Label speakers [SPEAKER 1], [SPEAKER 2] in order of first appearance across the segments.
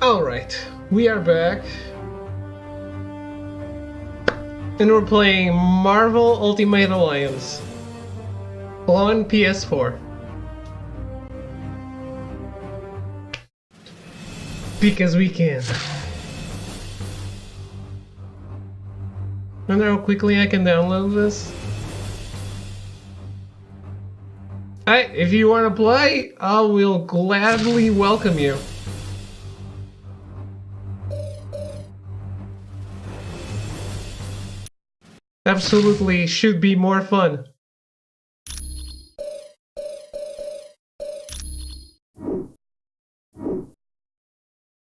[SPEAKER 1] Alright, we are back. And we're playing Marvel Ultimate Alliance on PS4. Because we can. Wonder how quickly I can download this? Alright, if you want to play, I will gladly welcome you. Absolutely should be more fun.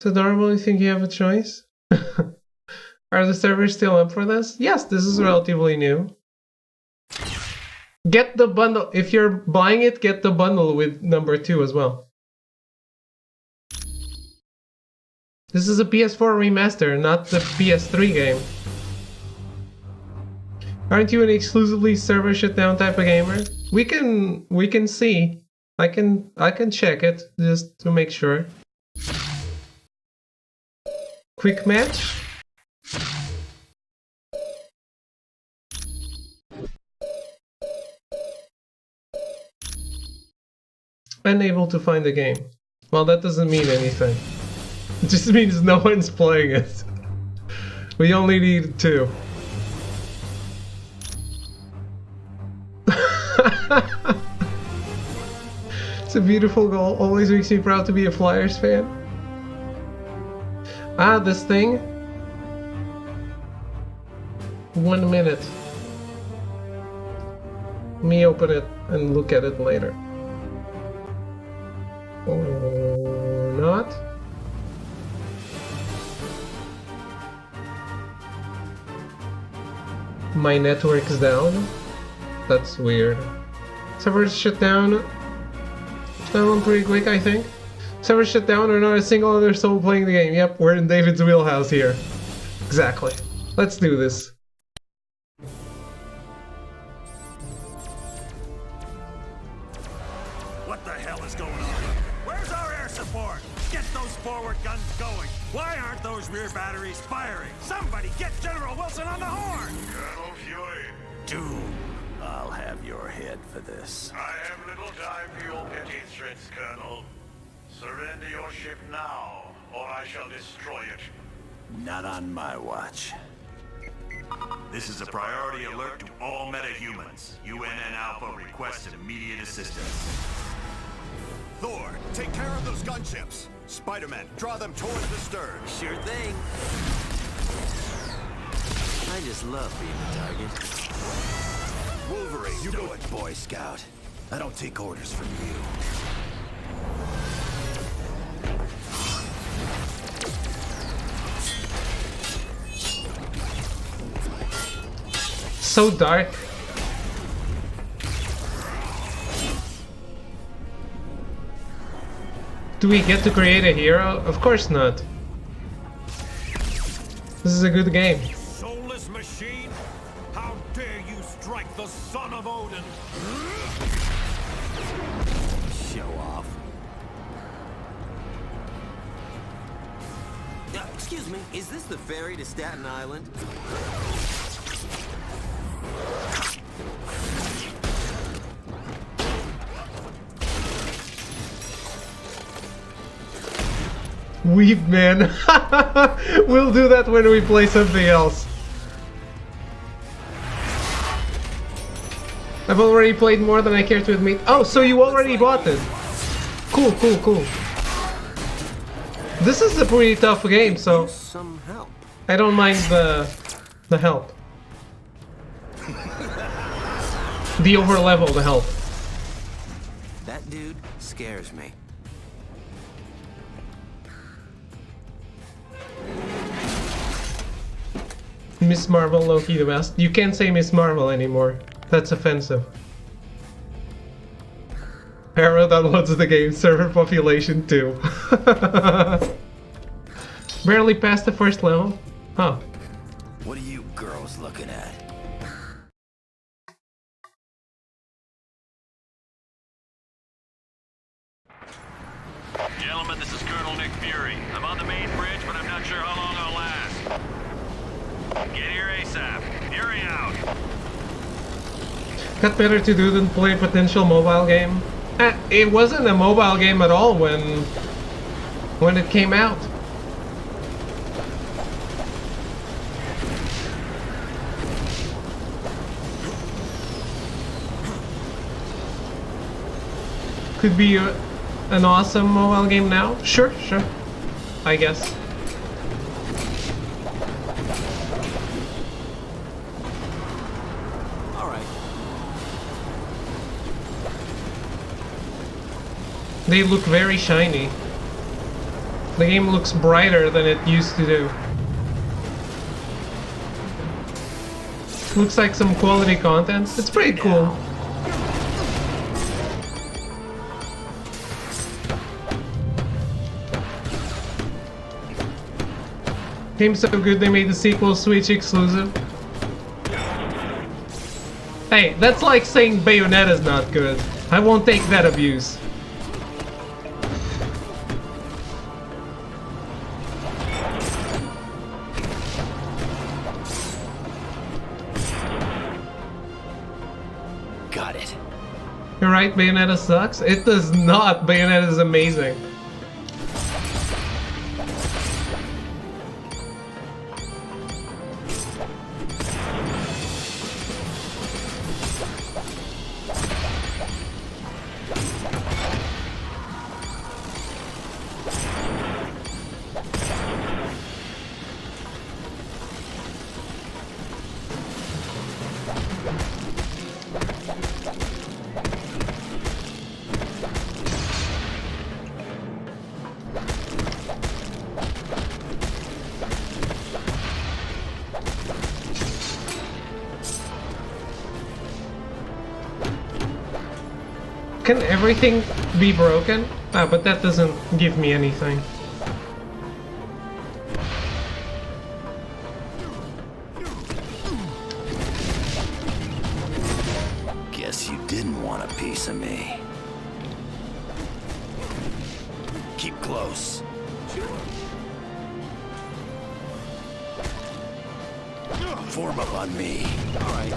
[SPEAKER 1] So Darwin, you think you have a choice? Are the servers still up for this? Yes, this is relatively new. Get the bundle. If you're buying it, get the bundle with number 2 as well. This is a PS4 remaster, not the PS3 game. Aren't you an exclusively server shutdown type of gamer? We can see. I can check it just to make sure. Quick match. Unable to find the game. Well, that doesn't mean anything. It just means no one's playing it. We only need 2. It's a beautiful goal. Always makes me proud to be a Flyers fan. Ah, this thing. 1 minute. Let me open it and look at it later. Or not. My network's down. That's weird. Servers shut down. Down pretty quick, I think. Servers shut down or not a single other soul playing the game. Yep, we're in David's wheelhouse here. Exactly. Let's do this.
[SPEAKER 2] What the hell is going on? Where's our air support? Get those forward guns going. Why aren't those rear batteries firing? Somebody get General Wilson on the horn!
[SPEAKER 3] Colonel Fury.
[SPEAKER 2] Doom, I'll have your head for this.
[SPEAKER 3] I have little time for your petty threats, Colonel. Surrender your ship now, or I shall destroy it.
[SPEAKER 2] Not on my watch.
[SPEAKER 4] This is a priority alert to all metahumans. UNN Alpha requests immediate assistance.
[SPEAKER 5] Thor, take care of those gunships. Spider-Man, draw them towards the stern.
[SPEAKER 6] Sure thing. I just love being the target.
[SPEAKER 5] Wolverine, you
[SPEAKER 2] Do
[SPEAKER 5] go.
[SPEAKER 2] it, Boy Scout. I don't take orders from you.
[SPEAKER 1] So dark. Do we get to create a hero? Of course not. This is a good game.
[SPEAKER 2] Soulless machine? How dare you strike the son of Odin? Show off.
[SPEAKER 6] Excuse me, is this the ferry to Staten Island?
[SPEAKER 1] Weep, man. We'll do that when we play something else. I've already played more than I care to admit. Oh, so you already bought it. Cool, cool, cool. This is a pretty tough game, so
[SPEAKER 6] Some help.
[SPEAKER 1] I don't mind the help. The overlevel, the help.
[SPEAKER 6] That dude scares me.
[SPEAKER 1] Miss Marvel, Loki the best. You can't say Miss Marvel anymore. That's offensive. Arrow downloads the game, server population 2. Barely passed the first level? Huh.
[SPEAKER 2] What are you girls looking at?
[SPEAKER 4] Gentlemen,
[SPEAKER 7] Island, this is Colonel Nick Fury. I'm on the main bridge, but I'm not sure how long I'll last. Get here ASAP. Fury out.
[SPEAKER 1] Got better to do than play a potential mobile game. It wasn't a mobile game at all when it came out. Could be an awesome mobile game now. Sure, I guess.
[SPEAKER 6] All right.
[SPEAKER 1] They look very shiny. The game looks brighter than it used to do. Looks like some quality content. It's pretty cool. Game's so good they made the sequel Switch exclusive. Hey, that's like saying Bayonetta's not good. I won't take that abuse.
[SPEAKER 6] Got it.
[SPEAKER 1] You're right, Bayonetta sucks. It does not. Bayonetta is amazing. Can everything be broken? Ah, but that doesn't give me anything.
[SPEAKER 5] Guess you didn't want a piece of me. Keep close. Form up on me.
[SPEAKER 6] All right.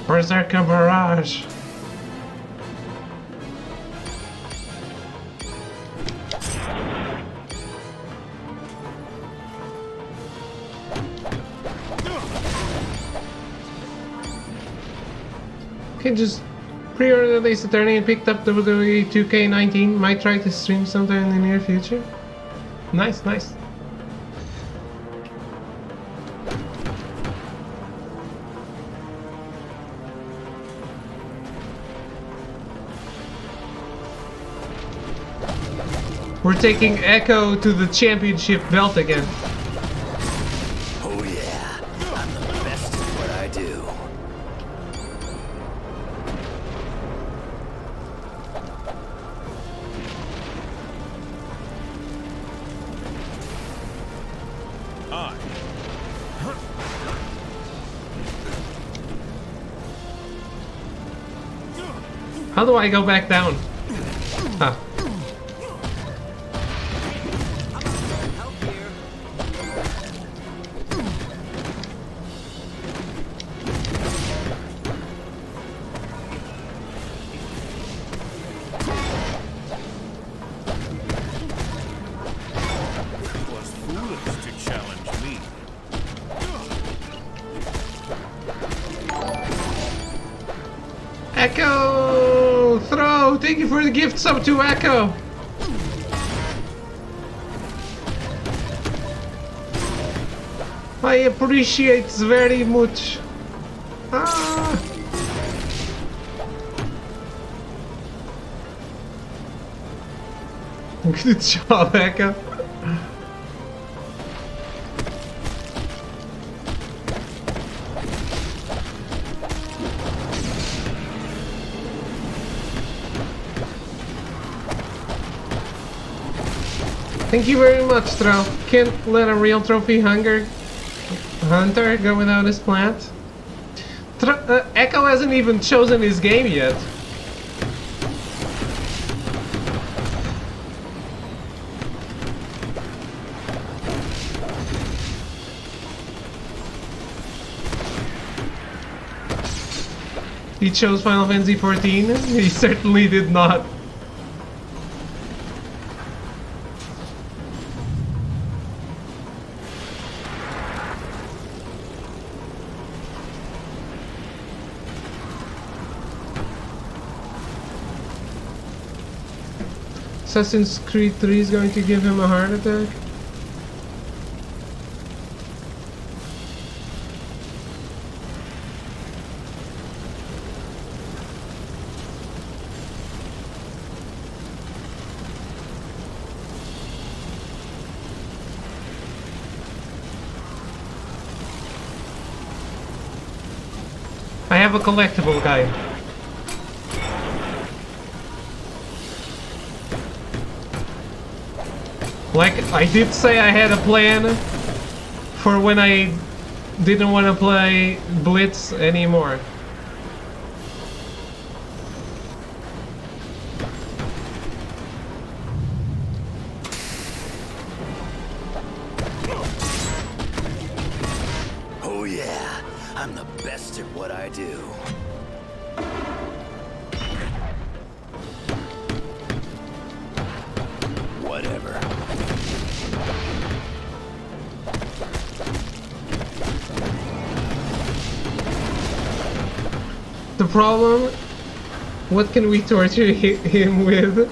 [SPEAKER 1] Berserker Barrage. Okay, just pre-ordered Ace Attorney and picked up WWE 2K19. Might try to stream sometime in the near future. Nice, nice. We're taking Echo to the championship belt again.
[SPEAKER 5] Oh yeah, I'm the best at what I do.
[SPEAKER 1] How do I go back down? Ah.
[SPEAKER 6] Help here.
[SPEAKER 2] Was foolish to challenge me.
[SPEAKER 1] Echo! Throw! Thank you for the gift sub to Echo! I appreciate very much. Ah. Good job, Echo. Thank you very much, Throw. Can't let a real trophy hunter go without his plant. Echo hasn't even chosen his game yet. He chose Final Fantasy XIV? He certainly did not. Assassin's Creed 3 is going to give him a heart attack? I have a collectible guide. Like, I did say I had a plan for when I didn't want to play Blitz anymore.
[SPEAKER 6] Oh yeah, I'm the best at what I do. Whatever.
[SPEAKER 1] The problem? What can we torture him with?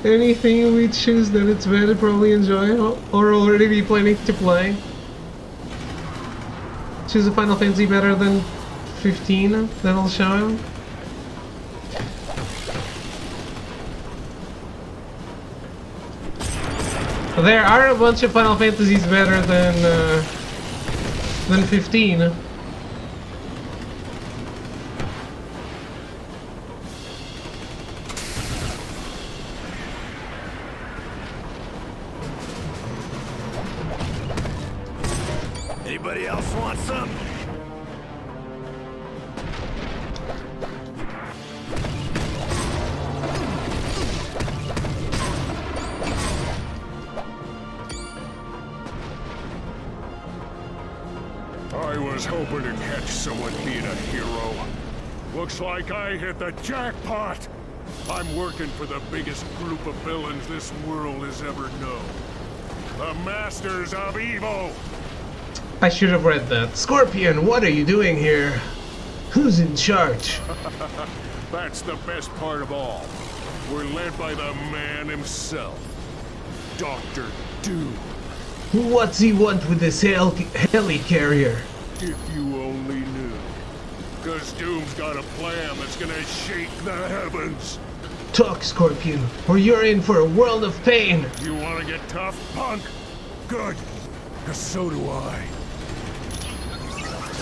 [SPEAKER 1] Anything we choose that it's better probably enjoy or already be planning to play? Choose a Final Fantasy better than 15, that'll show him. There are a bunch of Final Fantasies better than 15.
[SPEAKER 6] Anybody else want some?
[SPEAKER 8] I was hoping to catch someone being a hero. Looks like I hit the jackpot! I'm working for the biggest group of villains this world has ever known. The Masters of Evil!
[SPEAKER 1] I should have read that. Scorpion, what are you doing here? Who's in charge?
[SPEAKER 8] That's the best part of all. We're led by the man himself. Dr. Doom.
[SPEAKER 1] What's he want with this heli-carrier?
[SPEAKER 8] If you only knew. 'Cause Doom's got a plan that's gonna shake the heavens.
[SPEAKER 1] Talk, Scorpion, or you're in for a world of pain.
[SPEAKER 8] You wanna get tough, punk? Good. 'Cause so do I.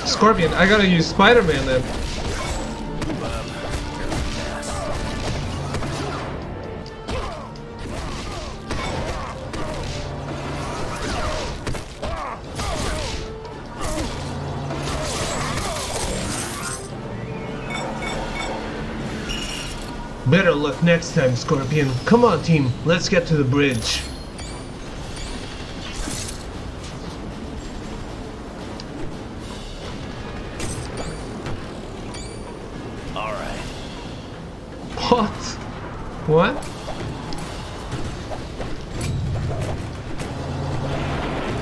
[SPEAKER 1] Scorpion, I gotta use Spider-Man then. Better luck next time, Scorpion. Come on, team, let's get to the bridge.
[SPEAKER 6] Alright.
[SPEAKER 1] What?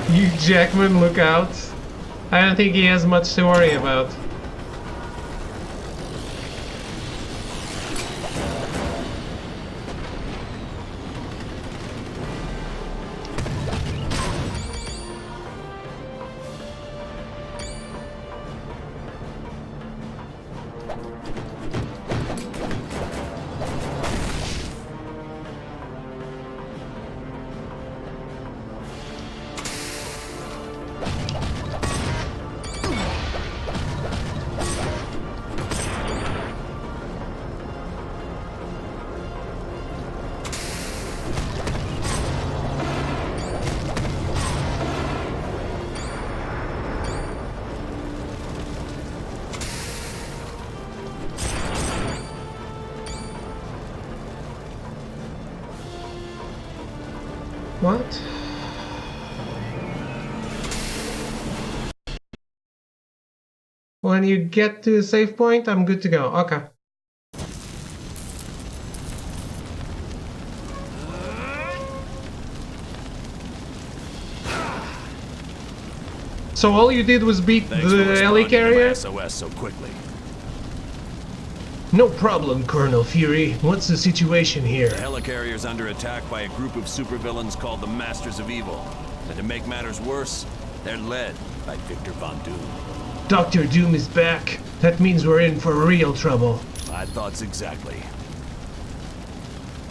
[SPEAKER 1] Hugh Jackman, look out. I don't think he has much to worry about. when you get to a save point, I'm good to go. Okay. So all you did was beat
[SPEAKER 7] Thanks for
[SPEAKER 1] the
[SPEAKER 7] responding to my
[SPEAKER 1] helicarrier?
[SPEAKER 7] SOS so quickly.
[SPEAKER 1] No problem, Colonel Fury. What's the situation here?
[SPEAKER 7] The helicarrier's under attack by a group of supervillains called the Masters of Evil. And to make matters worse, they're led by Victor Von Doom.
[SPEAKER 1] Dr. Doom is back. That means we're in for real trouble.
[SPEAKER 7] My thoughts exactly.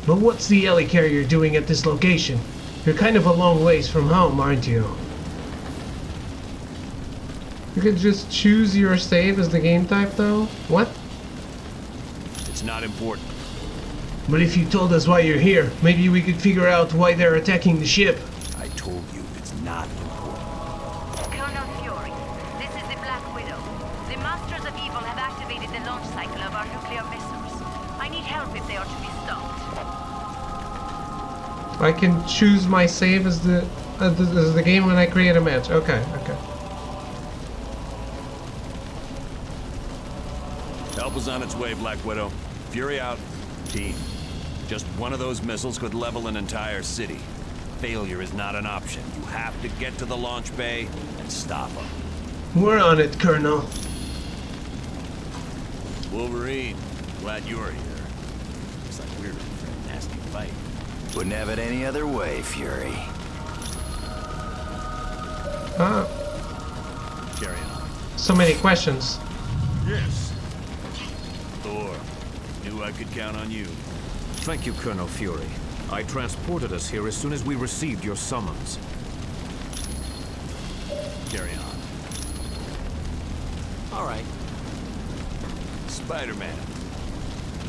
[SPEAKER 1] But what's the helicarrier doing at this location? You're kind of a long ways from home, aren't you? You can just choose your save as the game type, though? What?
[SPEAKER 7] It's not important.
[SPEAKER 1] But if you told us why you're here, maybe we could figure out why they're attacking the ship.
[SPEAKER 7] I told you it's not important.
[SPEAKER 9] Colonel Fury, this is the Black Widow. The Masters of Evil have activated the launch cycle of our nuclear missiles. I need help if they are to be stopped.
[SPEAKER 1] I can choose my save as the game when I create a match. Okay, okay.
[SPEAKER 7] Help is on its way, Black Widow. Fury out. Team. Just one of those missiles could level an entire city. Failure is not an option. You have to get to the launch bay and stop them.
[SPEAKER 1] We're on it, Colonel.
[SPEAKER 7] Wolverine, glad you're here. Looks like we're in for a nasty fight.
[SPEAKER 6] Wouldn't have it any other way, Fury.
[SPEAKER 1] Ah,
[SPEAKER 7] Carry on.
[SPEAKER 1] so many questions.
[SPEAKER 8] Yes.
[SPEAKER 7] Thor, knew I could count on you.
[SPEAKER 10] Thank you, Colonel Fury. I transported us here as soon as we received your summons.
[SPEAKER 7] Carry on.
[SPEAKER 6] All right.
[SPEAKER 7] Spider-Man.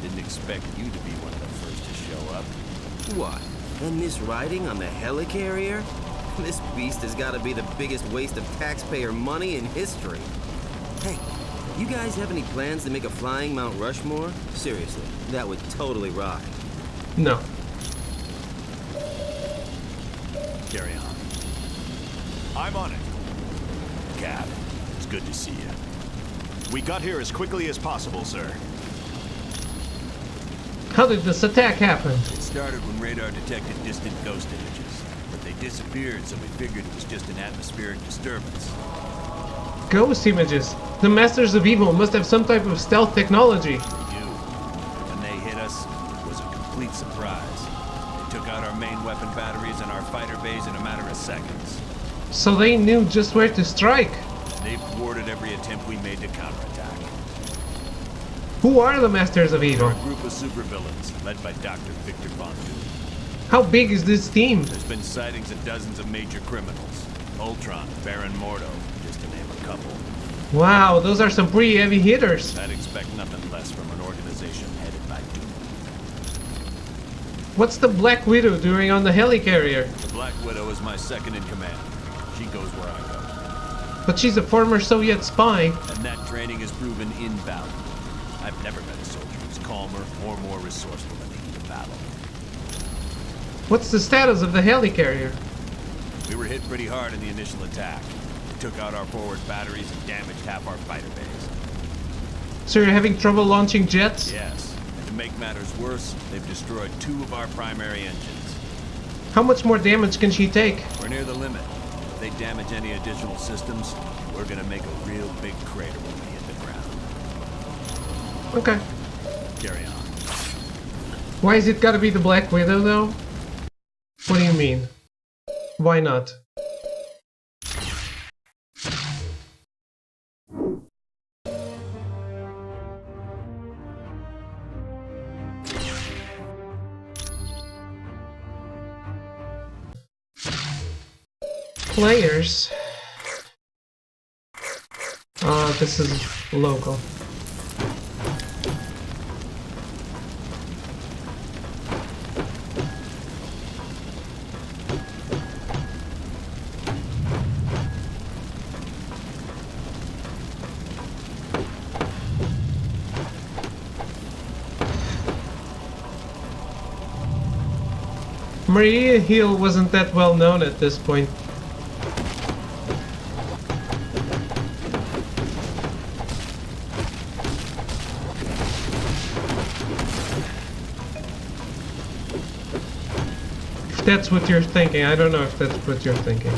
[SPEAKER 7] Didn't expect you to be one of the first to show up.
[SPEAKER 11] What? And this riding on the helicarrier? This beast has got to be the biggest waste of taxpayer money in history. Hey, you guys have any plans to make a flying Mount Rushmore? Seriously, that would totally rock.
[SPEAKER 1] No.
[SPEAKER 7] Carry on.
[SPEAKER 5] I'm on it.
[SPEAKER 7] Cap, it's good to see you.
[SPEAKER 5] We got here as quickly as possible, sir.
[SPEAKER 1] How did this attack happen?
[SPEAKER 7] It started when radar detected distant ghost images, but they disappeared, so we figured it was just an atmospheric disturbance.
[SPEAKER 1] Ghost images. The Masters of Evil must have some type of stealth technology.
[SPEAKER 7] They do. When they hit us, it was a complete surprise. They took out our main weapon batteries and our fighter bays in a matter of seconds.
[SPEAKER 1] So they knew just where to strike.
[SPEAKER 7] They've thwarted every attempt we made to counterattack.
[SPEAKER 1] Who are the Masters of
[SPEAKER 7] They're
[SPEAKER 1] Evil?
[SPEAKER 7] a group of supervillains, led by Dr. Victor Von Doom.
[SPEAKER 1] How big is this team?
[SPEAKER 7] There's been sightings of dozens of major criminals. Ultron, Baron Mordo, just to name a couple.
[SPEAKER 1] Wow, those are some pretty heavy hitters.
[SPEAKER 7] I'd expect nothing less from an organization headed by Doom.
[SPEAKER 1] What's the Black Widow doing on the helicarrier?
[SPEAKER 7] The Black Widow is my second in command. She goes where I go.
[SPEAKER 1] But she's a former Soviet spy.
[SPEAKER 7] And that training has proven invaluable. I've never met a soldier who's calmer or more resourceful in the heat of battle.
[SPEAKER 1] What's the status of the helicarrier?
[SPEAKER 7] We were hit pretty hard in the initial attack. They took out our forward batteries and damaged half our fighter bays.
[SPEAKER 1] So you're having trouble launching jets?
[SPEAKER 7] Yes, and to make matters worse, they've destroyed 2 of our primary engines.
[SPEAKER 1] How much more damage can she take?
[SPEAKER 7] We're near the limit. If they damage any additional systems, we're gonna make a real big crater when we hit the ground.
[SPEAKER 1] Okay.
[SPEAKER 7] Carry on.
[SPEAKER 1] Why is it gotta be the Black Widow, though? What do you mean? Why not? Players. This is local. Maria Hill wasn't that well known at this point. that's what you're thinking. I don't know if that's what you're thinking.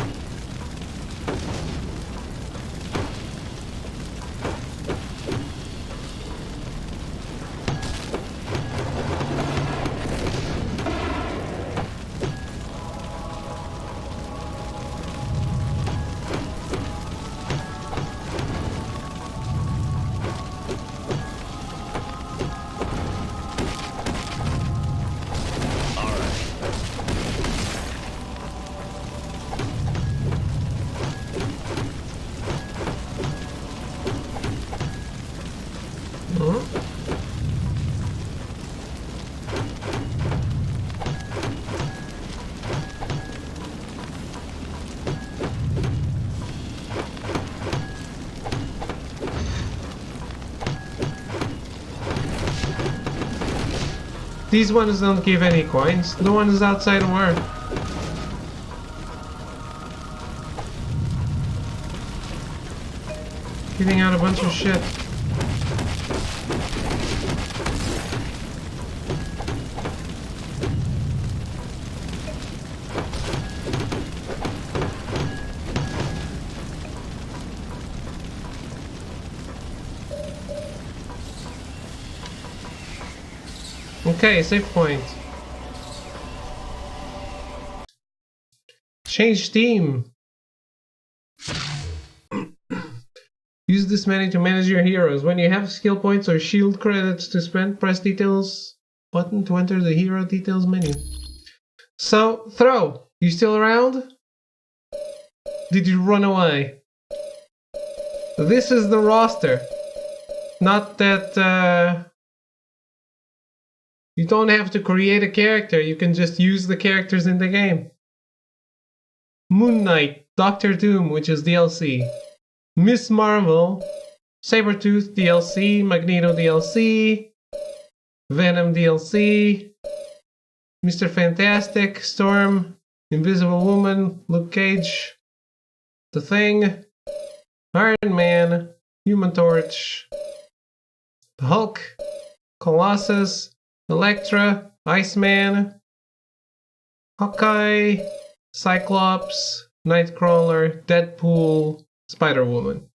[SPEAKER 1] These ones don't give any coins. The ones outside were. Giving out a bunch of shit. Okay, save point. Change team. Use this menu to manage your heroes. When you have skill points or shield credits to spend, press details button to enter the hero details menu. So, Throw, you still around? Did you run away? This is the roster. Not that, you don't have to create a character, you can just use the characters in the game. Moon Knight, Doctor Doom, which is DLC. Miss Marvel, Sabretooth DLC, Magneto DLC, Venom DLC, Mr. Fantastic, Storm, Invisible Woman, Luke Cage, The Thing, Iron Man, Human Torch, the Hulk, Colossus, Elektra, Iceman, Hawkeye, Cyclops, Nightcrawler, Deadpool, Spider-Woman.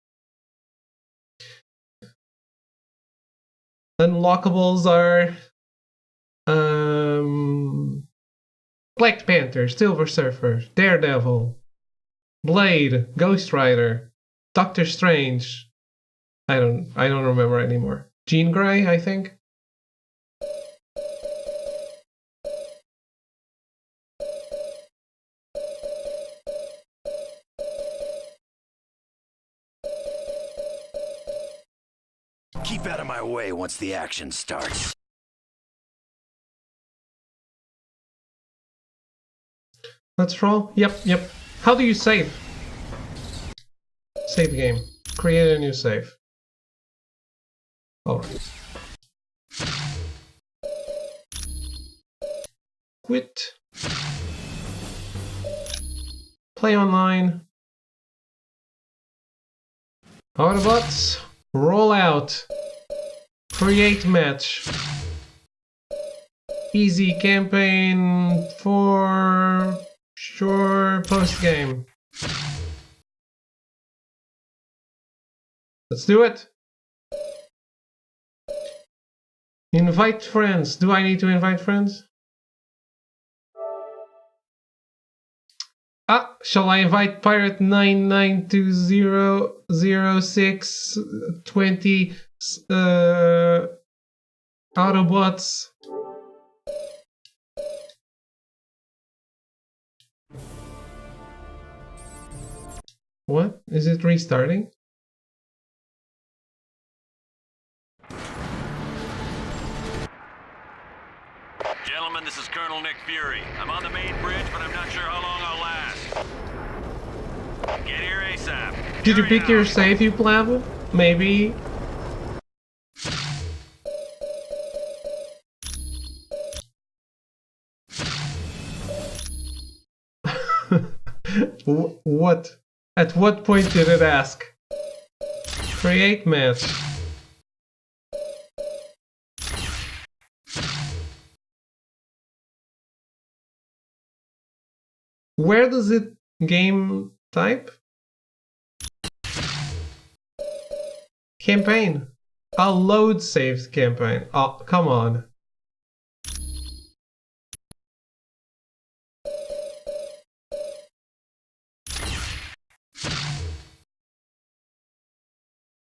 [SPEAKER 1] Unlockables are Black Panther, Silver Surfer, Daredevil, Blade, Ghost Rider, Doctor Strange. I don't remember anymore. Jean Grey, I think.
[SPEAKER 6] Keep out of my way once the action starts.
[SPEAKER 1] Let's roll. Yep. How do you save? Save game. Create a new save. Alright. Quit. Play online. Autobots. Roll out. Create match. Easy campaign for sure post game. Let's do it. Invite friends. Do I need to invite friends? Shall I invite Pirate 99200620 Autobots? What? Is it restarting?
[SPEAKER 7] Gentlemen, this is Colonel Nick Fury. I'm on the main bridge, but I'm not sure how long I'll last. Get here ASAP.
[SPEAKER 1] Did you pick your save, you pleb? Maybe. What? At what point did it ask? Create match. Where does it game type? Campaign. I'll load saved campaign. Oh, come on.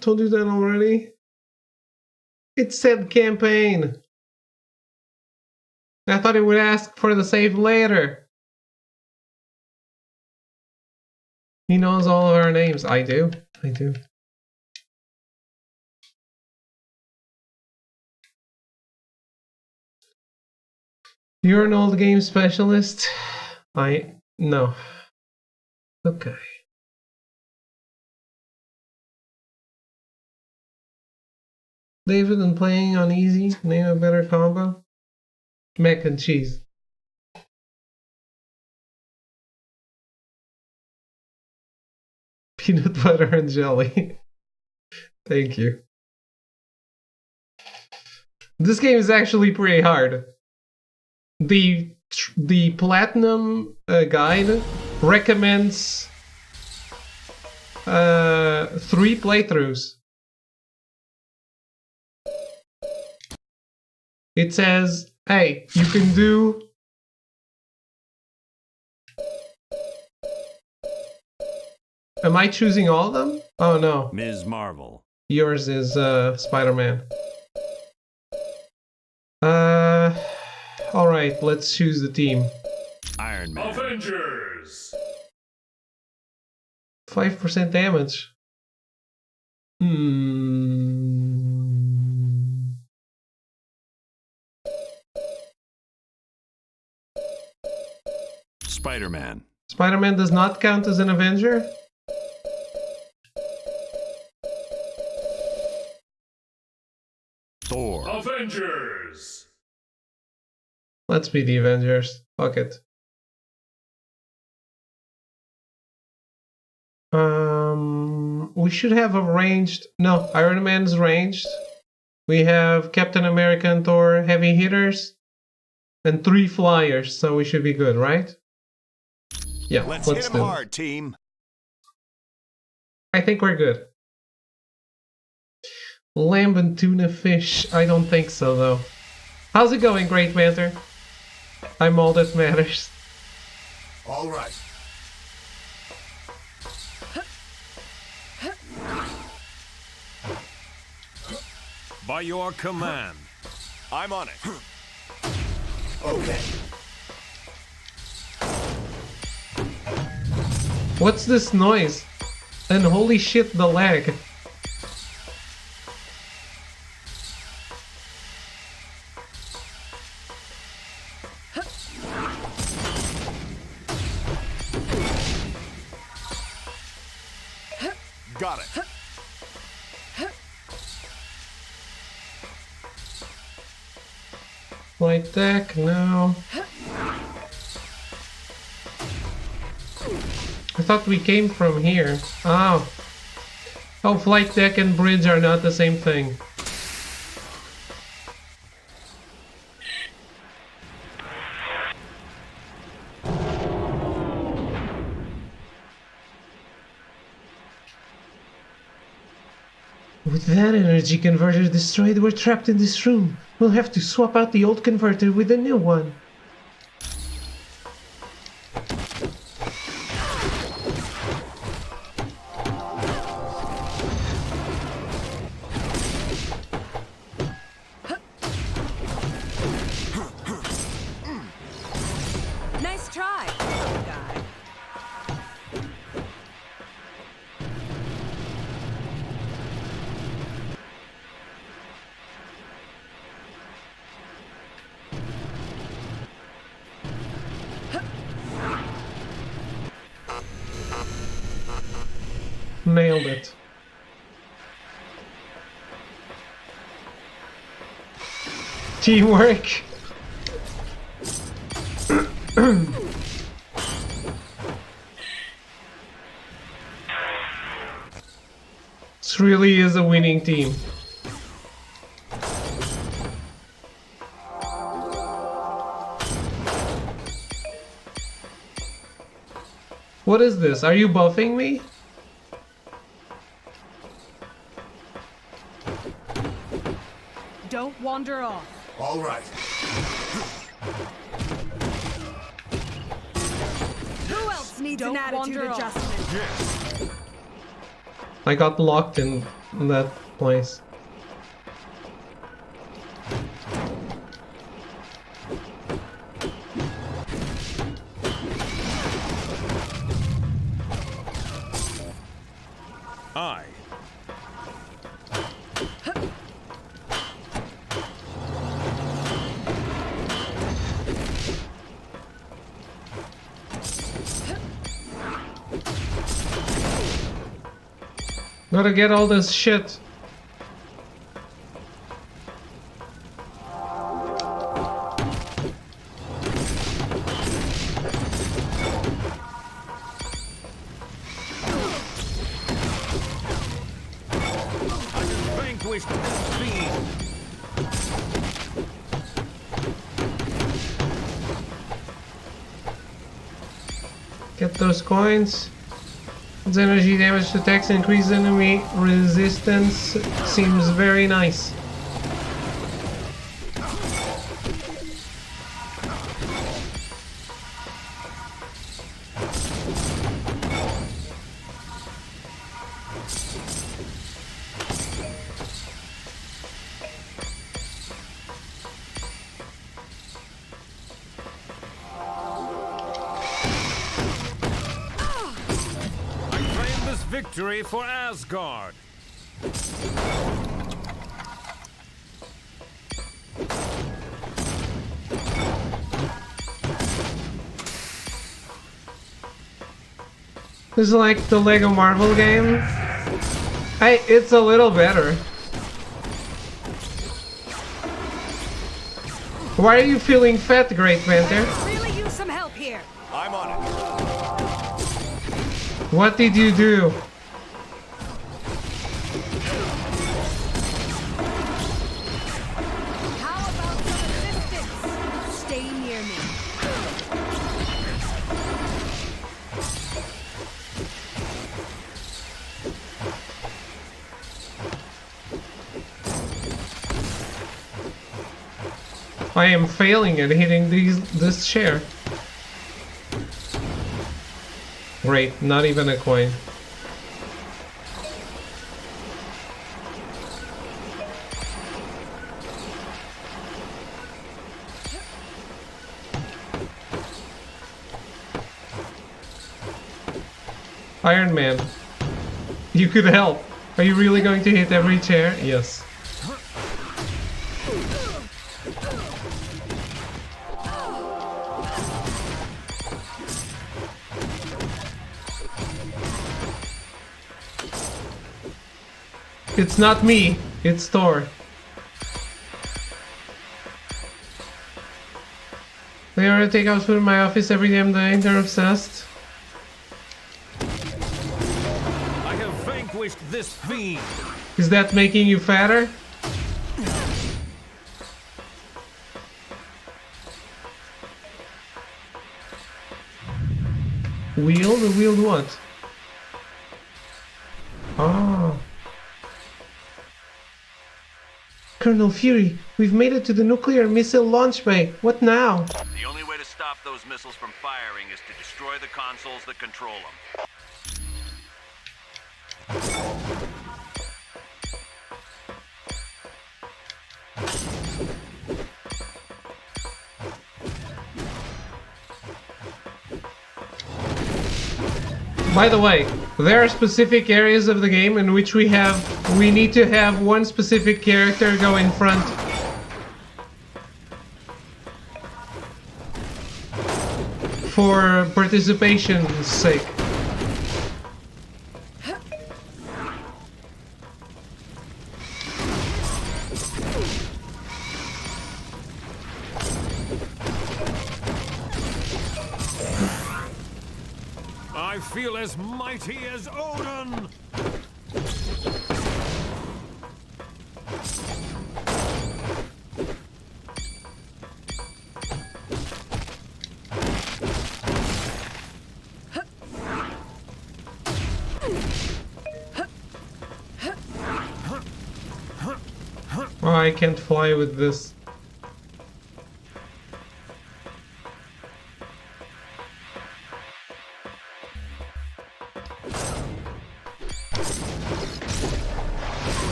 [SPEAKER 1] Told you that already? It said campaign. I thought it would ask for the save later. He knows all of our names. I do. I do. You're an old game specialist? No. Okay. David and playing on easy, name a better combo. Mac and cheese. Peanut butter and jelly. Thank you. This game is actually pretty hard. The platinum guide recommends 3 playthroughs. It says, hey, you can do Am I choosing all of them? Oh no.
[SPEAKER 7] Ms. Marvel.
[SPEAKER 1] Yours is Spider-Man. Alright, let's choose the team.
[SPEAKER 7] Iron Man.
[SPEAKER 8] Avengers!
[SPEAKER 1] 5% damage.
[SPEAKER 7] Spider-Man.
[SPEAKER 1] Spider-Man does not count as an Avenger?
[SPEAKER 7] Thor.
[SPEAKER 8] Avengers!
[SPEAKER 1] Let's be the Avengers. Fuck it. We should have a ranged... No, Iron Man's ranged. We have Captain America and Thor heavy hitters. And 3 flyers, so we should be good, right? Yeah,
[SPEAKER 5] Let's hit him
[SPEAKER 1] do it.
[SPEAKER 5] hard, team.
[SPEAKER 1] I think we're good. Lamb and tuna fish. I don't think so, though. How's it going, Great Banter? I'm all that matters.
[SPEAKER 5] All right.
[SPEAKER 7] By your command.
[SPEAKER 5] I'm on it. Okay.
[SPEAKER 1] What's this noise? And holy shit, the lag.
[SPEAKER 5] Got it.
[SPEAKER 1] Flight deck, no. I thought we came from here. Oh. Oh, flight deck and bridge are not the same thing. With that energy converter destroyed, we're trapped in this room. We'll have to swap out the old converter with a new one.
[SPEAKER 12] Nice try, little guy.
[SPEAKER 1] Nailed it. Teamwork. This really is a winning team. What is this? Are you buffing me?
[SPEAKER 12] Don't wander off.
[SPEAKER 5] All right.
[SPEAKER 12] Who else needs an attitude adjustment?
[SPEAKER 5] Yes.
[SPEAKER 1] I got locked in that place.
[SPEAKER 7] I.
[SPEAKER 1] Gotta get all this shit.
[SPEAKER 10] Vanquished this fiend.
[SPEAKER 1] Get those coins. Its energy damage to attacks and increase enemy resistance. Seems very nice.
[SPEAKER 10] Victory for Asgard!
[SPEAKER 1] This is like the Lego Marvel game. Hey, it's a little better. Why are you feeling fat, Great Panther?
[SPEAKER 12] Really use some help here.
[SPEAKER 5] I'm on it.
[SPEAKER 1] What did you do?
[SPEAKER 12] How about some assistance? Stay near me.
[SPEAKER 1] I am failing at hitting this chair. Great, not even a coin. Iron Man, you could help. Are you really going to hit every chair? Yes. It's not me, it's Thor. They already take out food in my office every damn day, they're obsessed.
[SPEAKER 10] I have vanquished this fiend.
[SPEAKER 1] Is that making you fatter? Wield? Wield what? Ah. Colonel Fury, we've made it to the nuclear missile launch bay. What now?
[SPEAKER 7] The only way to stop those missiles from firing is to destroy the consoles that control them.
[SPEAKER 1] By the way, there are specific areas of the game in which we need to have one specific character go in front. For participation's sake.
[SPEAKER 10] I feel as mighty as Odin!
[SPEAKER 1] Oh, I can't fly with this.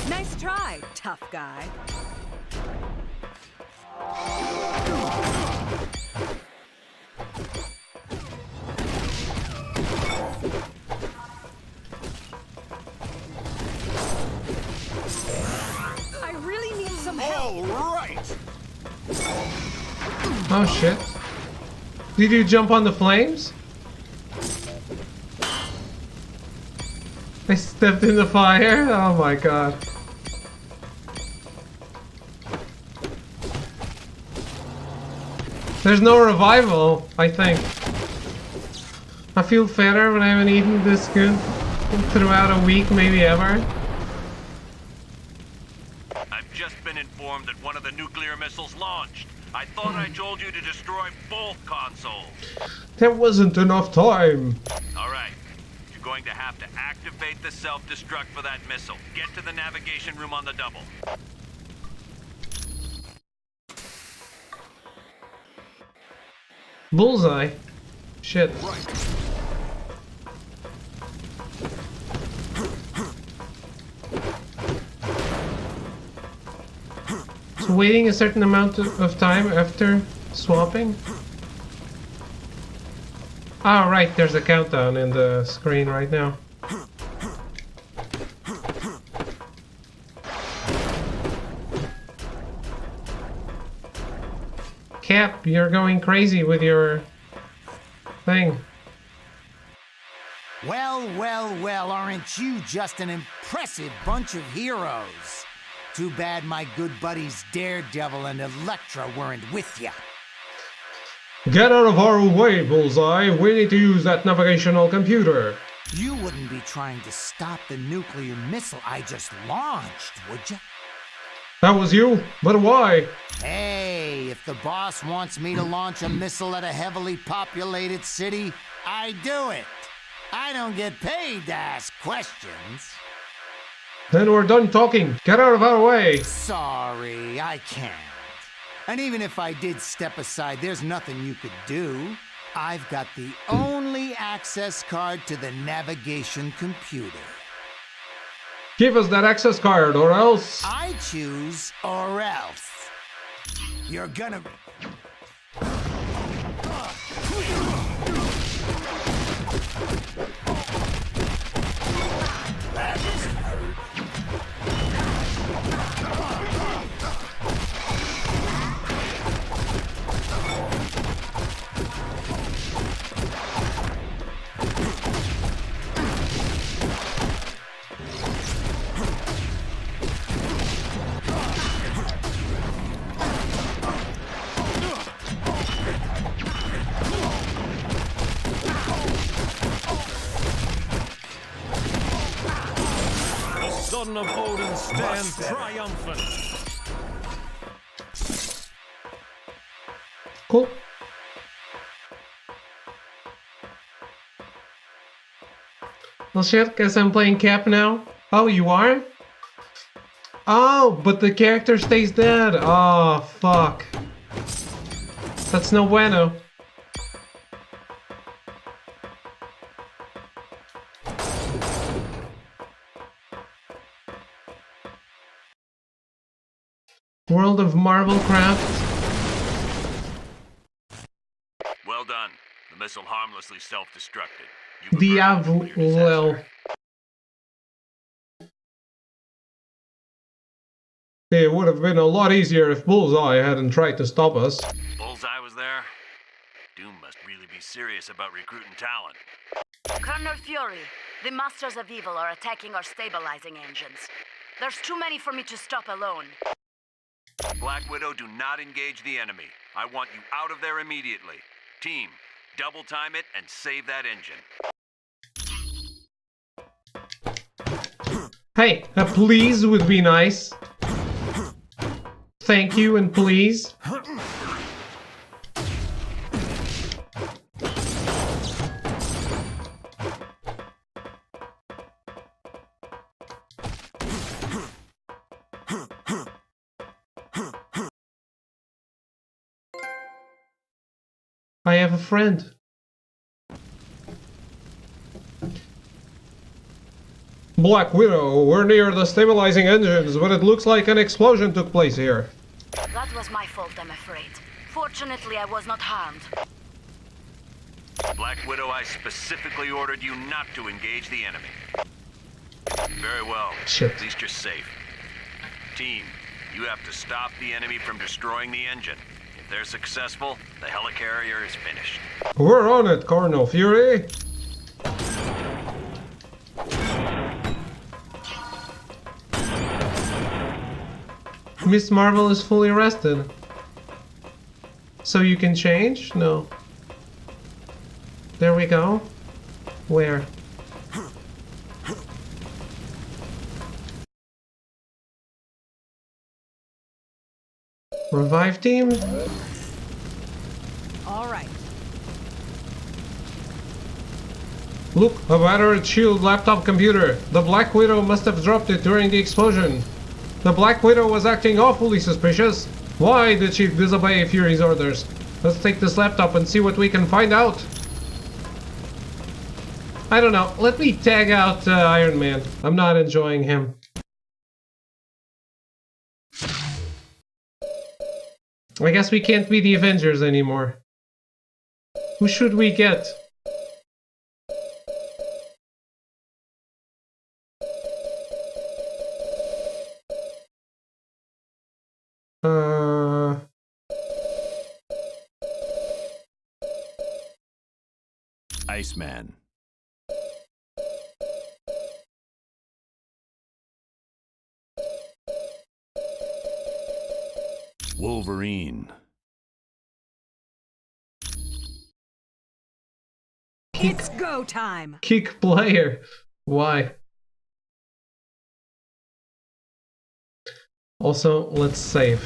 [SPEAKER 12] Nice try, tough guy. I really need some help.
[SPEAKER 5] All right.
[SPEAKER 1] Oh shit. Did you jump on the flames? I stepped in the fire? Oh my god. There's no revival, I think. I feel fatter when I haven't eaten this good throughout a week, maybe ever.
[SPEAKER 7] I've just been informed that one of the nuclear missiles launched. I thought I told you to destroy both consoles.
[SPEAKER 1] There wasn't enough time.
[SPEAKER 7] All right. You're going to have to activate the self-destruct for that missile. Get to the navigation room on the double.
[SPEAKER 1] Bullseye. Shit. So waiting a certain amount of time after swapping? Oh right, there's a countdown in the screen right now. Cap, you're going crazy with your thing.
[SPEAKER 13] Well, well, well, aren't you just an impressive bunch of heroes? Too bad my good buddies Daredevil and Elektra weren't with ya.
[SPEAKER 1] Get out of our way, Bullseye. We need to use that navigational computer.
[SPEAKER 13] You wouldn't be trying to stop the nuclear missile I just launched, would ya?
[SPEAKER 1] That was you? But why?
[SPEAKER 13] Hey, if the boss wants me to launch a missile at a heavily populated city, I do it. I don't get paid to ask questions.
[SPEAKER 1] Then we're done talking. Get out of our way.
[SPEAKER 13] Sorry, I can't. And even if I did step aside, there's nothing you could do. I've got the only access card to the navigation computer.
[SPEAKER 1] Give us that access card, or else...
[SPEAKER 13] I choose or else. You're gonna...
[SPEAKER 10] Son of Odin stands triumphant.
[SPEAKER 1] Cool. Well shit, guess I'm playing Cap now. Oh, you are? Oh, but the character stays dead. Oh, fuck. That's no bueno. World of Marvelcraft.
[SPEAKER 7] Well done. The missile harmlessly self-destructed.
[SPEAKER 1] Diavolo. It would have been a lot easier if Bullseye hadn't tried to stop us.
[SPEAKER 7] Bullseye was there? Doom must really be serious about recruiting talent.
[SPEAKER 9] Colonel Fury, the Masters of Evil are attacking our stabilizing engines. There's too many for me to stop alone.
[SPEAKER 7] Black Widow, do not engage the enemy. I want you out of there immediately. Team, double time it and save that engine.
[SPEAKER 1] Hey, a please would be nice. Thank you and please. I have a friend. Black Widow, we're near the stabilizing engines, but it looks like an explosion took place here.
[SPEAKER 9] That was my fault, I'm afraid. Fortunately, I was not harmed.
[SPEAKER 7] Black Widow, I specifically ordered you not to engage the enemy. Very well.
[SPEAKER 1] Shit.
[SPEAKER 7] At least you're safe. Team, you have to stop the enemy from destroying the engine. If they're successful, the helicarrier is finished.
[SPEAKER 1] We're on it, Colonel Fury. Miss Marvel is fully rested. So you can change? No. There we go. Where? Revive team?
[SPEAKER 12] All right.
[SPEAKER 1] Look, a battered shield laptop computer. The Black Widow must have dropped it during the explosion. The Black Widow was acting awfully suspicious. Why did she disobey Fury's orders? Let's take this laptop and see what we can find out. I don't know. Let me tag out Iron Man. I'm not enjoying him. I guess we can't be the Avengers anymore. Who should we get?
[SPEAKER 7] Iceman. Wolverine.
[SPEAKER 12] It's go time.
[SPEAKER 1] Kick player. Why? Also, let's save.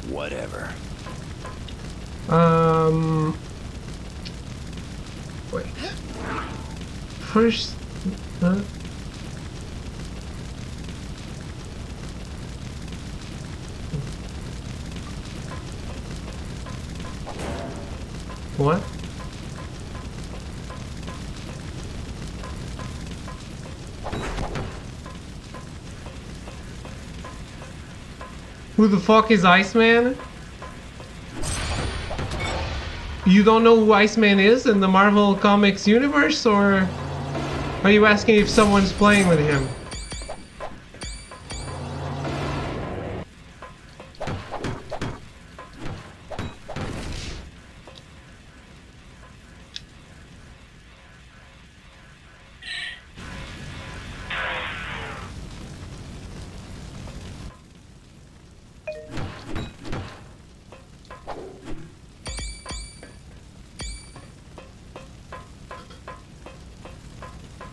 [SPEAKER 6] Whatever.
[SPEAKER 1] Wait. First, what? Who the fuck is Iceman? You don't know who Iceman is in the Marvel Comics universe, or are you asking if someone's playing with him?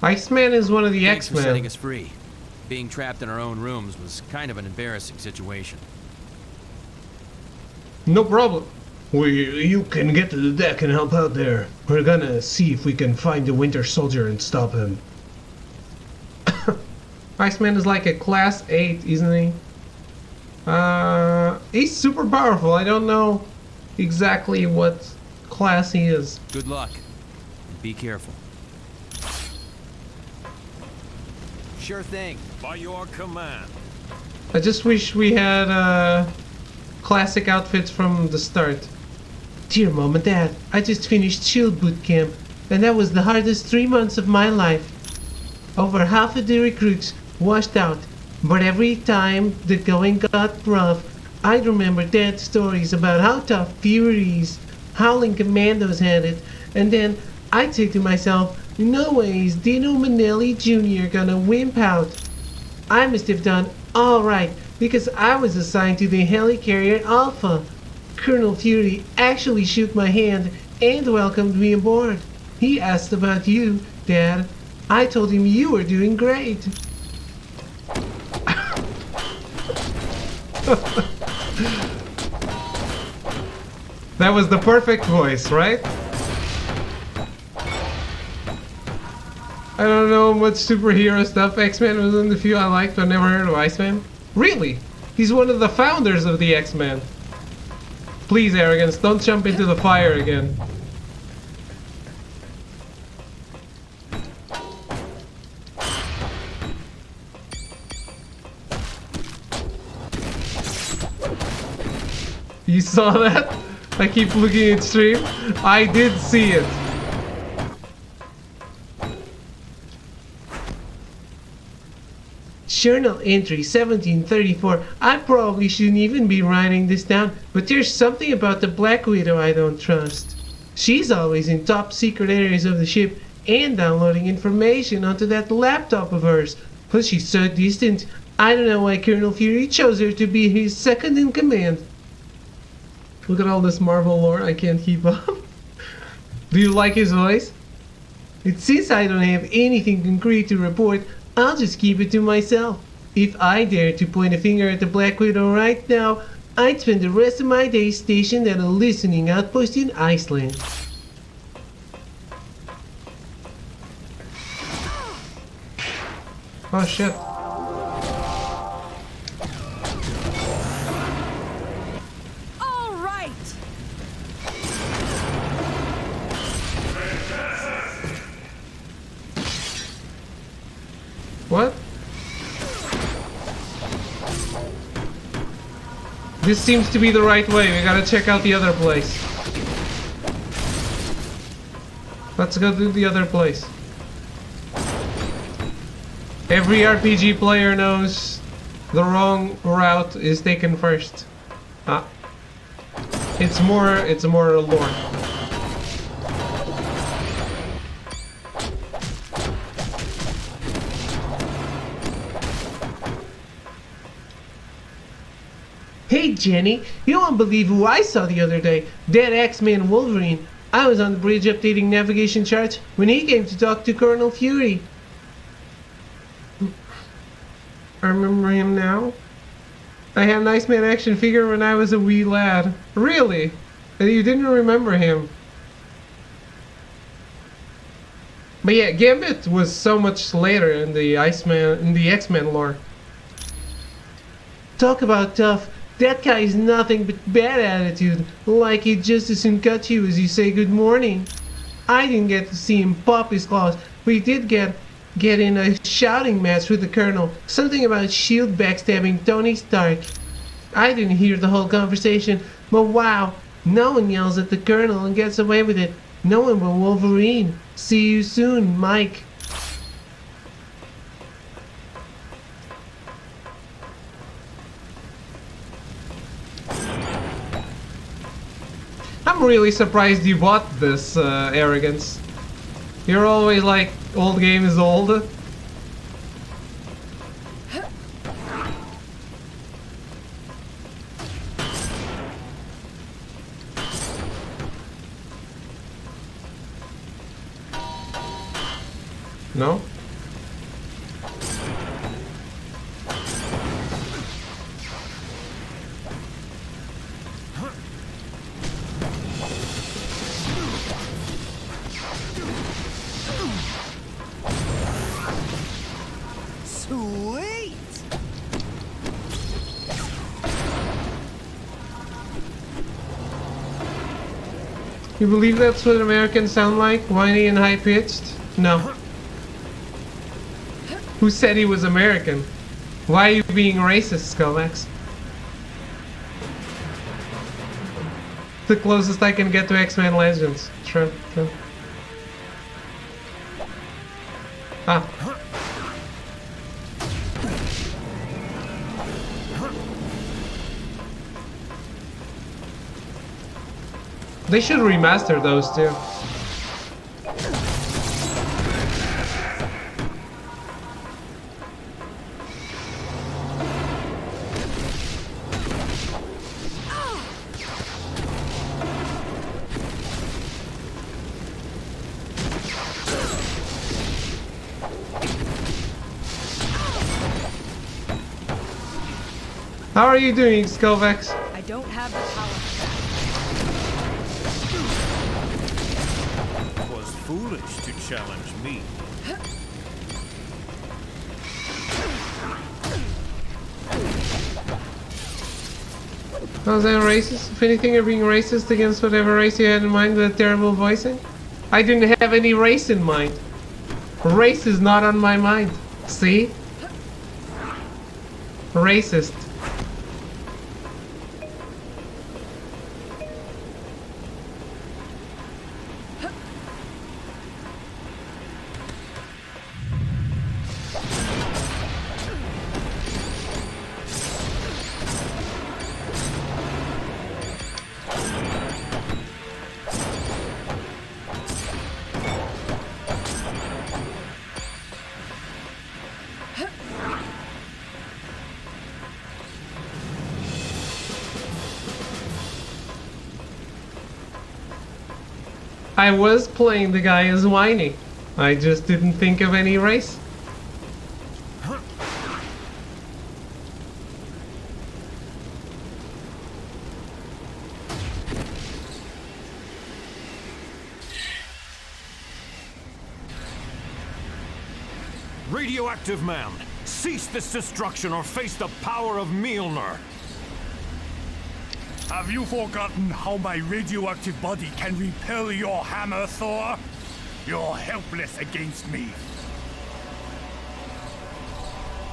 [SPEAKER 1] Iceman is one of the
[SPEAKER 14] Thanks for
[SPEAKER 1] X-Men.
[SPEAKER 14] setting us free. Being trapped in our own rooms was kind of an embarrassing situation.
[SPEAKER 1] No problem. You can get to the deck and help out there. We're gonna see if we can find the Winter Soldier and stop him. Iceman is like a class 8, isn't he? He's super powerful. I don't know exactly what class he is.
[SPEAKER 14] Good luck. And be careful. Sure thing.
[SPEAKER 10] By your command.
[SPEAKER 1] I just wish we had classic outfits from the start. Dear Mom and Dad, I just finished SHIELD boot camp, and that was the hardest 3 months of my life. Over half of the recruits washed out, but every time the going got rough, I'd remember Dad's stories about how tough Furies, Howling Commandos had it, and then I'd say to myself, no way is Dino Manelli Jr. gonna wimp out. I must have done alright, because I was assigned to the Helicarrier Alpha. Colonel Fury actually shook my hand and welcomed me aboard. He asked about you, Dad. I told him you were doing great. That was the perfect voice, right? I don't know much superhero stuff. X-Men was one of the few I liked, but never heard of Iceman. Really? He's one of the founders of the X-Men. Please, Arrogance, don't jump into the fire again. You saw that? I keep looking at stream. I did see it. Journal entry 1734. I probably shouldn't even be writing this down, but there's something about the Black Widow I don't trust. She's always in top secret areas of the ship and downloading information onto that laptop of hers. Plus she's so distant. I don't know why Colonel Fury chose her to be his second in command. Look at all this Marvel lore, I can't keep up. Do you like his voice? It seems I don't have anything concrete to report. I'll just keep it to myself. If I dare to point a finger at the Black Widow right now, I'd spend the rest of my day stationed at a listening outpost in Iceland. Oh shit.
[SPEAKER 12] All right.
[SPEAKER 1] What? This seems to be the right way. We gotta check out the other place. Let's go to the other place. Every RPG player knows the wrong route is taken first. Ah. It's more a lore. Hey Jenny, you won't believe who I saw the other day. That X-Man Wolverine. I was on the bridge updating navigation charts when he came to talk to Colonel Fury. I remember him now. I had an Iceman action figure when I was a wee lad. Really? And you didn't remember him? But yeah, Gambit was so much later in the X-Men lore. Talk about tough. That guy is nothing but bad attitude. Like he'd just as soon cut you as you say good morning. I didn't get to see him pop his claws, but he did get in a shouting match with the Colonel. Something about S.H.I.E.L.D. backstabbing Tony Stark. I didn't hear the whole conversation, but wow, no one yells at the Colonel and gets away with it. No one but Wolverine. See you soon, Mike. I'm really surprised you bought this, Arrogance. You're always like, old game is old. No?
[SPEAKER 13] Sweet!
[SPEAKER 1] You believe that's what Americans sound like? Whiny and high-pitched? No. Who said he was American? Why are you being racist, Skullmax? The closest I can get to X-Men Legends. True. Ah. They should remaster those too. How are you doing, Skullvex?
[SPEAKER 12] I don't have the power.
[SPEAKER 10] foolish to challenge me.
[SPEAKER 1] Was that racist? If anything, you're being racist against whatever race you had in mind with that terrible voicing? I didn't have any race in mind. Race is not on my mind. See? Racist. I was playing the guy as whining. I just didn't think of any race.
[SPEAKER 10] Radioactive man, cease this destruction or face the power of Mjolnir.
[SPEAKER 8] Have you forgotten how my radioactive body can repel your hammer, Thor? You're helpless against me.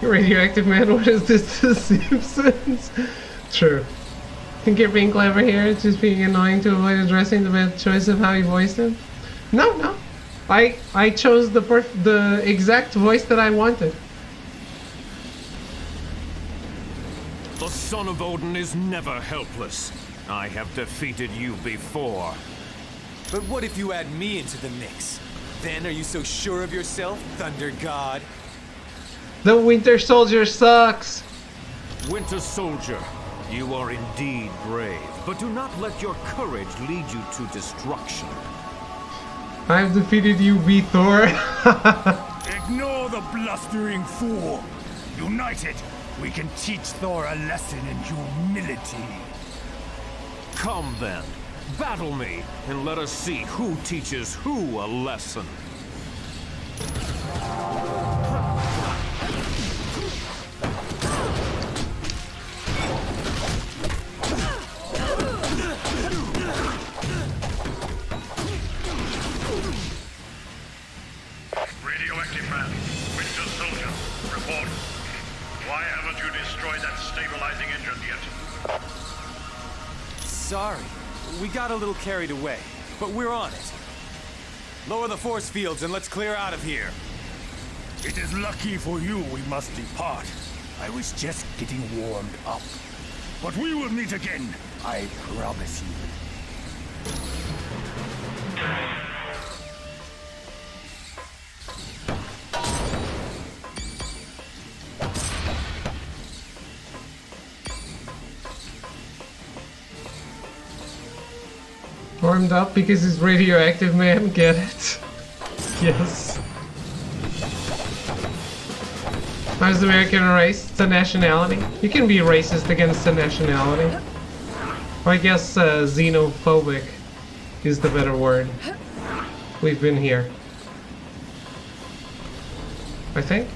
[SPEAKER 1] Radioactive man, what is this? The Simpsons? True. Think you're being clever here? It's just being annoying to avoid addressing the bad choice of how you voiced him? No. I chose the exact voice that I wanted.
[SPEAKER 10] The son of Odin is never helpless. I have defeated you before.
[SPEAKER 15] But what if you add me into the mix? Then are you so sure of yourself, Thunder God?
[SPEAKER 1] The Winter Soldier sucks!
[SPEAKER 10] Winter Soldier, you are indeed brave, but do not let your courage lead you to destruction.
[SPEAKER 1] I've defeated you, Thor.
[SPEAKER 8] Ignore the blustering fool. United, we can teach Thor a lesson in humility.
[SPEAKER 10] Come then, battle me, and let us see who teaches who a lesson.
[SPEAKER 3] Radioactive man, Winter Soldier, report. Why haven't you destroyed that stabilizing engine yet?
[SPEAKER 15] Sorry, we got a little carried away, but we're on it. Lower the force fields and let's clear out of here.
[SPEAKER 8] It is lucky for you we must depart. I was just getting warmed up. But we will meet again, I promise you.
[SPEAKER 1] Warmed up because he's radioactive, man. Get it? Yes. How's the American race? It's a nationality. You can be racist against a nationality. Or I guess xenophobic is the better word. We've been here. I think.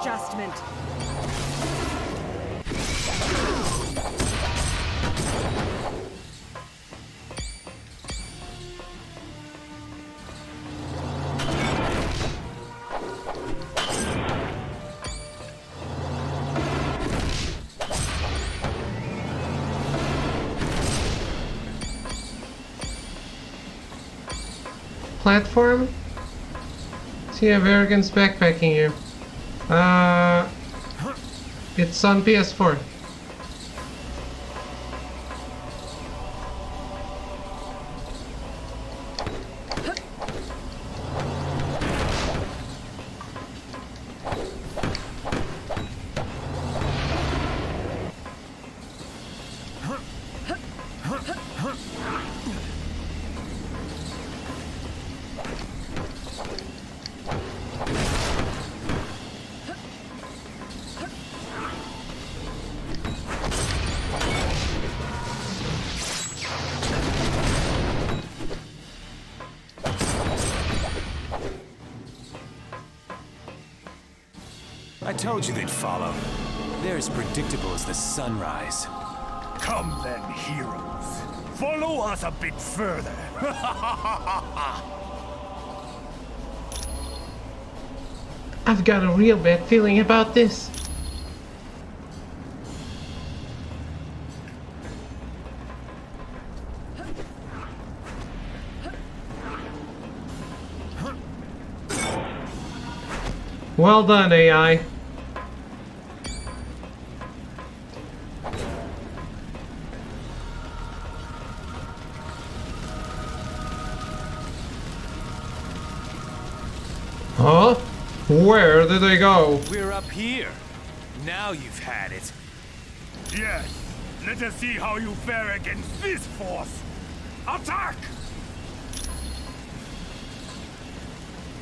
[SPEAKER 12] Adjustment.
[SPEAKER 1] Platform? So you have Arrogance backpacking here. It's on PS4.
[SPEAKER 15] I told you they'd follow. They're as predictable as the sunrise.
[SPEAKER 2] Come then, heroes. Follow us a bit further.
[SPEAKER 1] I've got a real bad feeling about this. Well done, AI. Huh? Where did they go?
[SPEAKER 15] We're up here. Now you've had it.
[SPEAKER 2] Yes. Let us see how you fare against this force. Attack!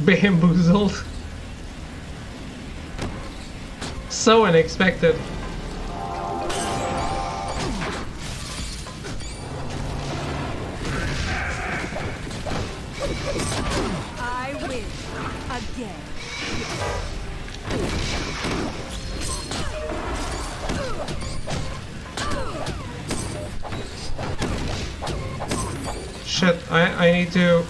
[SPEAKER 1] Bamboozled. So unexpected.
[SPEAKER 12] I win again.
[SPEAKER 1] Shit, I need to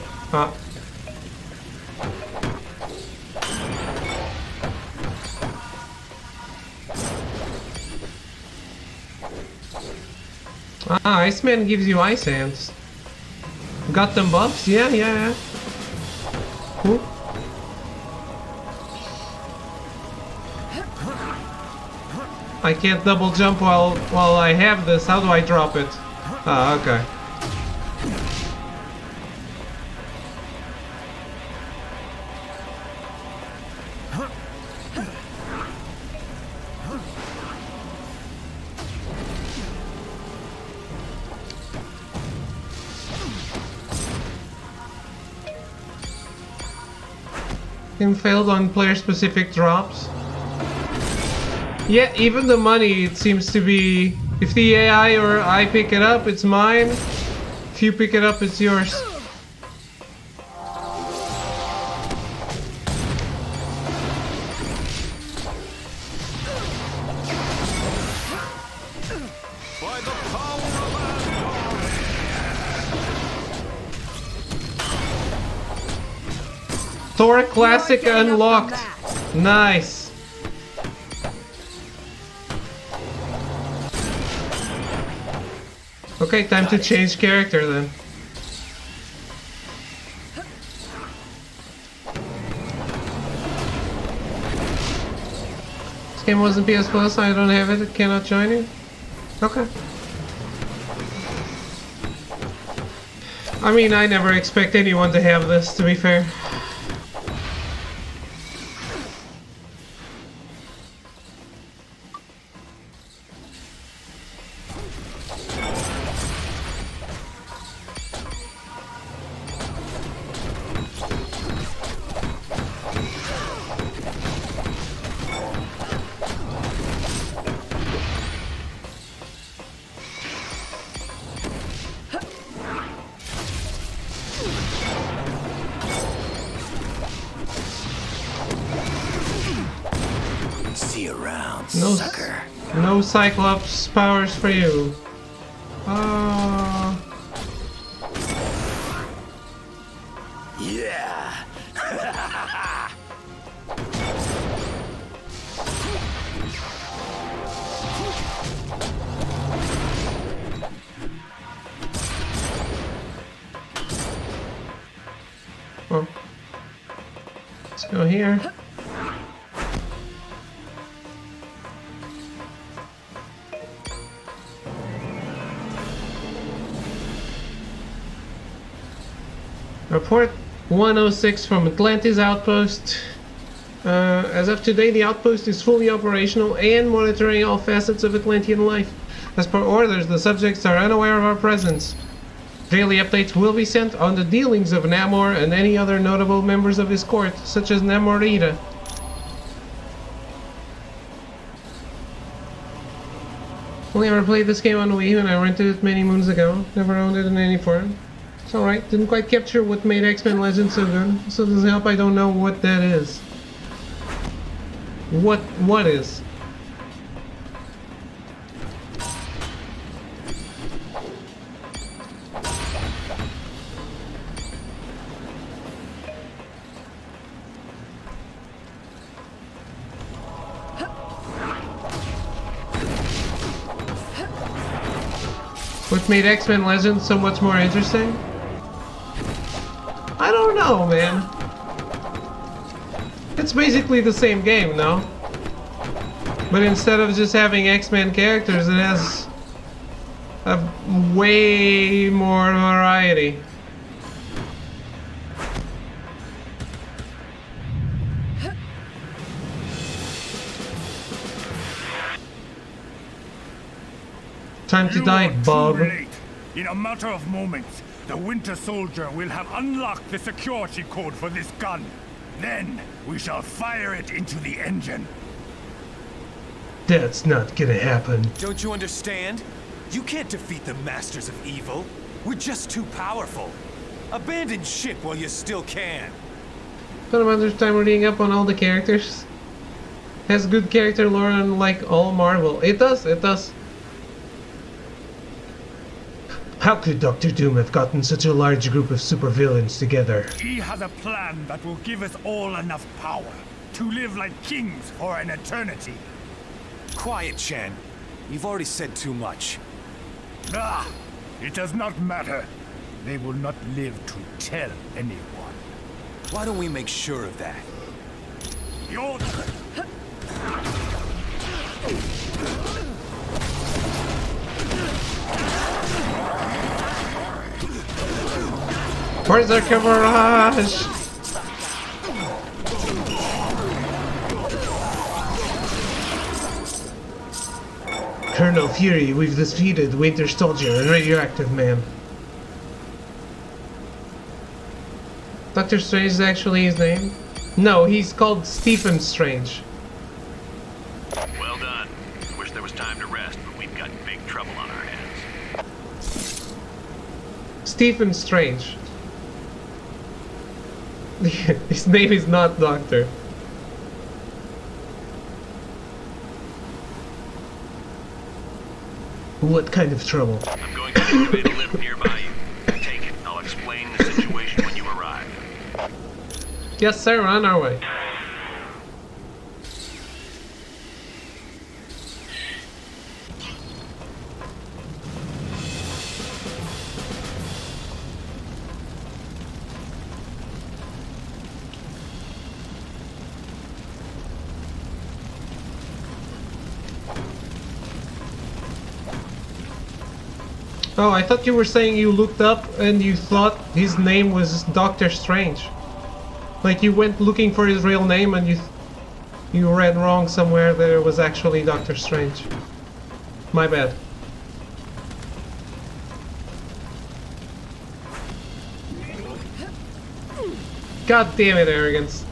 [SPEAKER 1] Iceman gives you ice hands. Got them buffs? Yeah. Cool. I can't double jump while I have this. How do I drop it? Ah, okay. Game failed on player-specific drops. Yeah, even the money, it seems to be... If the AI or I pick it up, it's mine. If you pick it up, it's yours. Thor Classic unlocked. Nice. Okay, time to change character then. This game wasn't PS Plus, I don't have it, cannot join it. Okay. I mean, I never expect anyone to have this, to be fair. No Cyclops powers for you.
[SPEAKER 6] Yeah.
[SPEAKER 1] Oh. Let's go here. Report 106 from Atlantis Outpost. As of today, the outpost is fully operational and monitoring all facets of Atlantean life. As per orders, the subjects are unaware of our presence. Daily updates will be sent on the dealings of Namor and any other notable members of his court, such as Namorita. Only ever played this game on Wii U and I rented it many moons ago. Never owned it in any form. It's alright, didn't quite capture what made X-Men Legends so good, so it doesn't help I don't know what that is. What is? What made X-Men Legends so much more interesting? I don't know, man. It's basically the same game, no? But instead of just having X-Men characters, it has a way more variety. Time to die, Bob.
[SPEAKER 2] Too late. In a matter of moments, the Winter Soldier will have unlocked the security code for this gun. Then, we shall fire it into the engine.
[SPEAKER 1] That's not gonna happen.
[SPEAKER 15] Don't you understand? You can't defeat the Masters of Evil. We're just too powerful. Abandon ship while you still can.
[SPEAKER 1] Spent a bunch of time reading up on all the characters. Has good character lore unlike all Marvel. It does, it does. How could Doctor Doom have gotten such a large group of supervillains together?
[SPEAKER 2] He has a plan that will give us all enough power to live like kings for an eternity.
[SPEAKER 15] Quiet, Shan. You've already said too much.
[SPEAKER 2] Ah, it does not matter. They will not live to tell anyone.
[SPEAKER 15] Why don't we make sure of that?
[SPEAKER 2] Your...
[SPEAKER 1] Where's our Camarage? Colonel Fury, we've defeated Winter Soldier and Radioactive Man. Doctor Strange is actually his name? No, he's called Stephen Strange.
[SPEAKER 3] Well done. Wish there was time to rest, but we've got big trouble on our hands.
[SPEAKER 1] Stephen Strange. His name is not Doctor. What kind of trouble?
[SPEAKER 3] I'm going to activate a lift nearby you. Take it. I'll explain the situation when you arrive.
[SPEAKER 1] Yes, sir, on our way. Oh, I thought you were saying you looked up and you thought his name was Doctor Strange. Like you went looking for his real name and you read wrong somewhere that it was actually Doctor Strange. My bad. God damn it, arrogance.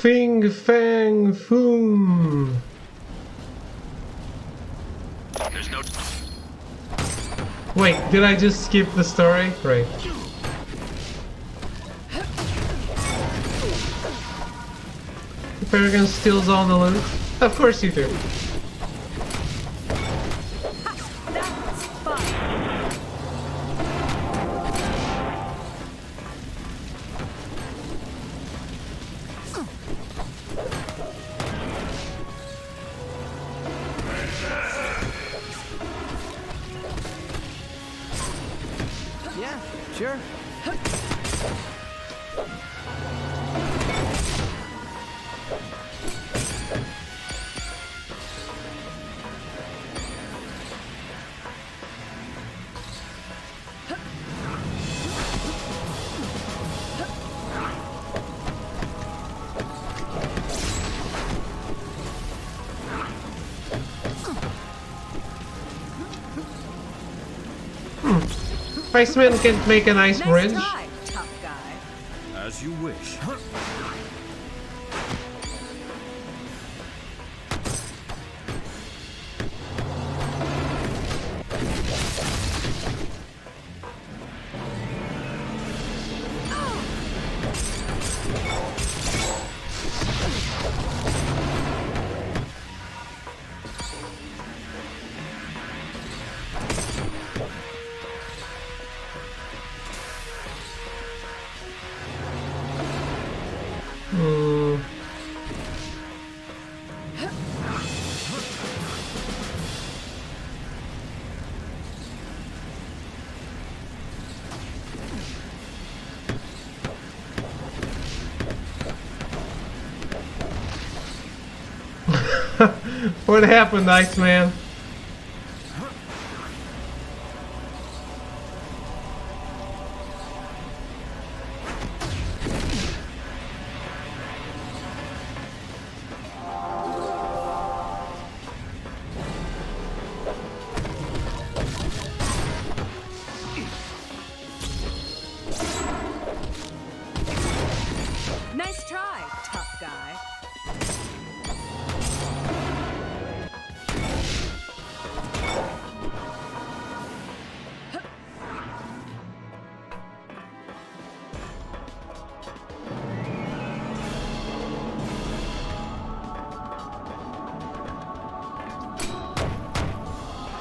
[SPEAKER 1] Fing Fang Foom.
[SPEAKER 3] There's no...
[SPEAKER 1] Wait, did I just skip the story? Right. The Paragon steals all the loot? Of course you do.
[SPEAKER 14] Yeah, sure.
[SPEAKER 1] Iceman can make a nice bridge.
[SPEAKER 12] Try, tough guy.
[SPEAKER 10] As you wish.
[SPEAKER 1] What happened, Iceman?
[SPEAKER 12] Nice try, tough guy.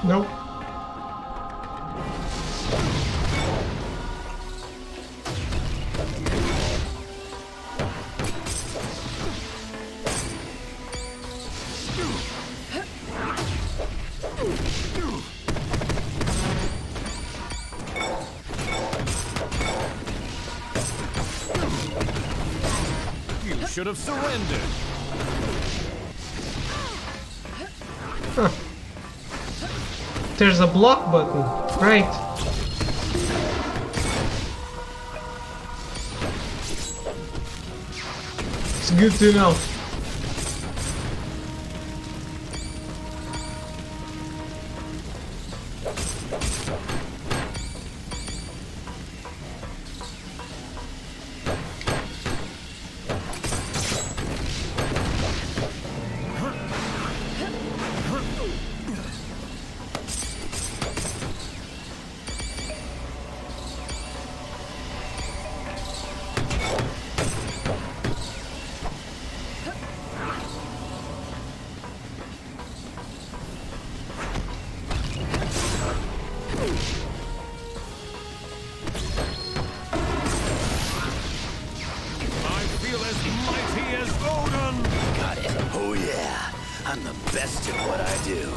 [SPEAKER 1] Nope.
[SPEAKER 10] You should have surrendered.
[SPEAKER 1] Huh. There's a block button, right? It's good to know.
[SPEAKER 6] Oh yeah, I'm the best at what I do.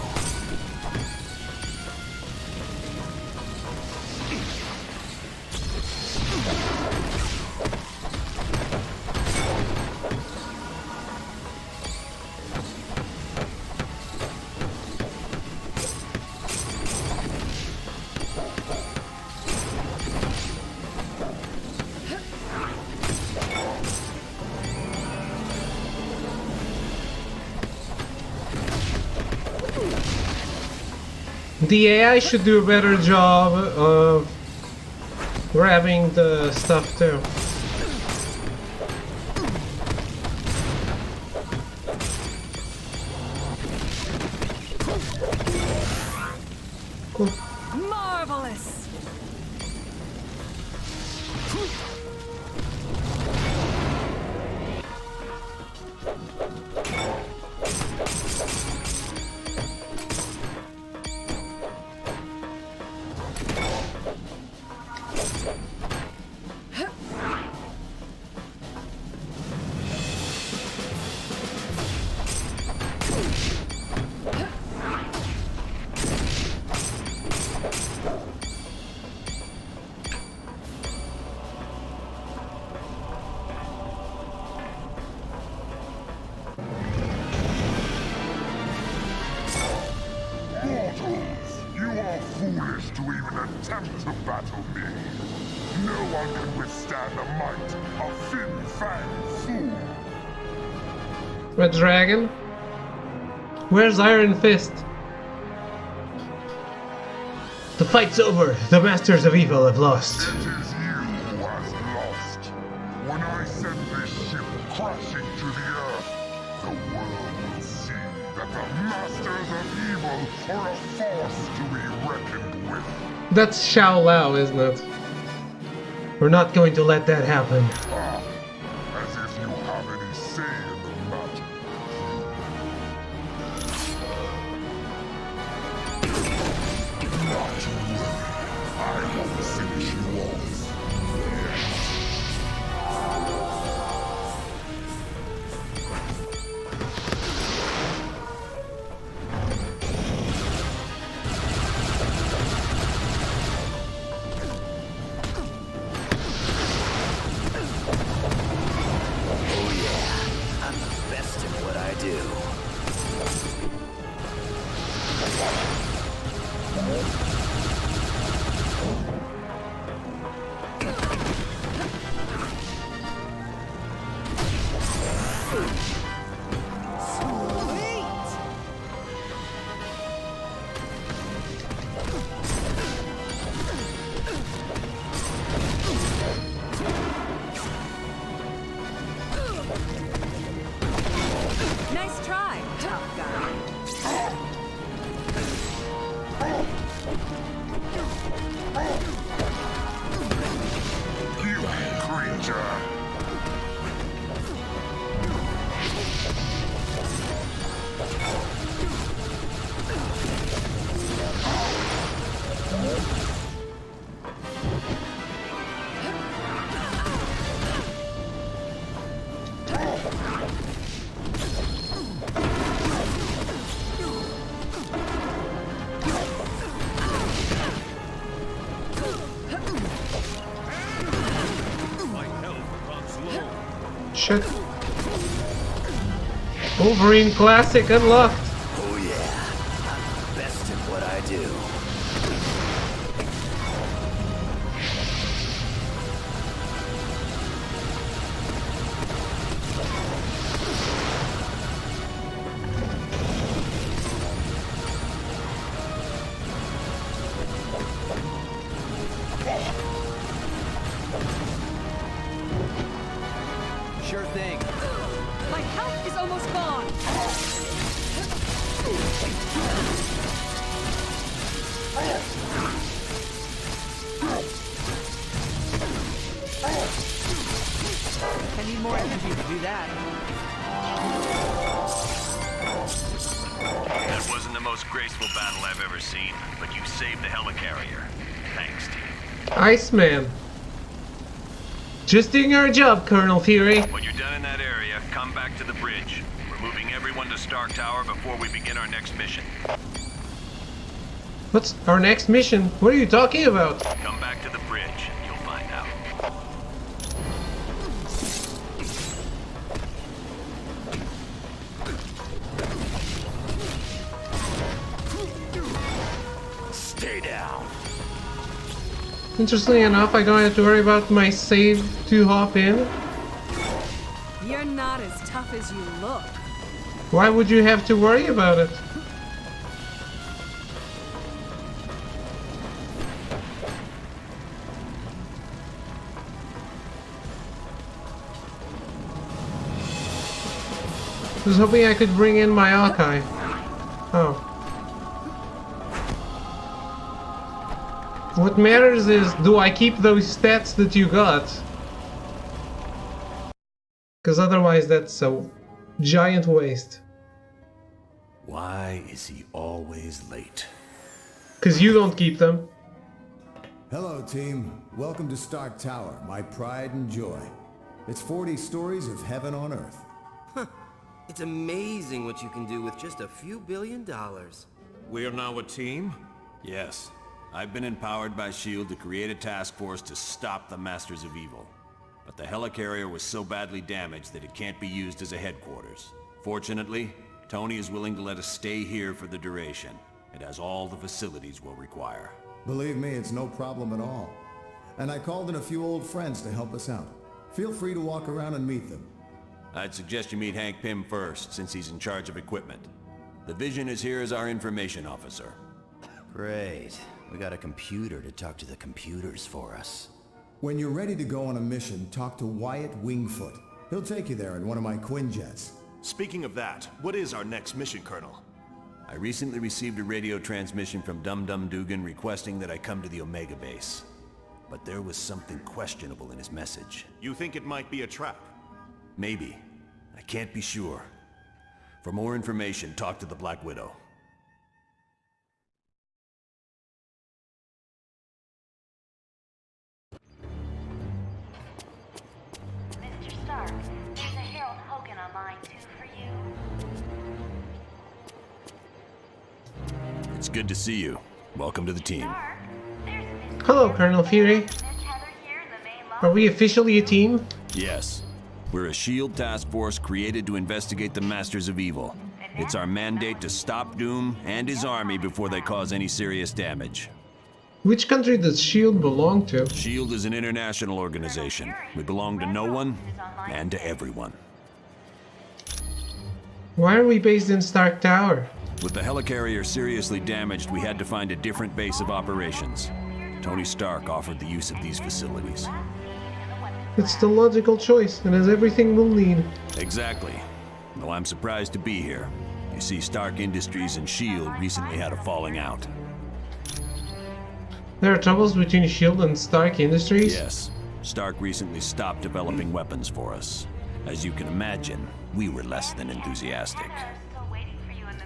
[SPEAKER 1] The AI should do a better job of grabbing the stuff too.
[SPEAKER 12] Marvelous.
[SPEAKER 8] Foolish to even attempt to battle me. No one can withstand the might of Fin Fang Fool.
[SPEAKER 1] Red Dragon? Where's Iron Fist? The fight's over. The Masters of Evil have lost.
[SPEAKER 8] It is you who has lost. When I send this ship crashing to the earth, the world will see that the Masters of Evil are a force to be reckoned with.
[SPEAKER 1] That's Xiao Lao, isn't it? We're not going to let that happen.
[SPEAKER 8] Ah, as if you have any say in the matter. Not to worry. I will finish you off.
[SPEAKER 12] Nice try, tough guy.
[SPEAKER 8] You creature!
[SPEAKER 1] Shit. Wolverine Classic unlocked.
[SPEAKER 6] Oh yeah, I'm the best at what I do.
[SPEAKER 14] Sure thing.
[SPEAKER 12] My health is almost gone.
[SPEAKER 14] I need more energy to do that.
[SPEAKER 7] That wasn't the most graceful battle I've ever seen, but you saved the helicarrier. Thanks, team.
[SPEAKER 1] Iceman. Just doing our job, Colonel Fury.
[SPEAKER 7] When you're done in that area, come back to the bridge. We're moving everyone to Stark Tower before we begin our next mission.
[SPEAKER 1] What's our next mission? What are you talking about?
[SPEAKER 7] Come back to the bridge, and you'll find out.
[SPEAKER 6] Stay down.
[SPEAKER 1] Interestingly enough, I don't have to worry about my save to hop in.
[SPEAKER 12] You're not as tough as you look.
[SPEAKER 1] Why would you have to worry about it? I was hoping I could bring in my Akai. Oh. What matters is, do I keep those stats that you got? Because otherwise that's a giant waste.
[SPEAKER 4] Why is he always late?
[SPEAKER 1] Because you don't keep them.
[SPEAKER 16] Hello, team. Welcome to Stark Tower, my pride and joy. It's 40 stories of heaven on Earth.
[SPEAKER 11] Huh. It's amazing what you can do with just a few $1 billion.
[SPEAKER 10] We're now a team?
[SPEAKER 7] Yes. I've been empowered by S.H.I.E.L.D. to create a task force to stop the Masters of Evil. But the helicarrier was so badly damaged that it can't be used as a headquarters. Fortunately, Tony is willing to let us stay here for the duration. It has all the facilities we'll require.
[SPEAKER 16] Believe me, it's no problem at all. And I called in a few old friends to help us out. Feel free to walk around and meet them.
[SPEAKER 7] I'd suggest you meet Hank Pym first, since he's in charge of equipment. The Vision is here as our information officer.
[SPEAKER 6] Great. We got a computer to talk to the computers for us.
[SPEAKER 16] When you're ready to go on a mission, talk to Wyatt Wingfoot. He'll take you there in one of my Quinjets.
[SPEAKER 5] Speaking of that, what is our next mission, Colonel?
[SPEAKER 7] I recently received a radio transmission from Dum Dum Dugan requesting that I come to the Omega base. But there was something questionable in his message.
[SPEAKER 5] You think it might be a trap?
[SPEAKER 7] Maybe. I can't be sure. For more information, talk to the Black Widow.
[SPEAKER 9] Mr. Stark, there's a Harold Hogan on line 2 for you.
[SPEAKER 7] It's good to see you. Welcome to the team.
[SPEAKER 1] Hello, Colonel Fury. Are we officially a team?
[SPEAKER 7] Yes. We're a S.H.I.E.L.D. task force created to investigate the Masters of Evil. It's our mandate to stop Doom and his army before they cause any serious damage.
[SPEAKER 1] Which country does S.H.I.E.L.D. belong to?
[SPEAKER 7] S.H.I.E.L.D. is an international organization. We belong to no one and to everyone.
[SPEAKER 1] Why are we based in Stark Tower?
[SPEAKER 7] With the helicarrier seriously damaged, we had to find a different base of operations. Tony Stark offered the use of these facilities.
[SPEAKER 1] It's the logical choice, and has everything we'll need.
[SPEAKER 7] Exactly. Though I'm surprised to be here. You see, Stark Industries and S.H.I.E.L.D. recently had a falling out.
[SPEAKER 1] There are troubles between S.H.I.E.L.D. and Stark Industries?
[SPEAKER 7] Yes. Stark recently stopped developing weapons for us. As you can imagine, we were less than enthusiastic.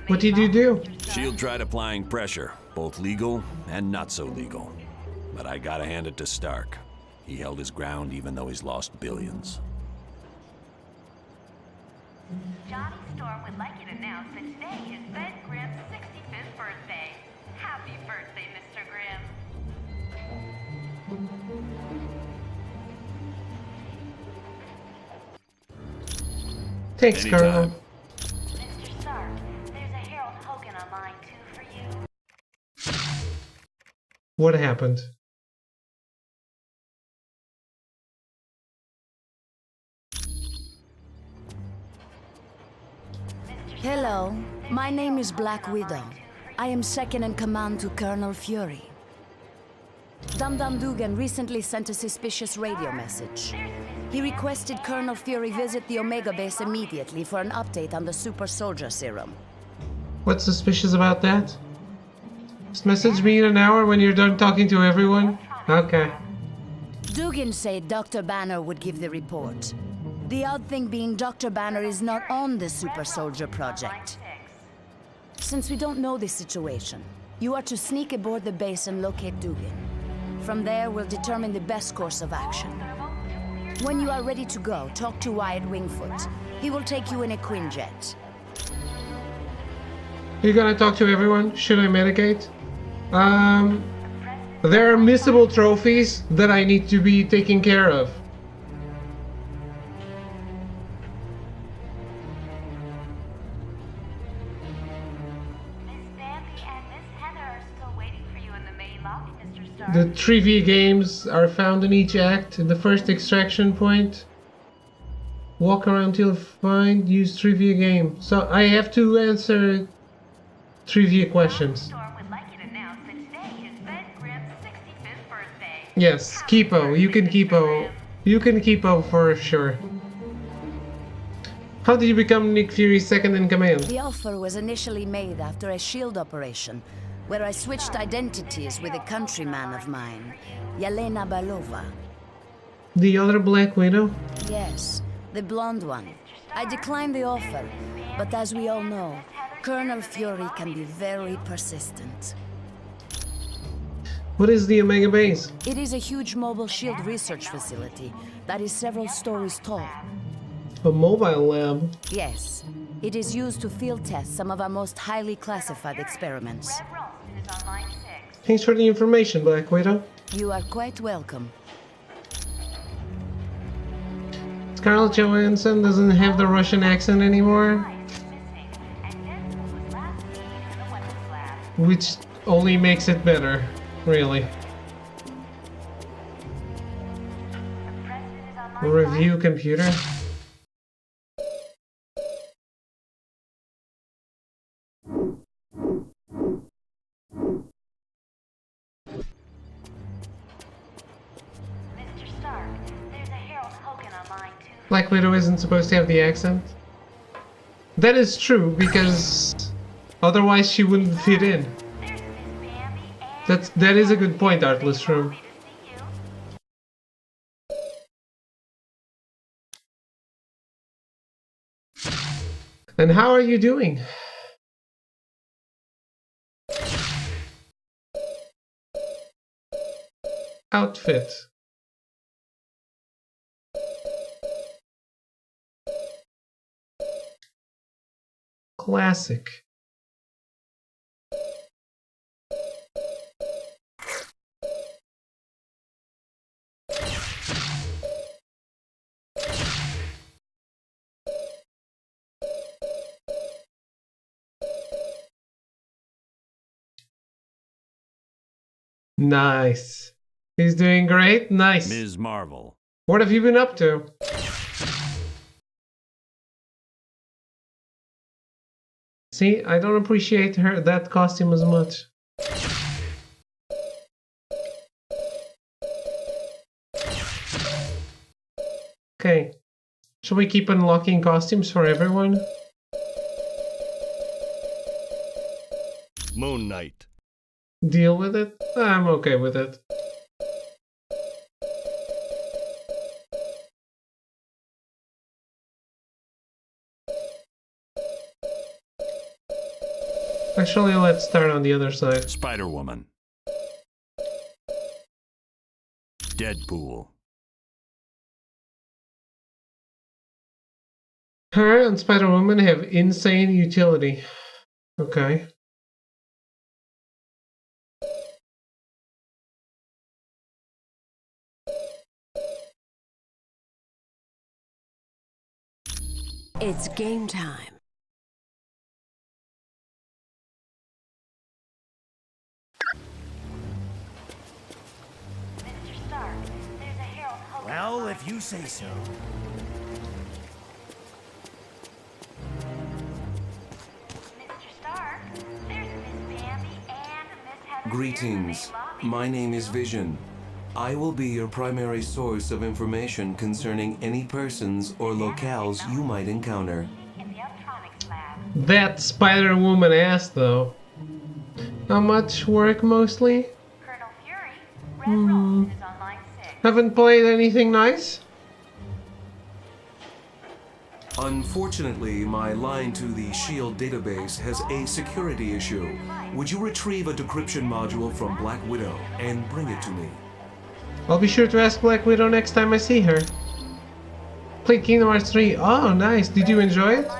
[SPEAKER 1] What did you do?
[SPEAKER 7] S.H.I.E.L.D. tried applying pressure, both legal and not so legal. But I gotta hand it to Stark. He held his ground even though he's lost billions.
[SPEAKER 9] Johnny Storm would like you to announce that today is Ben Grimm's 65th birthday. Happy birthday, Mr. Grimm.
[SPEAKER 1] Thanks, Colonel.
[SPEAKER 9] Mr. Stark, there's a Harold Hogan on line 2 for you.
[SPEAKER 1] What happened?
[SPEAKER 17] Hello, my name is Black Widow. I am second in command to Colonel Fury. Dum Dum Dugan recently sent a suspicious radio message. He requested Colonel Fury visit the Omega base immediately for an update on the super soldier serum.
[SPEAKER 1] What's suspicious about that? Just message me in an hour when you're done talking to everyone? Okay.
[SPEAKER 17] Dugan said Dr. Banner would give the report. The odd thing being Dr. Banner is not on the Super Soldier project. Since we don't know the situation, you are to sneak aboard the base and locate Dugan. From there, we'll determine the best course of action. When you are ready to go, talk to Wyatt Wingfoot. He will take you in a Quinjet.
[SPEAKER 1] You're gonna talk to everyone? Should I medicate? There are missable trophies that I need to be taken care of. The trivia games are found in each act. The first extraction point. Walk around till find, use trivia game. So I have to answer trivia questions. Yes, Kipo. You can Kipo. You can Kipo for sure. How did you become Nick Fury's second in command?
[SPEAKER 17] The offer was initially made after a S.H.I.E.L.D. operation, where I switched identities with a countryman of mine, Yelena Belova.
[SPEAKER 1] The other Black Widow?
[SPEAKER 17] Yes, the blonde one. I declined the offer, but as we all know, Colonel Fury can be very persistent.
[SPEAKER 1] What is the Omega Base?
[SPEAKER 17] It is a huge mobile shield research facility that is several stories tall.
[SPEAKER 1] A mobile lab?
[SPEAKER 17] Yes. It is used to field test some of our most highly classified experiments.
[SPEAKER 1] Thanks for the information, Black Widow.
[SPEAKER 17] You are quite welcome.
[SPEAKER 1] Scarlett Johansson doesn't have the Russian accent anymore, which only makes it better, really. Review computer. Black Widow isn't supposed to have the accent. That is true, because otherwise she wouldn't fit in. That is a good point, Artless Shroom. And how are you doing? Outfit. Classic. Nice. He's doing great. Nice.
[SPEAKER 7] Ms. Marvel.
[SPEAKER 1] What have you been up to? See, I don't appreciate that costume as much. Okay. Should we keep unlocking costumes for everyone?
[SPEAKER 18] Moon Knight.
[SPEAKER 1] Deal with it? I'm okay with it. Actually, let's start on the other side.
[SPEAKER 7] Spider-Woman. Deadpool.
[SPEAKER 1] Her and Spider-Woman have insane utility. Okay.
[SPEAKER 19] It's game time.
[SPEAKER 15] Well, if you say so.
[SPEAKER 20] Greetings. My name is Vision. I will be your primary source of information concerning any persons or locales you might encounter.
[SPEAKER 1] That Spider-Woman ass, though. How much work, mostly? Haven't played anything nice?
[SPEAKER 20] Unfortunately, my line to the SHIELD database has a security issue. Would you retrieve a decryption module from Black Widow and bring it to me?
[SPEAKER 1] I'll be sure to ask Black Widow next time I see her. Played Kingdom Hearts 3. Oh, nice. Did you enjoy it?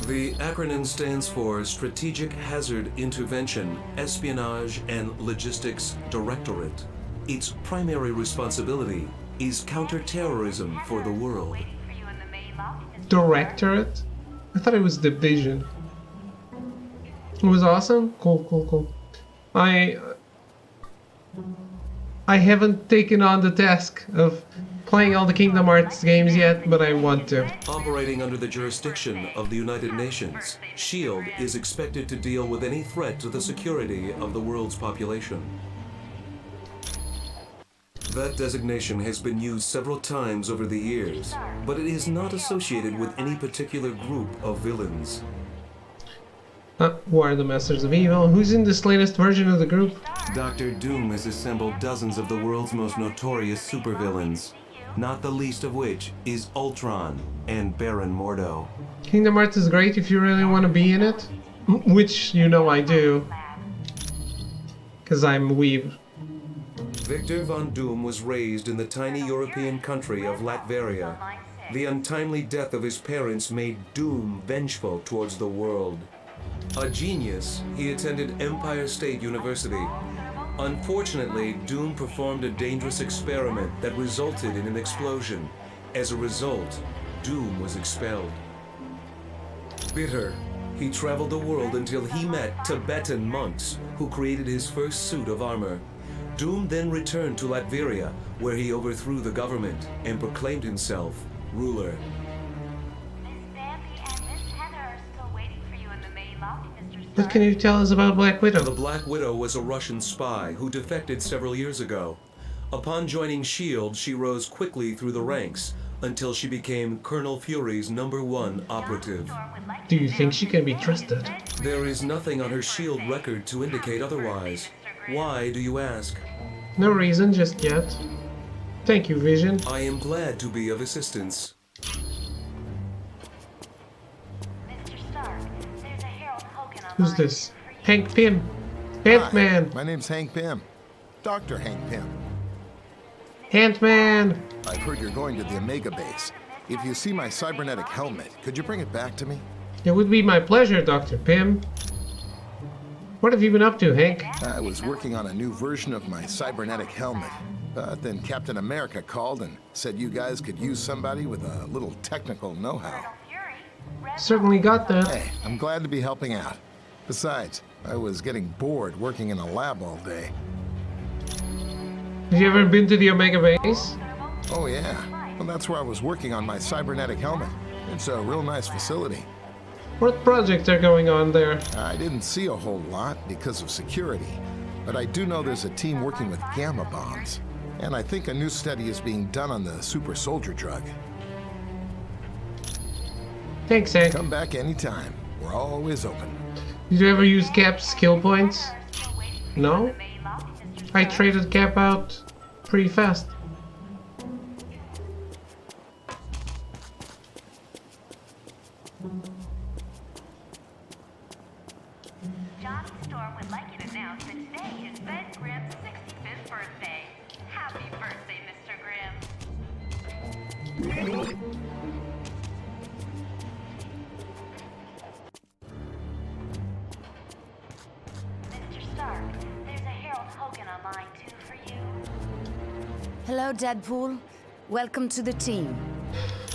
[SPEAKER 20] The acronym stands for Strategic Hazard Intervention, Espionage and Logistics Directorate. Its primary responsibility is counterterrorism for the world.
[SPEAKER 1] Directorate? I thought it was Division. It was awesome? Cool, cool, cool. I haven't taken on the task of playing all the Kingdom Hearts games yet, but I want to.
[SPEAKER 20] Operating under the jurisdiction of the United Nations, SHIELD is expected to deal with any threat to the security of the world's population. That designation has been used several times over the years, but it is not associated with any particular group of villains.
[SPEAKER 1] Who are the Masters of Evil? Who's in this latest version of the group?
[SPEAKER 20] Dr. Doom has assembled dozens of the world's most notorious supervillains, not the least of which is Ultron and Baron Mordo.
[SPEAKER 1] Kingdom Hearts is great if you really want to be in it, which you know I do, because I'm weeb.
[SPEAKER 20] Victor Von Doom was raised in the tiny European country of Latveria. The untimely death of his parents made Doom vengeful towards the world. A genius, he attended Empire State University. Unfortunately, Doom performed a dangerous experiment that resulted in an explosion. As a result, Doom was expelled. Bitter, he traveled the world until he met Tibetan monks who created his first suit of armor. Doom then returned to Latveria, where he overthrew the government and proclaimed himself ruler.
[SPEAKER 1] What can you tell us about Black Widow?
[SPEAKER 20] The Black Widow was a Russian spy who defected several years ago. Upon joining S.H.I.E.L.D., she rose quickly through the ranks until she became Colonel Fury's #1 operative.
[SPEAKER 1] Do you think she can be trusted?
[SPEAKER 20] There is nothing on her S.H.I.E.L.D. record to indicate otherwise. Why do you ask?
[SPEAKER 1] No reason just yet. Thank you, Vision.
[SPEAKER 20] I am glad to be of assistance.
[SPEAKER 1] Who's this? Hank Pym. Ant-Man.
[SPEAKER 18] Hi, my name's Hank Pym. Dr. Hank Pym.
[SPEAKER 1] Ant-Man.
[SPEAKER 18] I've heard you're going to the Omega base. If you see my cybernetic helmet, could you bring it back to me?
[SPEAKER 1] It would be my pleasure, Dr. Pym. What have you been up to, Hank?
[SPEAKER 18] I was working on a new version of my cybernetic helmet. Then Captain America called and said you guys could use somebody with a little technical know-how.
[SPEAKER 1] Certainly got that.
[SPEAKER 18] Hey, I'm glad to be helping out. Besides, I was getting bored working in a lab all day.
[SPEAKER 1] Have you ever been to the Omega base?
[SPEAKER 18] Oh yeah. Well, that's where I was working on my cybernetic helmet. It's a real nice facility.
[SPEAKER 1] What projects are going on there?
[SPEAKER 18] I didn't see a whole lot because of security, but I do know there's a team working with gamma bombs. And I think a new study is being done on the super soldier drug.
[SPEAKER 1] Thanks, Hank.
[SPEAKER 18] Come back anytime. We're always open.
[SPEAKER 1] Did you ever use Cap's skill points? No? I traded Cap out pretty fast.
[SPEAKER 9] Johnny Storm would like you to announce that today is Ben Grimm's 65th birthday. Happy birthday, Mr. Grimm. Mr. Stark, there's a Harold Hogan on line 2 for you.
[SPEAKER 17] Hello, Deadpool. Welcome to the team.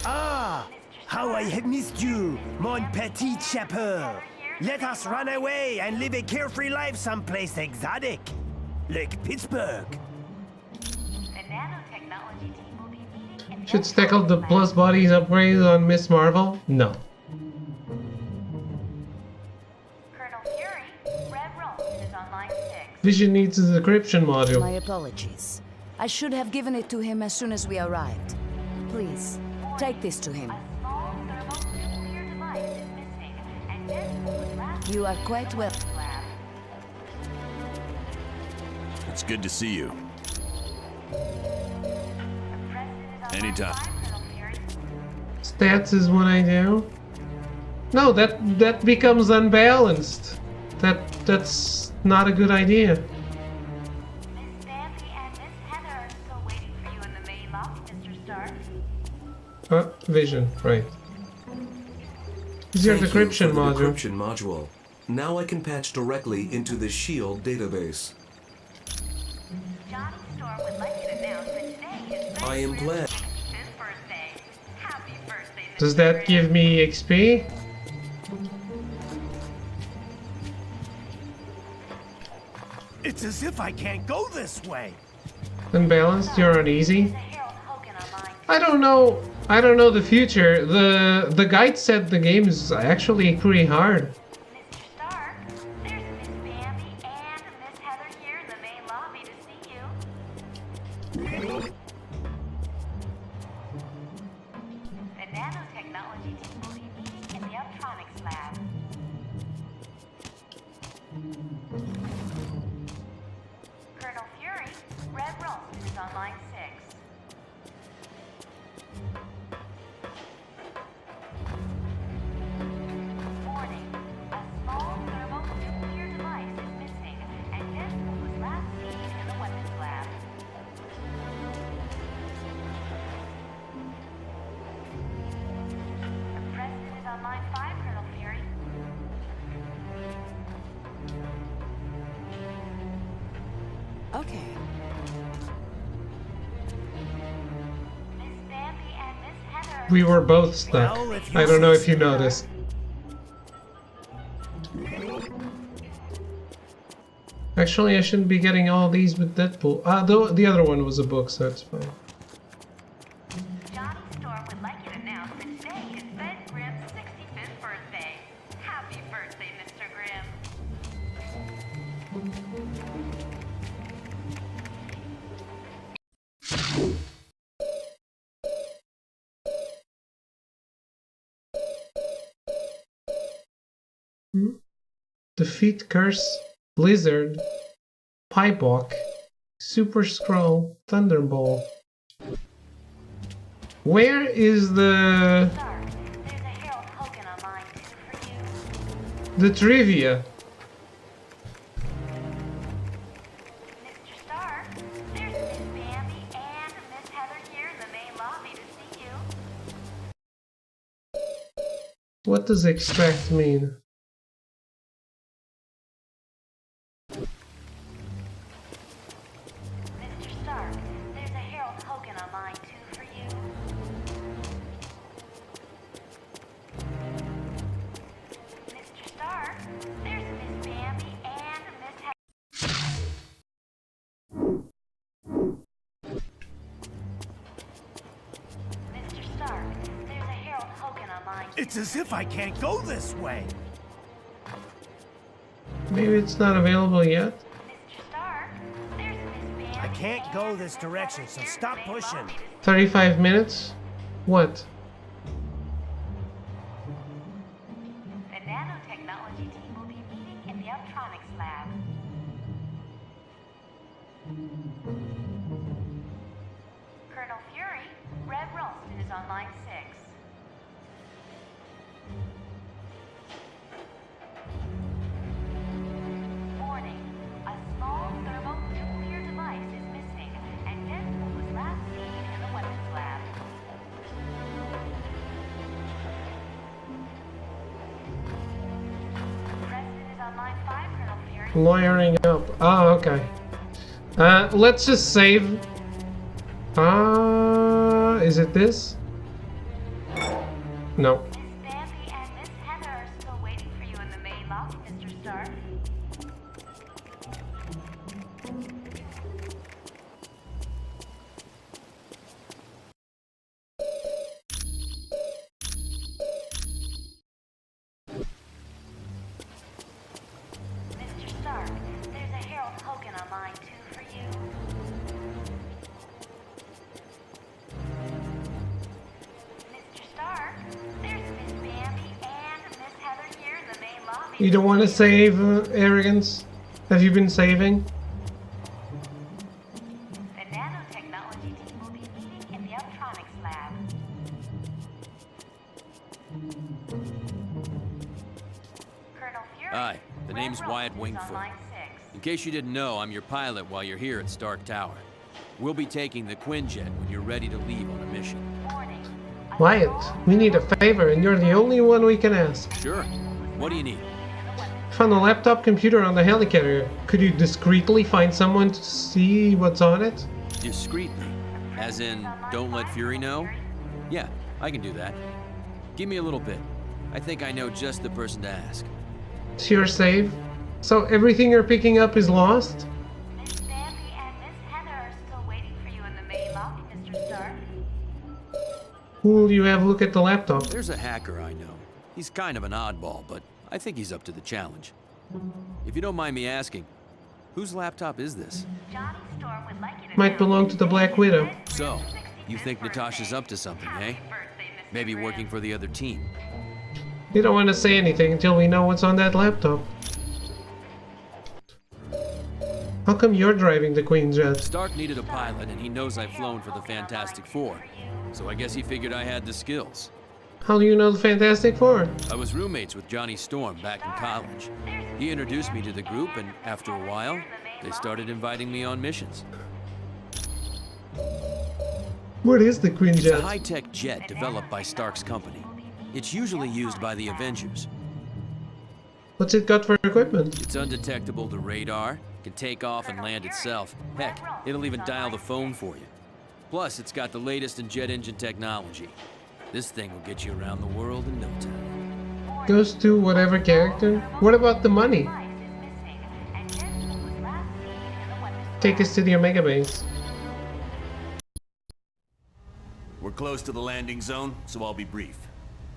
[SPEAKER 21] Ah! How I have missed you, mon petit chapeau! Let us run away and live a carefree life someplace exotic, like Pittsburgh.
[SPEAKER 9] The nanotechnology team will be meeting in
[SPEAKER 1] Should stack up the plus bodies upgrades on Miss Marvel? No.
[SPEAKER 9] Colonel Fury, Red Roll is on line 6.
[SPEAKER 1] Vision needs a decryption module.
[SPEAKER 17] My apologies. I should have given it to him as soon as we arrived. Please, take this to him. You are quite well.
[SPEAKER 7] It's good to see you. Anytime.
[SPEAKER 1] Stats is what I do. No, that becomes unbalanced. That's not a good idea. Vision, right. Is your
[SPEAKER 20] Thank you
[SPEAKER 1] decryption
[SPEAKER 20] for the
[SPEAKER 1] module?
[SPEAKER 20] Decryption module. Now I can patch directly into the S.H.I.E.L.D. database.
[SPEAKER 9] Johnny Storm would like you to announce that today is
[SPEAKER 20] I am glad.
[SPEAKER 9] his birthday. Happy birthday, Mr.
[SPEAKER 1] Does that give me XP?
[SPEAKER 21] It's as if I can't go this way.
[SPEAKER 1] Unbalanced, you're on easy. I don't know. I don't know the future. The guide said the game is actually pretty hard.
[SPEAKER 9] Mr. Stark, there's Miss Bambi and Miss Heather here in the main lobby to see you. The nanotechnology team will be meeting in the Optronics lab. is on line 6. Warning. A small thermonuclear device is missing, and Deadpool was last seen in the weapons lab. The President is on line 5, Colonel Fury.
[SPEAKER 19] Okay.
[SPEAKER 9] Miss Bambi and Miss Heather.
[SPEAKER 1] We were both stuck. I don't know if you noticed. Actually, I shouldn't be getting all these with Deadpool. The other one was a book, so it's fine.
[SPEAKER 9] Johnny Storm would like you to announce that today is Ben Grimm's 65th birthday. Happy birthday, Mr. Grimm.
[SPEAKER 1] Defeat Curse, Blizzard, Pybok, Super Skrull, Thunderball. Where is the trivia?
[SPEAKER 9] Mr. Stark, there's Miss Bambi and Miss Heather here in the main lobby to see you.
[SPEAKER 1] What does extract mean?
[SPEAKER 9] Mr. Stark, there's a Harold Hogan on line 2 for you. Mr. Stark, there's Miss Bambi and Miss Heather. Mr. Stark, there's a Harold Hogan on line 2.
[SPEAKER 21] It's as if I can't go this way.
[SPEAKER 1] Maybe it's not available yet?
[SPEAKER 21] I can't go this direction, so stop pushing.
[SPEAKER 1] 35 minutes? What?
[SPEAKER 9] The nanotechnology team will be meeting in the Uptronics lab. Colonel Fury, Red Ralston is on line 6. Warning, a small thermonuclear device is missing, and Deadpool was last seen in the weapons lab. The President is on line 5, Colonel Fury.
[SPEAKER 1] Lawyering up. Oh, okay. Let's just save. Is it this? No.
[SPEAKER 9] Miss Bambi and Miss Heather are still waiting for you in the main lobby, Mr. Stark. Mr. Stark, there's a Harold Hogan on line 2 for you. Mr. Stark, there's Miss Bambi and Miss Heather here in the main lobby.
[SPEAKER 1] You don't want to save, Arrogance? Have you been saving?
[SPEAKER 9] The nanotechnology team will be meeting in the Uptronics lab. Colonel Fury.
[SPEAKER 14] Hi, the name's Wyatt Wingfoot. In case you didn't know, I'm your pilot while you're here at Stark Tower. We'll be taking the Quinjet when you're ready to leave on a mission.
[SPEAKER 1] Wyatt, we need a favor, and you're the only one we can ask.
[SPEAKER 14] Sure. What do you need?
[SPEAKER 1] Found a laptop computer on the helicarrier. Could you discreetly find someone to see what's on it?
[SPEAKER 14] Discreetly? As in, don't let Fury know? Yeah, I can do that. Give me a little bit. I think I know just the person to ask.
[SPEAKER 1] So you're safe? So everything you're picking up is lost?
[SPEAKER 9] Miss Bambi and Miss Heather are still waiting for you in the main lobby, Mr. Stark.
[SPEAKER 1] Who will you have look at the laptop?
[SPEAKER 14] There's a hacker I know. He's kind of an oddball, but I think he's up to the challenge. If you don't mind me asking, whose laptop is this?
[SPEAKER 9] Johnny Storm would like you to
[SPEAKER 1] Might belong to the Black Widow.
[SPEAKER 14] So, you think Natasha's up to something, eh? Maybe working for the other team.
[SPEAKER 1] You don't want to say anything until we know what's on that laptop. How come you're driving the Quinjet?
[SPEAKER 14] Stark needed a pilot, and he knows I've flown for the Fantastic Four. So I guess he figured I had the skills.
[SPEAKER 1] How do you know the Fantastic Four?
[SPEAKER 14] I was roommates with Johnny Storm back in college. He introduced me to the group, and after a while, they started inviting me on missions.
[SPEAKER 1] What is the
[SPEAKER 14] It's a
[SPEAKER 1] Quinjet?
[SPEAKER 14] high-tech jet developed by Stark's company. It's usually used by the Avengers.
[SPEAKER 1] What's it got for equipment?
[SPEAKER 14] It's undetectable to radar, can take off and land itself. Heck, it'll even dial the phone for you. Plus, it's got the latest in jet engine technology. This thing will get you around the world in no time.
[SPEAKER 1] Goes to whatever character? What about the money? Take us to the Omega base.
[SPEAKER 7] We're close to the landing zone, so I'll be brief.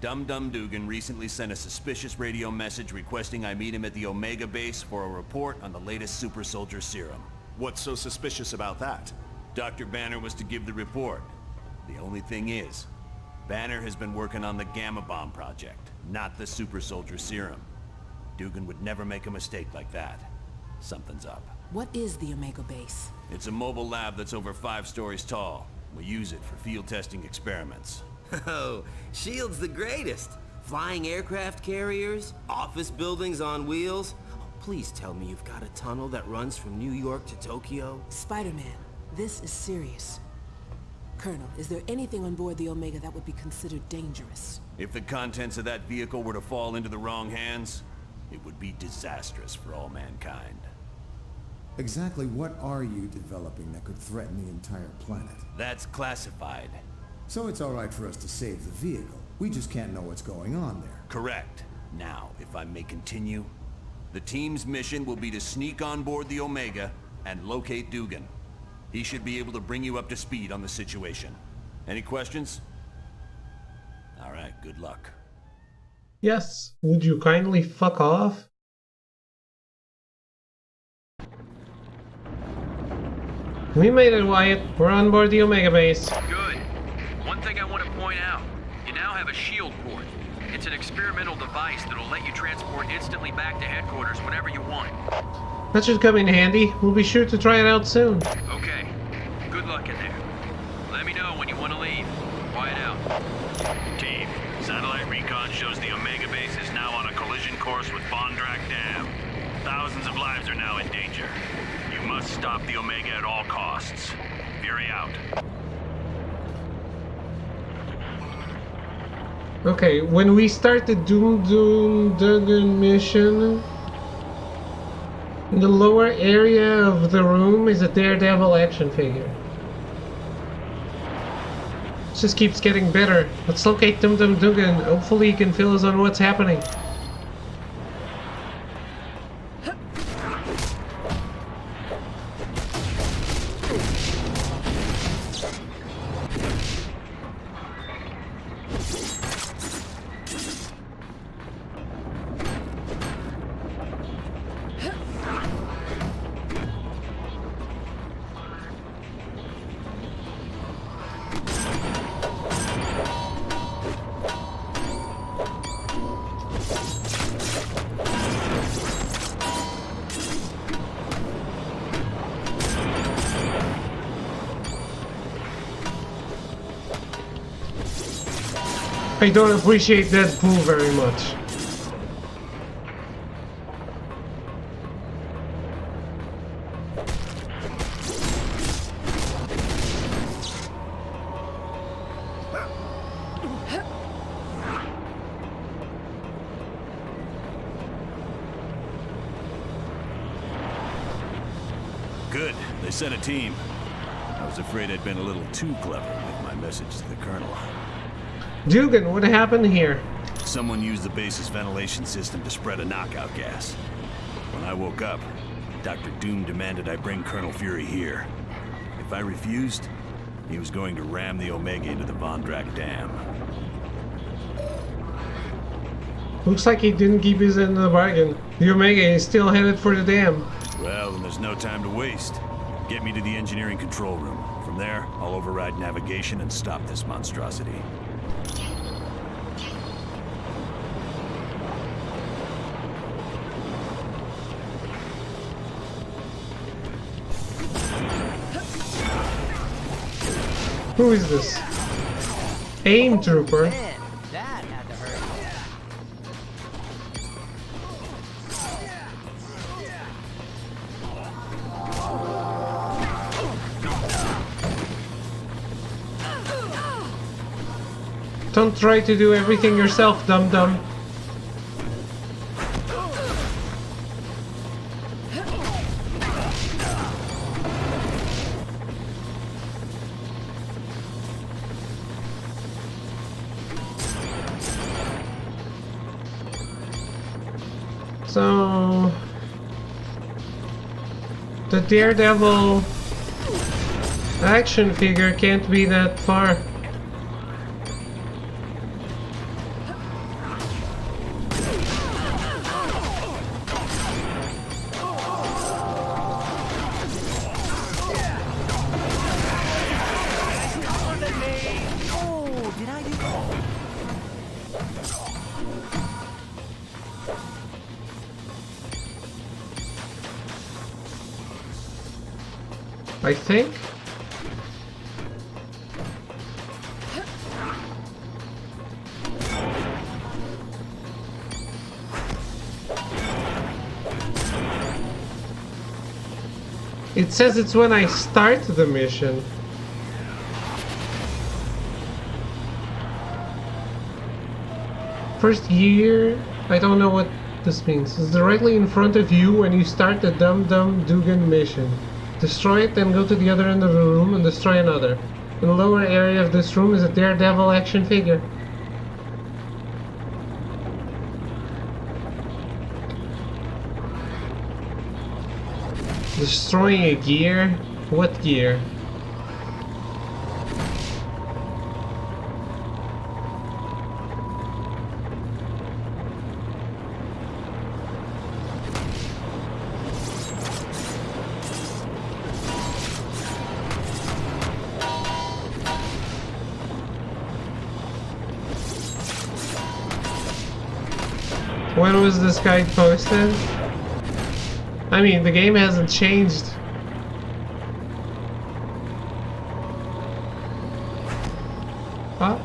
[SPEAKER 7] Dum Dum Dugan recently sent a suspicious radio message requesting I meet him at the Omega base for a report on the latest super soldier serum.
[SPEAKER 5] What's so suspicious about that?
[SPEAKER 7] Dr. Banner was to give the report. The only thing is, Banner has been working on the Gamma Bomb project, not the super soldier serum. Dugan would never make a mistake like that. Something's up.
[SPEAKER 19] What is the Omega base?
[SPEAKER 7] It's a mobile lab that's over 5 stories tall. We use it for field testing experiments.
[SPEAKER 11] Oh, S.H.I.E.L.D's the greatest. Flying aircraft carriers, office buildings on wheels. Oh, please tell me you've got a tunnel that runs from New York to Tokyo.
[SPEAKER 19] Spider-Man, this is serious. Colonel, is there anything on board the Omega that would be considered dangerous?
[SPEAKER 7] If the contents of that vehicle were to fall into the wrong hands, it would be disastrous for all mankind.
[SPEAKER 16] Exactly what are you developing that could threaten the entire planet?
[SPEAKER 7] That's classified.
[SPEAKER 16] So it's all right for us to save the vehicle. We just can't know what's going on there.
[SPEAKER 7] Correct. Now, if I may continue, the team's mission will be to sneak on board the Omega and locate Dugan. He should be able to bring you up to speed on the situation. Any questions? All right, good luck.
[SPEAKER 1] Yes. Would you kindly fuck off? We made it, Wyatt. We're on board the Omega base.
[SPEAKER 14] Good. One thing I want to point out, you now have a shield port. It's an experimental device that'll let you transport instantly back to headquarters whenever you want.
[SPEAKER 1] That should come in handy. We'll be sure to try it out soon.
[SPEAKER 14] Okay. Good luck in there. Let me know when you want to leave. Quiet out.
[SPEAKER 3] Team, satellite recon shows the Omega base is now on a collision course with Bondrak Dam. Thousands of lives are now in danger. You must stop the Omega at all costs. Fury out.
[SPEAKER 1] Okay, when we start the Dugan mission, in the lower area of the room is a Daredevil action figure. It just keeps getting better. Let's locate Dum Dum Dugan. Hopefully he can fill us on what's happening. I don't appreciate Deadpool very much.
[SPEAKER 7] Good. They sent a team. I was afraid I'd been a little too clever with my message to the Colonel.
[SPEAKER 1] Dugan, what happened here?
[SPEAKER 7] Someone used the base's ventilation system to spread a knockout gas. When I woke up, Dr. Doom demanded I bring Colonel Fury here. If I refused, he was going to ram the Omega into the Bondrak Dam.
[SPEAKER 1] Looks like he didn't keep his end of the bargain. The Omega is still headed for the dam.
[SPEAKER 7] Well, then there's no time to waste. Get me to the engineering control room. From there, I'll override navigation and stop this monstrosity.
[SPEAKER 1] Who is this? AIM trooper.
[SPEAKER 13] That had to hurt.
[SPEAKER 1] Don't try to do everything yourself, dum-dum. So... the Daredevil action figure can't be that far. I think. It says it's when I start the mission. First year? I don't know what this means. It's directly in front of you when you start the Dum-Dum Dugan mission. Destroy it, then go to the other end of the room and destroy another. In the lower area of this room is a Daredevil action figure. Destroying a gear? What gear? When was this guide posted? I mean, the game hasn't changed. Huh?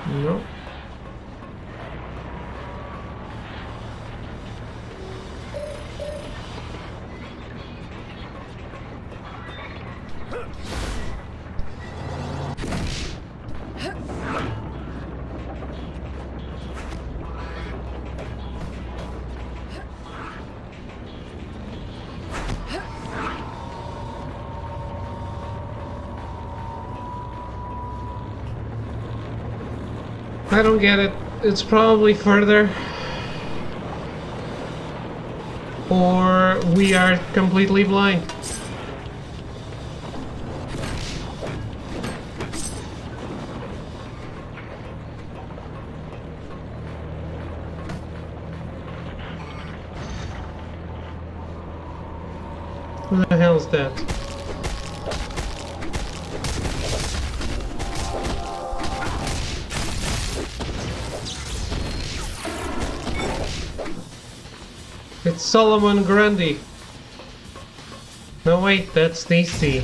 [SPEAKER 1] No. I don't get it. It's probably further. Or we are completely blind. Who the hell is that? It's Solomon Grundy. No wait, that's Stacy.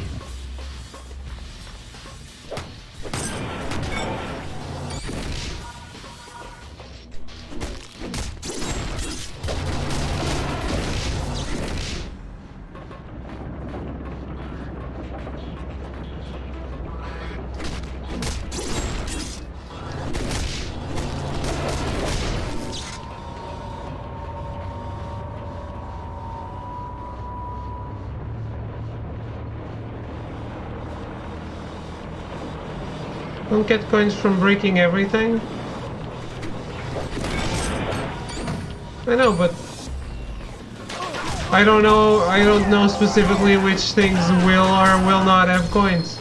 [SPEAKER 1] Don't get coins from breaking everything. I know, but I don't know specifically which things will or will not have coins.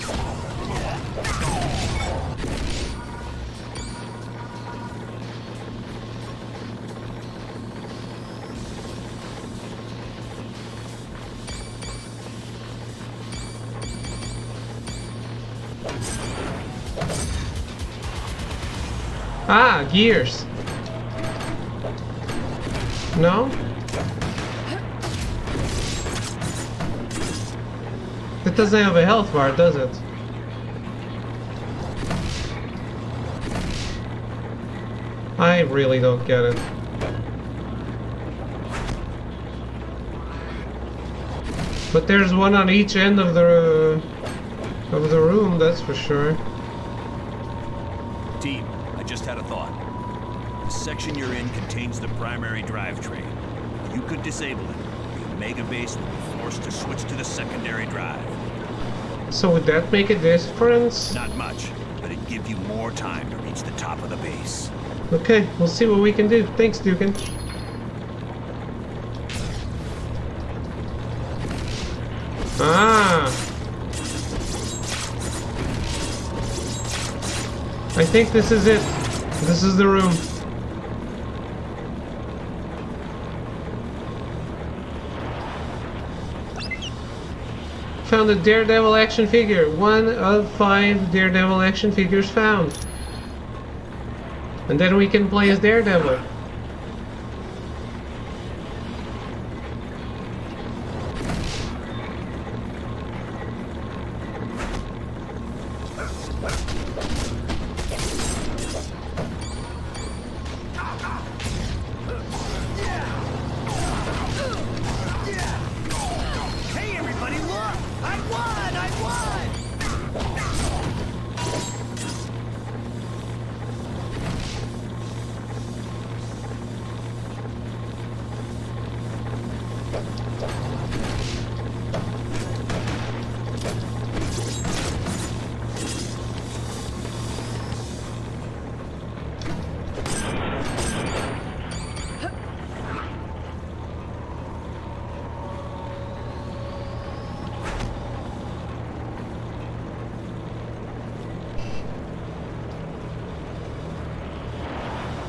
[SPEAKER 1] Ah, gears. No? It doesn't have a health bar, does it? I really don't get it. But there's one on each end of the room, that's for sure.
[SPEAKER 7] Team, I just had a thought. The section you're in contains the primary drivetrain. If you could disable it, the Omega base would be forced to switch to the secondary drive.
[SPEAKER 1] So would that make a difference?
[SPEAKER 7] Not much, but it'd give you more time to reach the top of the base.
[SPEAKER 1] Okay, we'll see what we can do. Thanks, Dugan. Ah! I think this is it. This is the room. Found a Daredevil action figure. 1 of 5 Daredevil action figures found. And then we can play as Daredevil.
[SPEAKER 21] Hey everybody, look! I won! I won!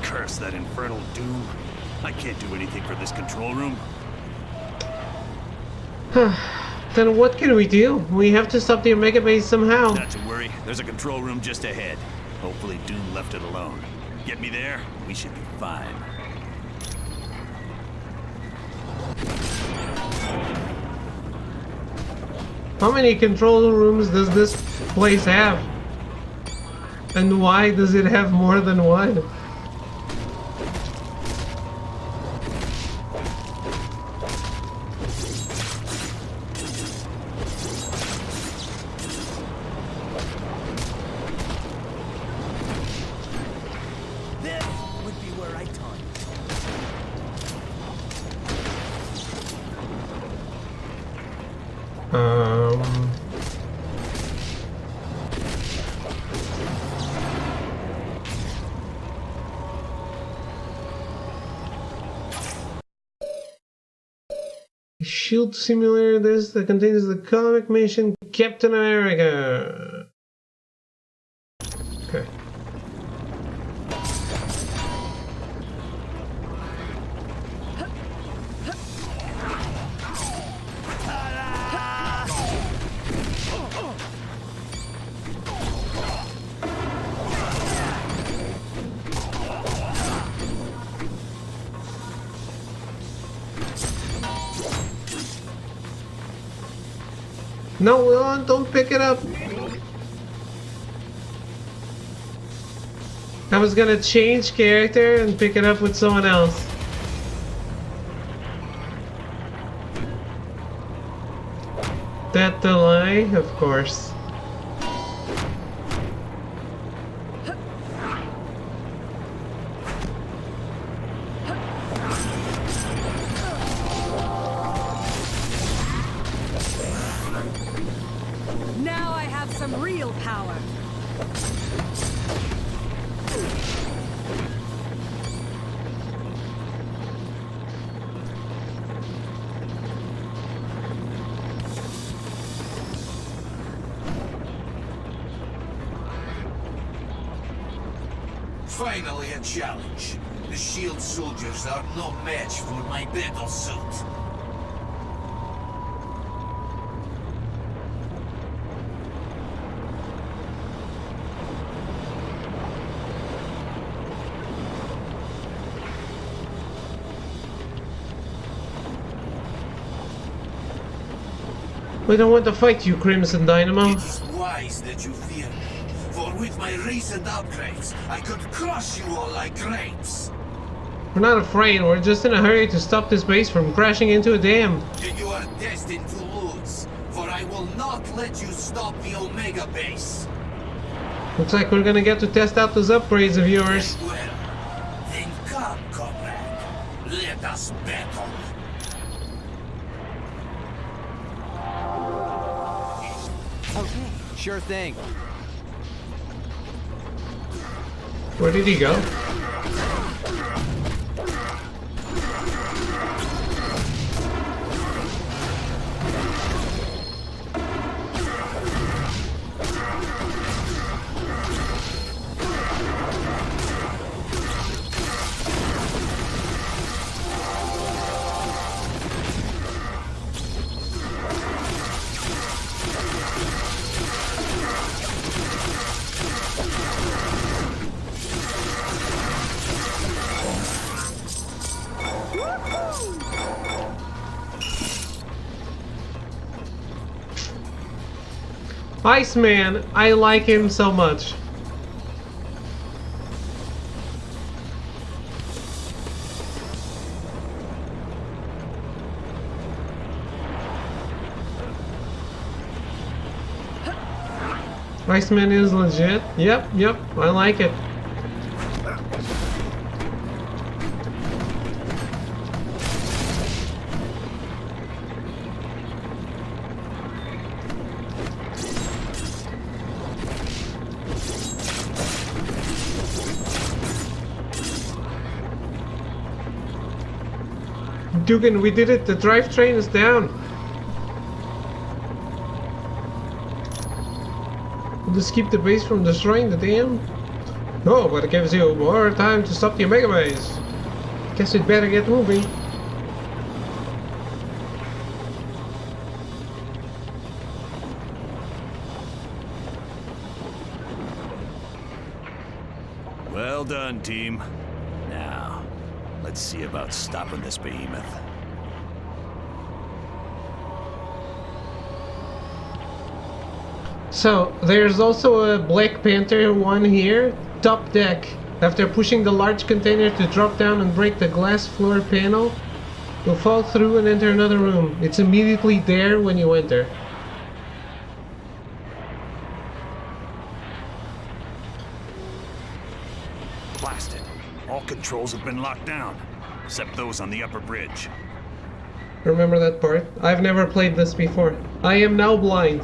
[SPEAKER 7] Curse that infernal doom. I can't do anything for this control room.
[SPEAKER 1] Then what can we do? We have to stop the Omega base somehow.
[SPEAKER 7] Not to worry, there's a control room just ahead. Hopefully Doom left it alone. Get me there, we should be fine.
[SPEAKER 1] How many control rooms does this place have? And why does it have more than one?
[SPEAKER 21] This would be where I taunt.
[SPEAKER 1] Shield simulator this that contains the comic mission Captain America. Okay. No, Willon, don't pick it up. I was gonna change character and pick it up with someone else. That the lie? Of course.
[SPEAKER 12] Now I have some real power.
[SPEAKER 2] Finally a challenge. The shield soldiers are no match for my battle suit.
[SPEAKER 1] We don't want to fight you, Crimson Dynamo.
[SPEAKER 2] It is wise that you fear me, for with my recent upgrades, I could crush you all like grapes.
[SPEAKER 1] We're not afraid, we're just in a hurry to stop this base from crashing into a dam.
[SPEAKER 2] Then you are destined to lose, for I will not let you stop the Omega base.
[SPEAKER 1] Looks like we're gonna get to test out those upgrades of yours.
[SPEAKER 2] Well, then come, comrade. Let us battle.
[SPEAKER 14] Okay, sure thing.
[SPEAKER 1] Where did he go? Iceman, I like him so much. Iceman is legit. Yep, I like it. Dugan, we did it. The drivetrain is down. Will this keep the base from destroying the dam? No, but it gives you more time to stop the Omega base. Guess we'd better get moving.
[SPEAKER 4] Well done, team. Now, let's see about stopping this behemoth.
[SPEAKER 1] So, there's also a Black Panther one here, top deck. After pushing the large container to drop down and break the glass floor panel, you'll fall through and enter another room. It's immediately there when you enter.
[SPEAKER 4] Blasted. All controls have been locked down, except those on the upper bridge.
[SPEAKER 1] Remember that part? I've never played this before. I am now blind.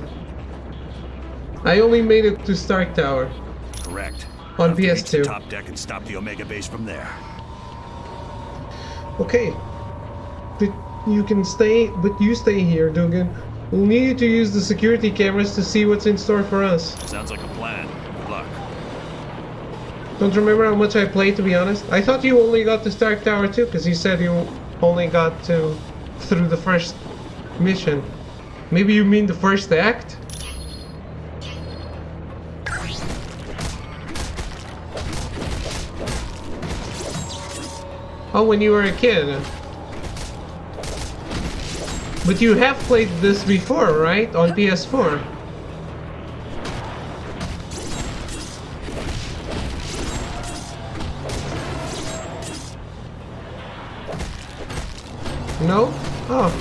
[SPEAKER 1] I only made it to Stark Tower.
[SPEAKER 4] Correct.
[SPEAKER 1] On
[SPEAKER 4] Have to reach the
[SPEAKER 1] PS2.
[SPEAKER 4] top deck and stop the Omega base from there.
[SPEAKER 1] Okay. But you stay here, Dugan. We'll need you to use the security cameras to see what's in store for us.
[SPEAKER 4] Sounds like a plan. Good luck.
[SPEAKER 1] Don't remember how much I played, to be honest. I thought you only got to Stark Tower too, because you said you only got through the first mission. Maybe you mean the first act? Oh, when you were a kid. But you have played this before, right? On PS4. No? Oh.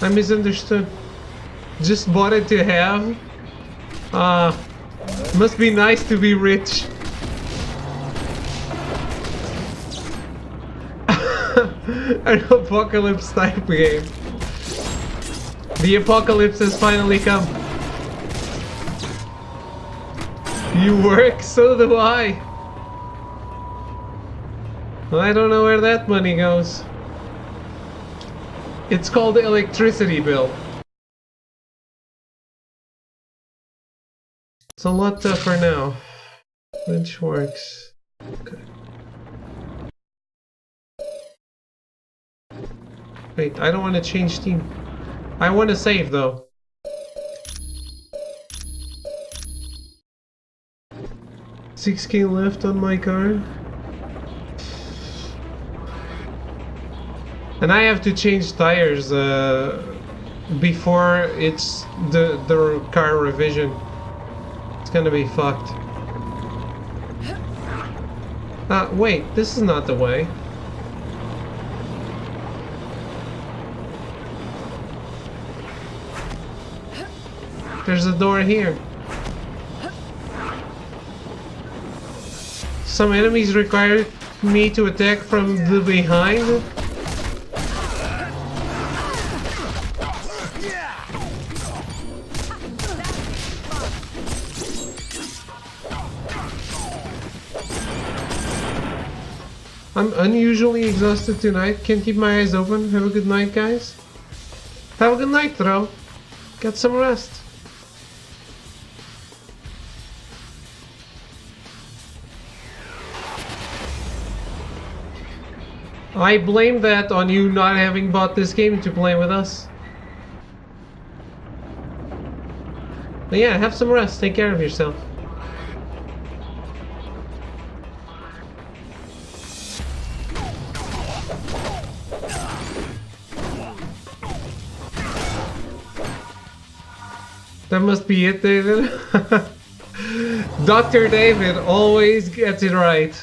[SPEAKER 1] I misunderstood. Just bought it to have? Must be nice to be rich. An apocalypse type game. The apocalypse has finally come. You work? So do I. I don't know where that money goes. It's called the electricity bill. It's a lot tougher now. Which works. Okay. Wait, I don't want to change team. I want to save though. $6K left on my card. And I have to change tires before it's the car revision. It's gonna be fucked. Wait, this is not the way. There's a door here. Some enemies require me to attack from the behind. I'm unusually exhausted tonight. Can't keep my eyes open. Have a good night, guys. Have a good night, Thro. Get some rest. I blame that on you not having bought this game to play with us. But yeah, have some rest. Take care of yourself. That must be it, David. Dr. David always gets it right.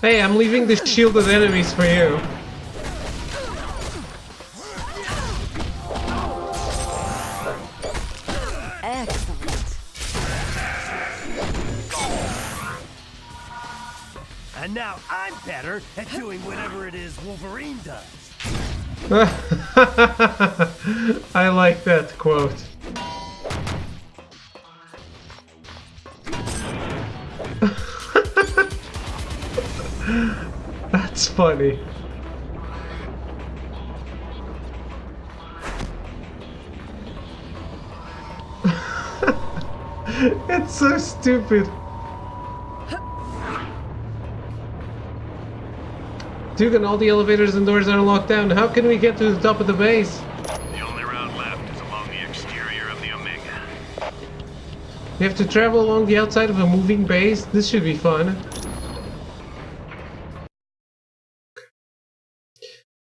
[SPEAKER 1] Hey, I'm leaving the shielded enemies for you.
[SPEAKER 21] Excellent. And now I'm better at doing whatever it is Wolverine does.
[SPEAKER 1] I like that quote. That's funny. It's so stupid. Duke, and all the elevators and doors are locked down. How can we get to the top of the base?
[SPEAKER 3] The only route left is along the exterior of the Omega.
[SPEAKER 1] We have to travel along the outside of a moving base? This should be fun.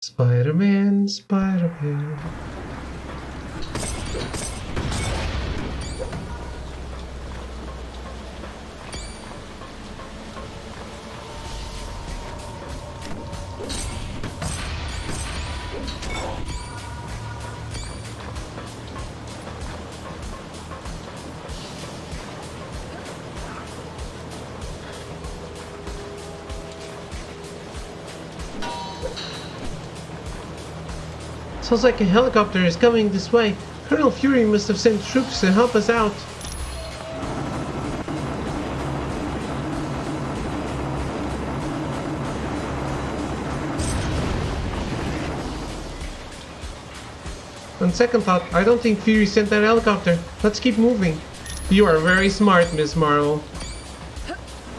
[SPEAKER 1] Spider-Man, Spider-Man. Sounds like a helicopter is coming this way. Colonel Fury must have sent troops to help us out. On second thought, I don't think Fury sent that helicopter. Let's keep moving. You are very smart, Miss Marvel.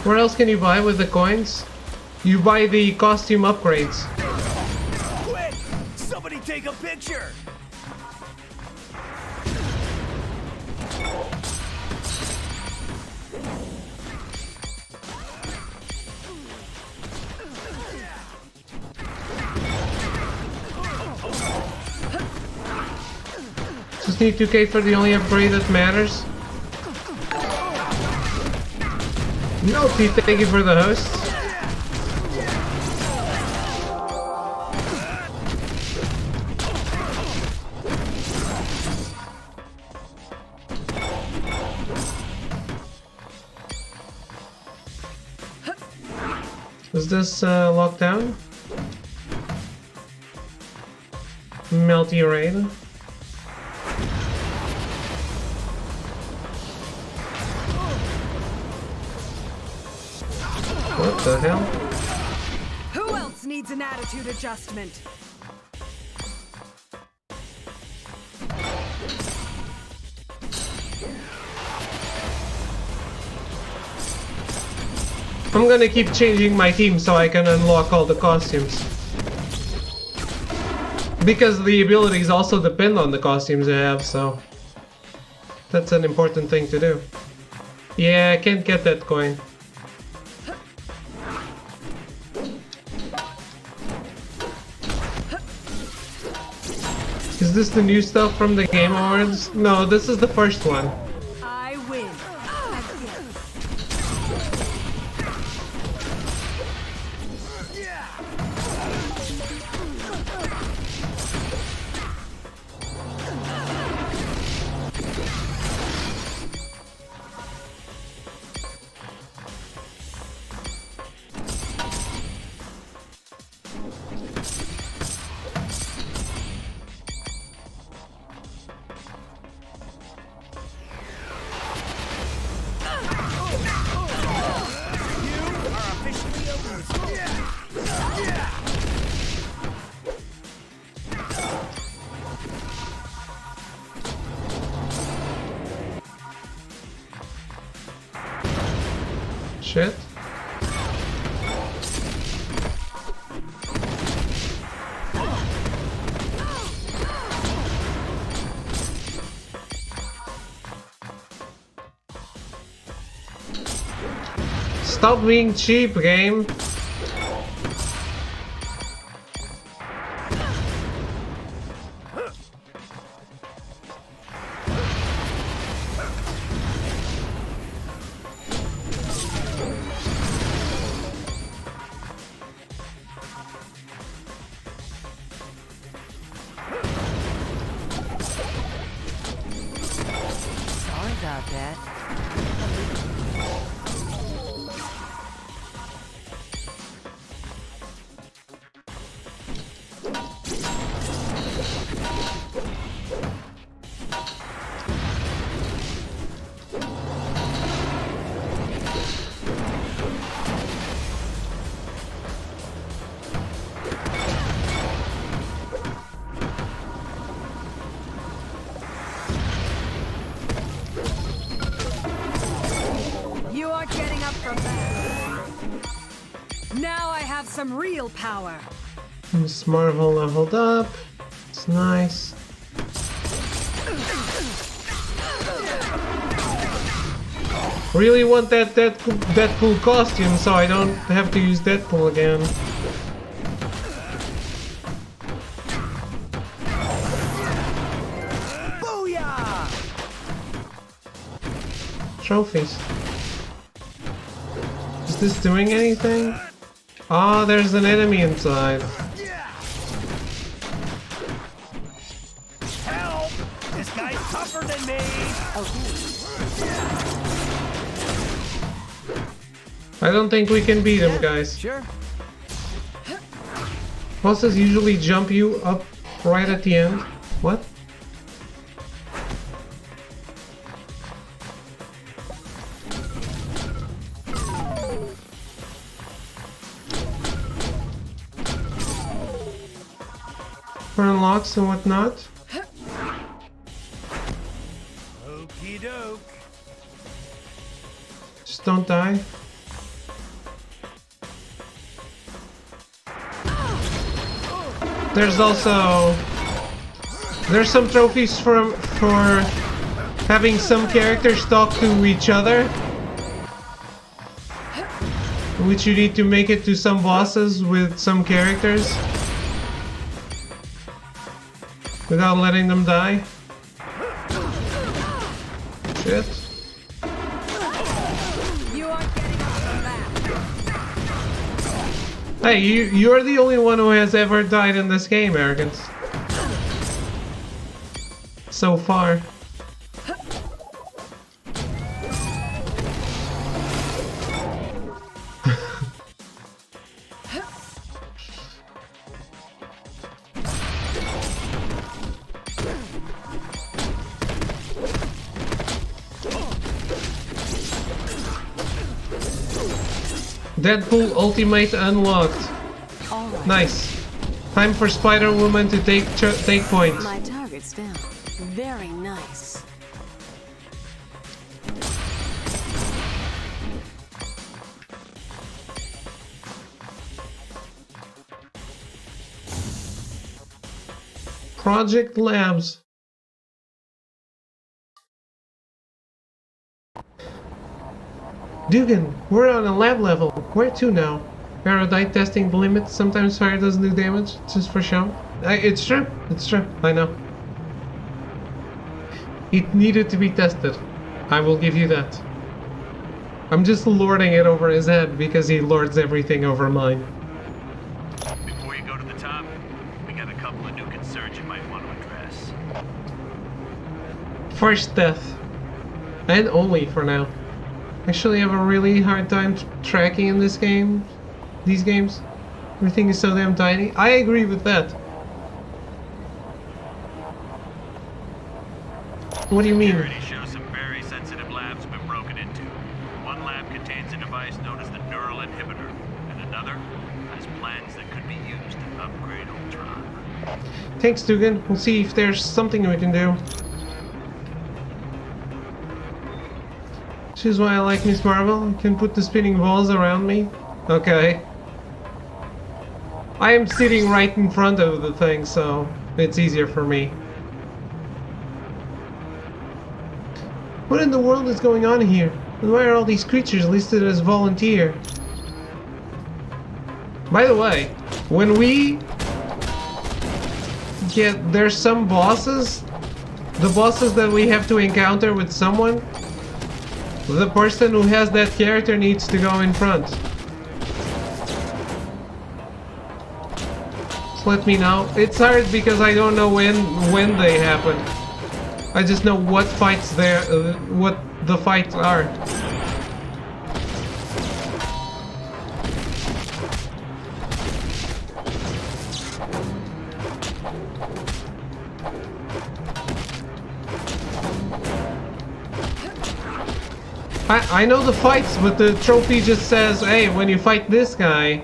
[SPEAKER 1] Where else can you buy with the coins? You buy the costume upgrades.
[SPEAKER 21] Take a picture!
[SPEAKER 1] Just need 2K for the only upgrade that matters. No, thank you for the hosts. Is this locked down? Melty raid. What the hell?
[SPEAKER 12] Who else needs an attitude adjustment?
[SPEAKER 1] I'm gonna keep changing my team so I can unlock all the costumes. Because the abilities also depend on the costumes you have, so that's an important thing to do. Yeah, I can't get that coin. Is this the new stuff from the Game Awards? No, this is the first one.
[SPEAKER 12] I win.
[SPEAKER 1] Shit. Stop being cheap, game.
[SPEAKER 13] Sorry about that.
[SPEAKER 12] You are getting up from that. Now I have some real power.
[SPEAKER 1] Miss Marvel leveled up. It's nice. Really want that Deadpool costume, so I don't have to use Deadpool again.
[SPEAKER 21] Booyah!
[SPEAKER 1] Trophies. Is this doing anything? Oh, there's an enemy inside.
[SPEAKER 21] Help! This guy's tougher than me!
[SPEAKER 1] I don't think we can beat him, guys.
[SPEAKER 14] Sure.
[SPEAKER 1] Bosses usually jump you up right at the end. What? For unlocks and whatnot.
[SPEAKER 21] Okie doke.
[SPEAKER 1] Just don't die. There's also some trophies for having some characters talk to each other, which you need to make it to some bosses with some characters without letting them die. Shit.
[SPEAKER 12] You are getting up from that.
[SPEAKER 1] Hey, you're the only one who has ever died in this game, Arrogance. So far. Deadpool Ultimate unlocked.
[SPEAKER 19] Alright.
[SPEAKER 1] Nice. Time for Spider-Woman to take point.
[SPEAKER 19] My target's down. Very nice.
[SPEAKER 1] Project Labs. Dugan, we're on a lab level. Where to now? Erudite testing the limits. Sometimes fire doesn't do damage, just for show. It's true. It's true. I know. It needed to be tested. I will give you that. I'm just lording it over his head because he lords everything over mine.
[SPEAKER 3] Before you go to the top, we got a couple of new concerns you might want to address.
[SPEAKER 1] First death. And only for now. Actually, I have a really hard time tracking in this game. These games. Everything is so damn tiny. I agree with that. What do you mean?
[SPEAKER 3] Security shows some very sensitive labs have been broken into. One lab contains a device known as the neural inhibitor, and another has plans that could be used to upgrade Ultron.
[SPEAKER 1] Thanks, Dugan. We'll see if there's something we can do. This is why I like Miss Marvel. I can put the spinning balls around me. Okay. I am sitting right in front of the thing, so it's easier for me. What in the world is going on here? And why are all these creatures listed as volunteer? By the way, when we get... there's some bosses. The bosses that we have to encounter with someone. The person who has that character needs to go in front. Just let me know. It's hard because I don't know when they happen. I just know what fights there, what the fights are. I know the fights, but the trophy just says, hey, when you fight this guy,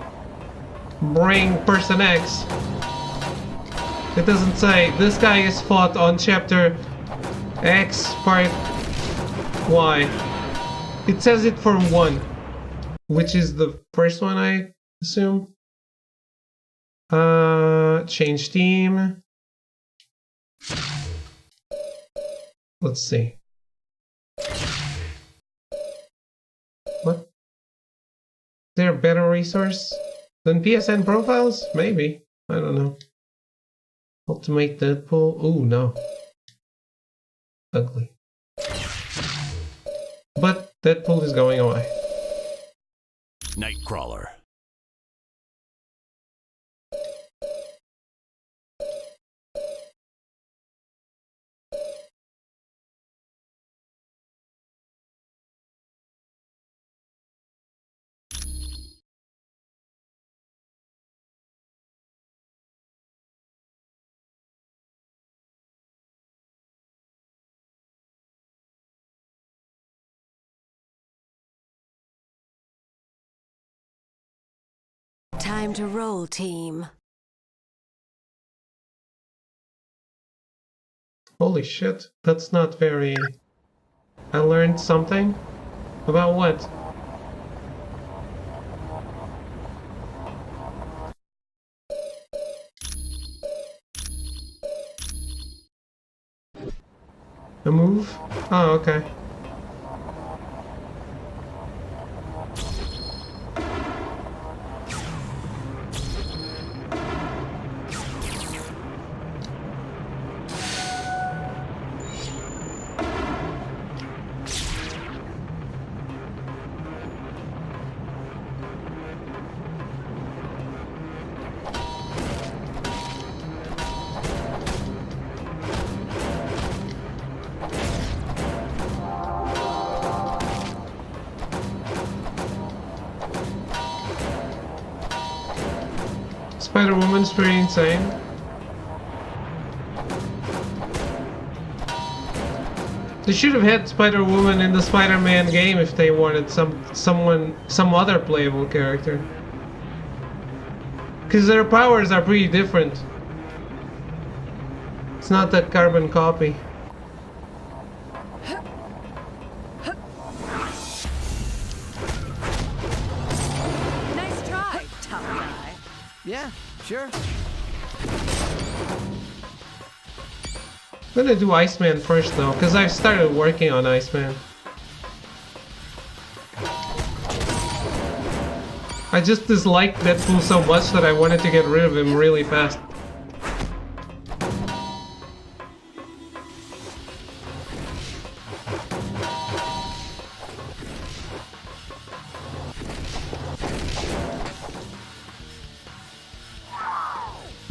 [SPEAKER 1] bring person X. It doesn't say, this guy is fought on chapter X, part Y. It says it for 1, which is the first one, I assume. Change team. Let's see. What? Is there a better resource than PSN profiles? Maybe. I don't know. Ultimate Deadpool. Ooh, no. Ugly. But Deadpool is going away.
[SPEAKER 7] Nightcrawler.
[SPEAKER 8] Time to roll, team.
[SPEAKER 1] Holy shit, that's not very... I learned something? About what? A move? Oh, okay. Spider-Woman's pretty insane. They should have had Spider-Woman in the Spider-Man game if they wanted some other playable character. Because their powers are pretty different. It's not that carbon copy.
[SPEAKER 12] Nice try, tough guy.
[SPEAKER 14] Yeah, sure.
[SPEAKER 1] I'm gonna do Iceman first though, because I've started working on Iceman. I just dislike Deadpool so much that I wanted to get rid of him really fast.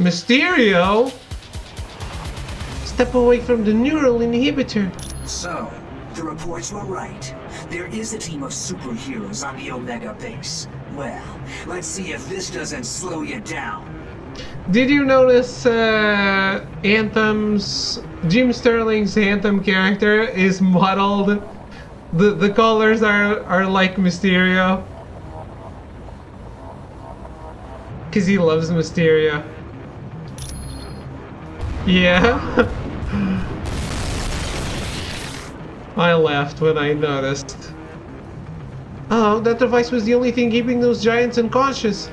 [SPEAKER 1] Mysterio? Step away from the neural inhibitor.
[SPEAKER 10] So, the reports were right. There is a team of superheroes on the Omega base. Well, let's see if this doesn't slow you down.
[SPEAKER 1] Did you notice Anthem's... Jim Sterling's Anthem character is modeled? The colors are like Mysterio. Because he loves Mysterio. Yeah. I laughed when I noticed. Oh, that device was the only thing keeping those giants unconscious.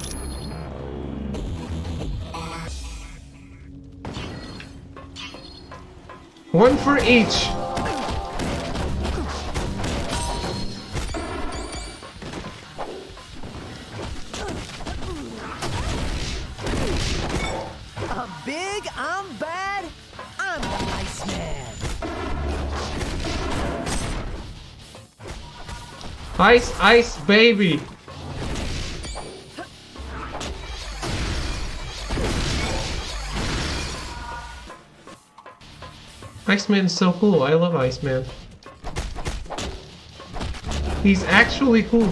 [SPEAKER 1] One for each.
[SPEAKER 21] Big, I'm bad, I'm the Iceman.
[SPEAKER 1] Ice, ice, baby. Iceman's so cool. I love Iceman. He's actually cool.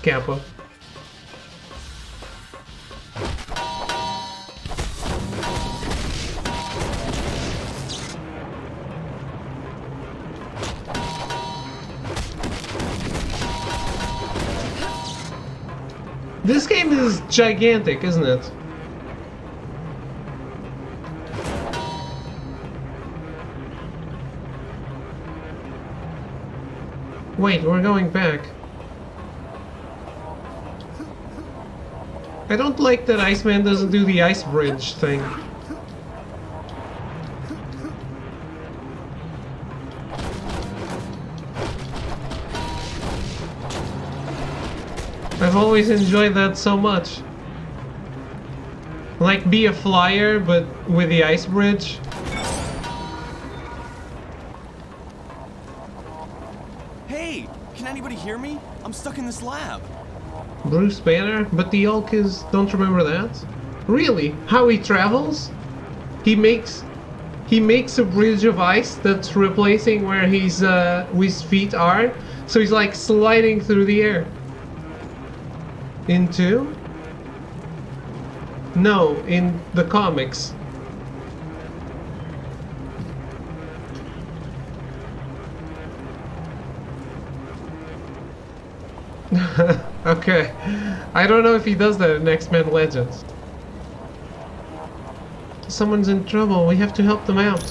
[SPEAKER 1] Kappa. This game is gigantic, isn't it? Wait, we're going back. I don't like that Iceman doesn't do the ice bridge thing. I've always enjoyed that so much. Like be a flyer, but with the ice bridge.
[SPEAKER 14] Hey, can anybody hear me? I'm stuck in this lab.
[SPEAKER 1] Bruce Banner? But the Hulk is... Don't remember that? Really? How he travels? He makes a bridge of ice that's replacing where his feet are. So he's like sliding through the air. Into? No, in the comics. Okay. I don't know if he does that in X-Men Legends. Someone's in trouble. We have to help them out.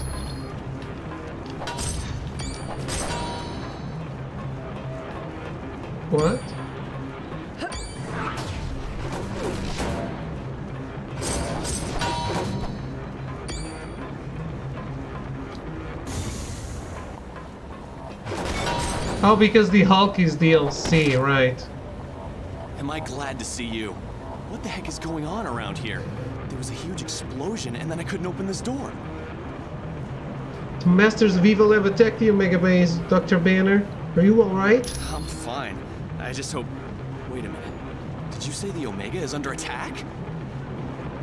[SPEAKER 1] What? Oh, because the Hulk is DLC, right.
[SPEAKER 14] Am I glad to see you? What the heck is going on around here? There was a huge explosion and then I couldn't open this door.
[SPEAKER 1] The Masters of Evil have attacked the Omega Base, Dr. Banner. Are you alright?
[SPEAKER 14] I'm fine. I just hope... Wait a minute. Did you say the Omega is under attack?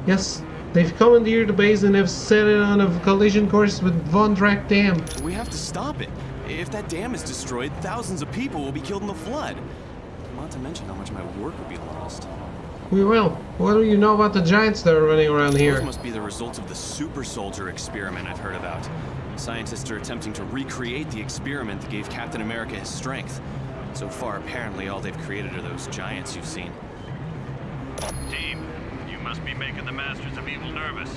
[SPEAKER 1] Yes. They've commandeered the base and have set it on a collision course with Von Drack Dam.
[SPEAKER 14] We have to stop it. If that dam is destroyed, thousands of people will be killed in the flood. Not to mention how much my work would be lost.
[SPEAKER 1] We will. What do you know about the giants that are running around here?
[SPEAKER 14] Those must be the results of the super soldier experiment I've heard about. Scientists are attempting to recreate the experiment that gave Captain America his strength. So far, apparently, all they've created are those giants you've seen.
[SPEAKER 3] Team, you must be making the Masters of Evil nervous.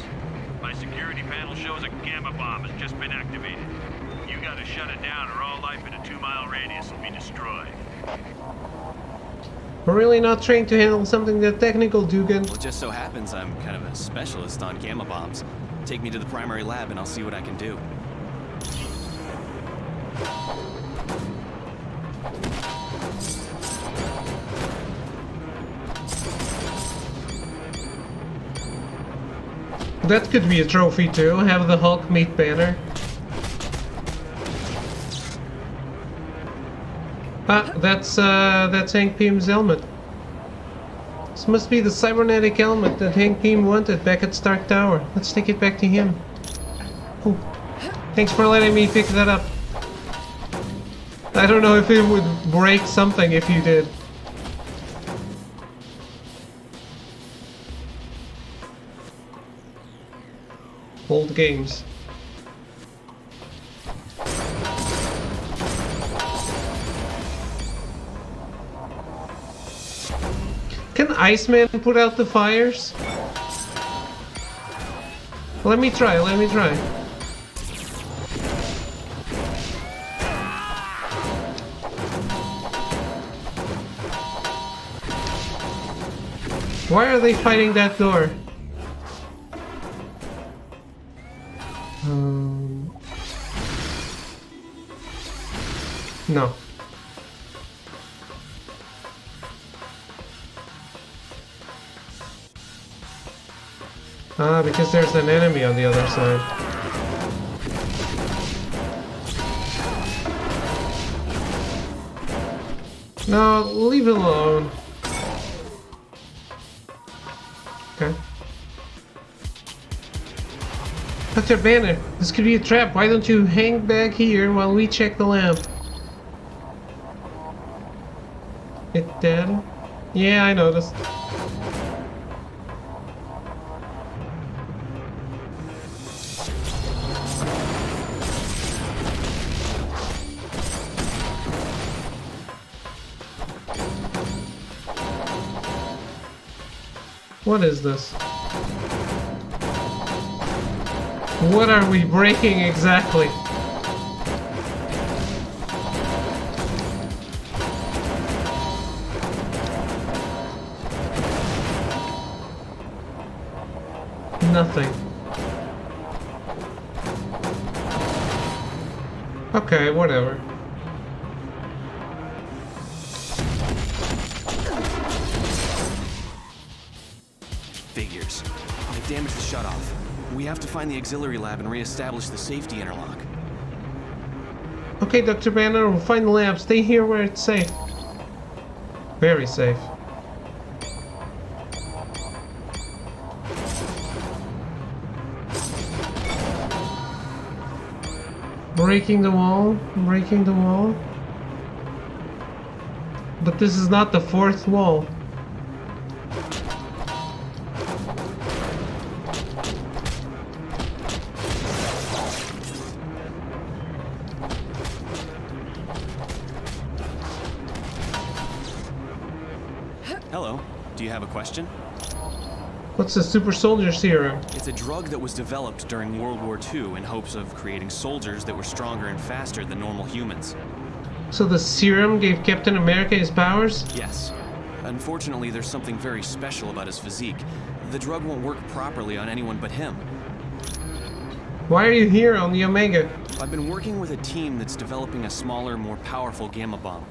[SPEAKER 3] My security panel shows a gamma bomb has just been activated. You gotta shut it down or all life in a 2-mile radius will be destroyed.
[SPEAKER 1] We're really not trained to handle something that technical, Dugan.
[SPEAKER 14] Well, it just so happens I'm kind of a specialist on gamma bombs. Take me to the primary lab and I'll see what I can do.
[SPEAKER 1] That could be a trophy too. Have the Hulk meet Banner. Ah, that's Hank Pym's helmet. This must be the cybernetic helmet that Hank Pym wanted back at Stark Tower. Let's take it back to him. Ooh. Thanks for letting me pick that up. I don't know if it would break something if you did. Old games. Can Iceman put out the fires? Let me try, let me try. Why are they fighting that door? No. Ah, because there's an enemy on the other side. No, leave it alone. Okay. Dr. Banner, this could be a trap. Why don't you hang back here while we check the lamp? It dead? Yeah, I noticed. What is this? What are we breaking exactly? Nothing. Okay, whatever.
[SPEAKER 14] Figures. They've damaged the shutoff. We have to find the auxiliary lab and re-establish the safety interlock.
[SPEAKER 1] Okay, Dr. Banner, we'll find the lab. Stay here where it's safe. Very safe. Breaking the wall, breaking the wall. But this is not the fourth wall.
[SPEAKER 14] Hello. Do you have a question?
[SPEAKER 1] What's the super soldier serum?
[SPEAKER 14] It's a drug that was developed during World War II in hopes of creating soldiers that were stronger and faster than normal humans.
[SPEAKER 1] So the serum gave Captain America his powers?
[SPEAKER 14] Yes. Unfortunately, there's something very special about his physique. The drug won't work properly on anyone but him.
[SPEAKER 1] Why are you here on the Omega?
[SPEAKER 14] I've been working with a team that's developing a smaller, more powerful gamma bomb.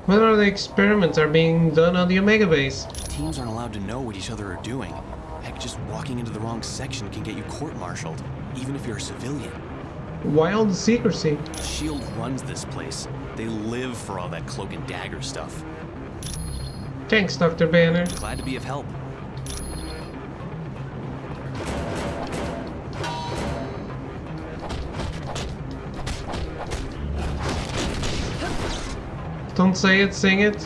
[SPEAKER 1] What other experiments are being done on the Omega base?
[SPEAKER 14] Teams aren't allowed to know what each other are doing. Heck, just walking into the wrong section can get you court-martialed, even if you're a civilian.
[SPEAKER 1] Wild secrecy.
[SPEAKER 14] SHIELD runs this place. They live for all that cloak and dagger stuff.
[SPEAKER 1] Thanks, Dr. Banner.
[SPEAKER 14] Glad to be of help.
[SPEAKER 1] Don't say it, sing it.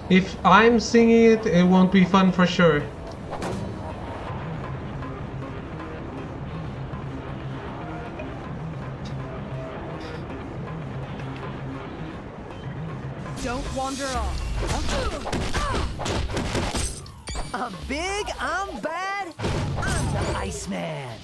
[SPEAKER 1] If I'm singing it, it won't be fun for sure.
[SPEAKER 12] Don't wander off.
[SPEAKER 21] A big, I'm bad, I'm the Iceman.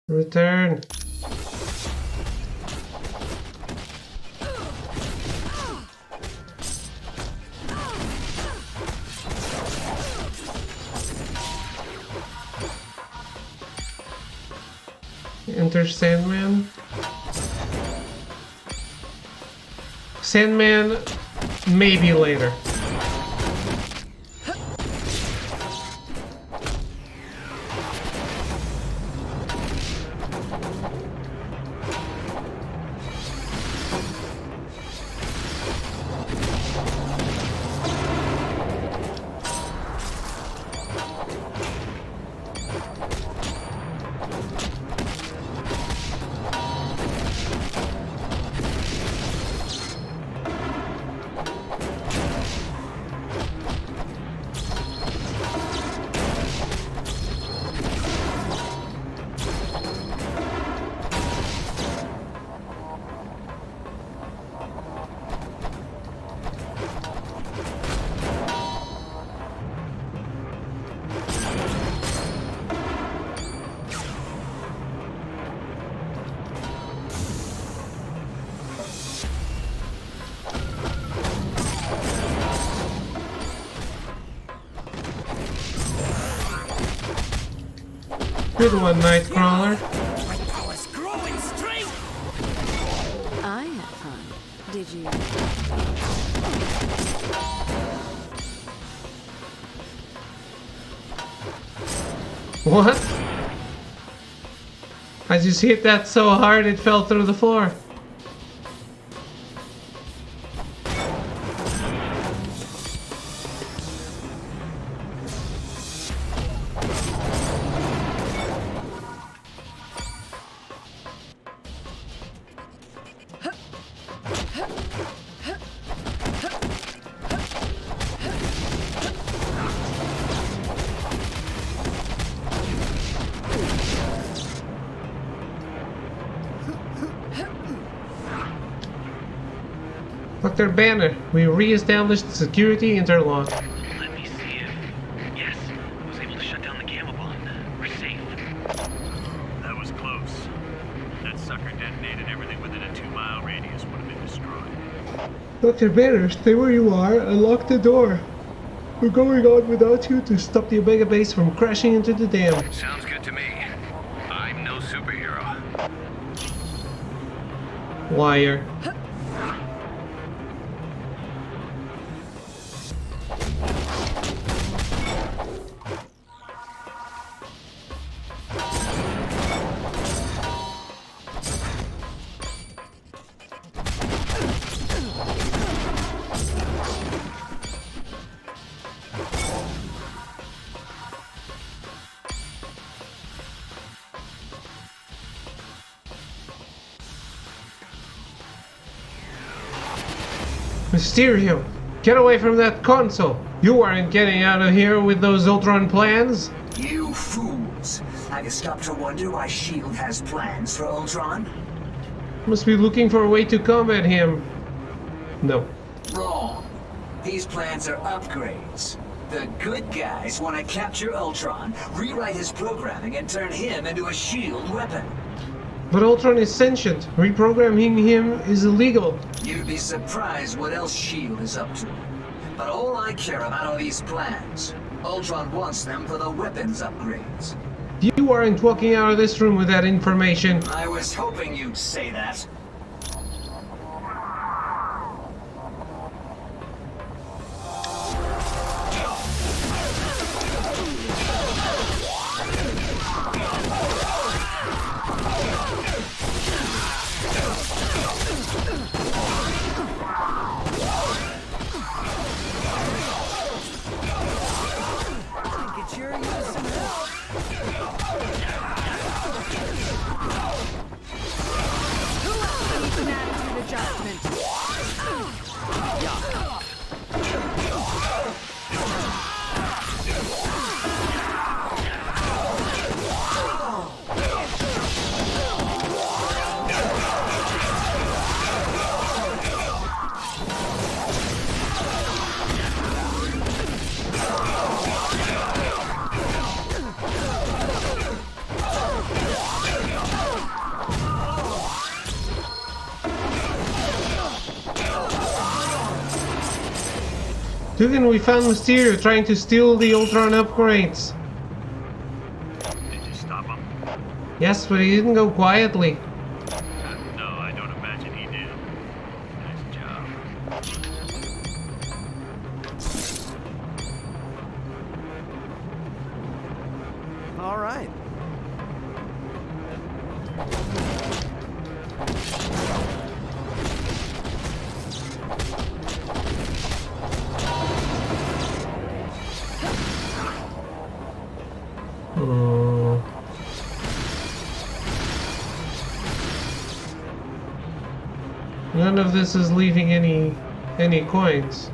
[SPEAKER 1] Return. Enter Sandman. Sandman, maybe later. Good one, Nightcrawler.
[SPEAKER 8] I had fun. Did you?
[SPEAKER 1] What? I just hit that so hard it fell through the floor. Dr. Banner, we re-established the security interlock.
[SPEAKER 3] Let me see if... Yes, I was able to shut down the gamma bomb. We're safe. That was close. That sucker detonated everything within a 2-mile radius would have been destroyed.
[SPEAKER 1] Dr. Banner, stay where you are and lock the door. We're going on without you to stop the Omega base from crashing into the dam.
[SPEAKER 3] Sounds good to me. I'm no superhero.
[SPEAKER 1] Liar. Mysterio, get away from that console! You aren't getting out of here with those Ultron plans!
[SPEAKER 10] You fools! Have you stopped to wonder why S.H.I.E.L.D. has plans for Ultron?
[SPEAKER 1] Must be looking for a way to combat him. No.
[SPEAKER 10] Wrong. These plans are upgrades. The good guys want to capture Ultron, rewrite his programming, and turn him into a S.H.I.E.L.D. weapon.
[SPEAKER 1] But Ultron is sentient. Reprogramming him is illegal.
[SPEAKER 10] You'd be surprised what else S.H.I.E.L.D. is up to. But all I care about are these plans. Ultron wants them for the weapons upgrades.
[SPEAKER 1] You aren't walking out of this room with that information.
[SPEAKER 10] I was hoping you'd say that.
[SPEAKER 1] Dugan, we found Mysterio trying to steal the Ultron upgrades.
[SPEAKER 3] Did you stop him?
[SPEAKER 1] Yes, but he didn't go quietly.
[SPEAKER 3] No, I don't imagine he did. Nice job.
[SPEAKER 13] All right.
[SPEAKER 1] None of this is leaving any coins.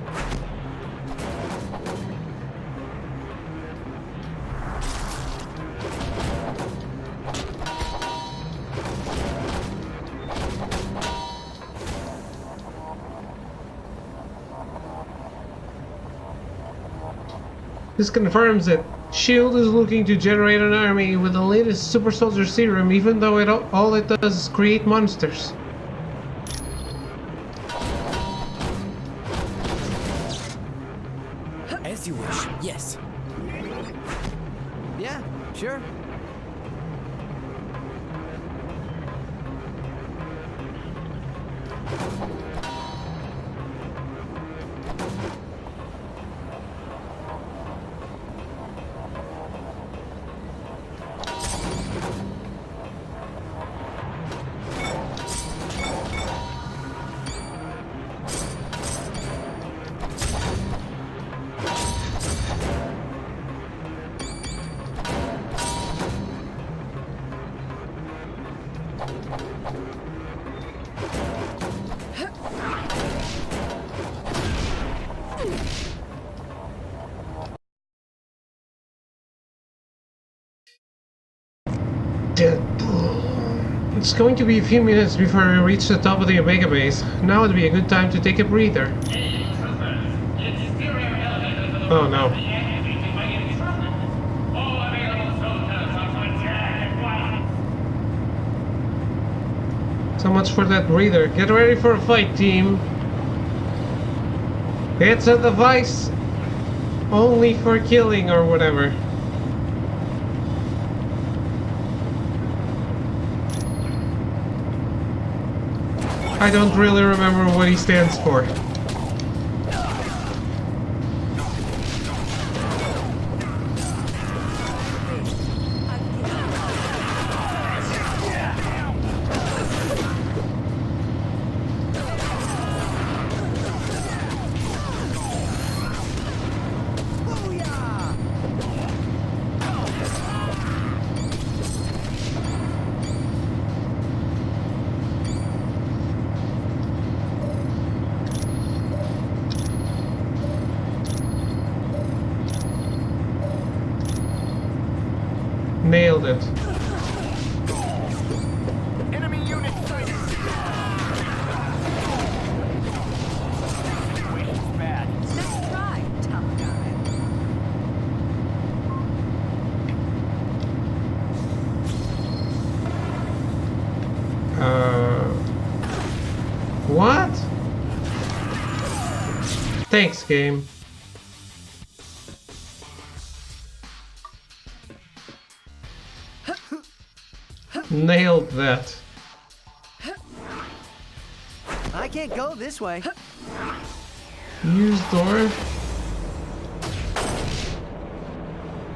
[SPEAKER 1] This confirms it. SHIELD is looking to generate an army with the latest super soldier serum, even though all it does is create monsters.
[SPEAKER 13] As you wish, yes. Yeah, sure.
[SPEAKER 1] Deadpool. It's going to be a few minutes before we reach the top of the Omega base. Now would be a good time to take a breather. Oh no. So much for that breather. Get ready for a fight, team. It's a device only for killing or whatever. I don't really remember what he stands for. Nailed it.
[SPEAKER 21] Enemy unit sighted. Situation's bad.
[SPEAKER 12] Nice try, tough guy.
[SPEAKER 1] What? Thanks, game. Nailed that.
[SPEAKER 13] I can't go this way.
[SPEAKER 1] Use door.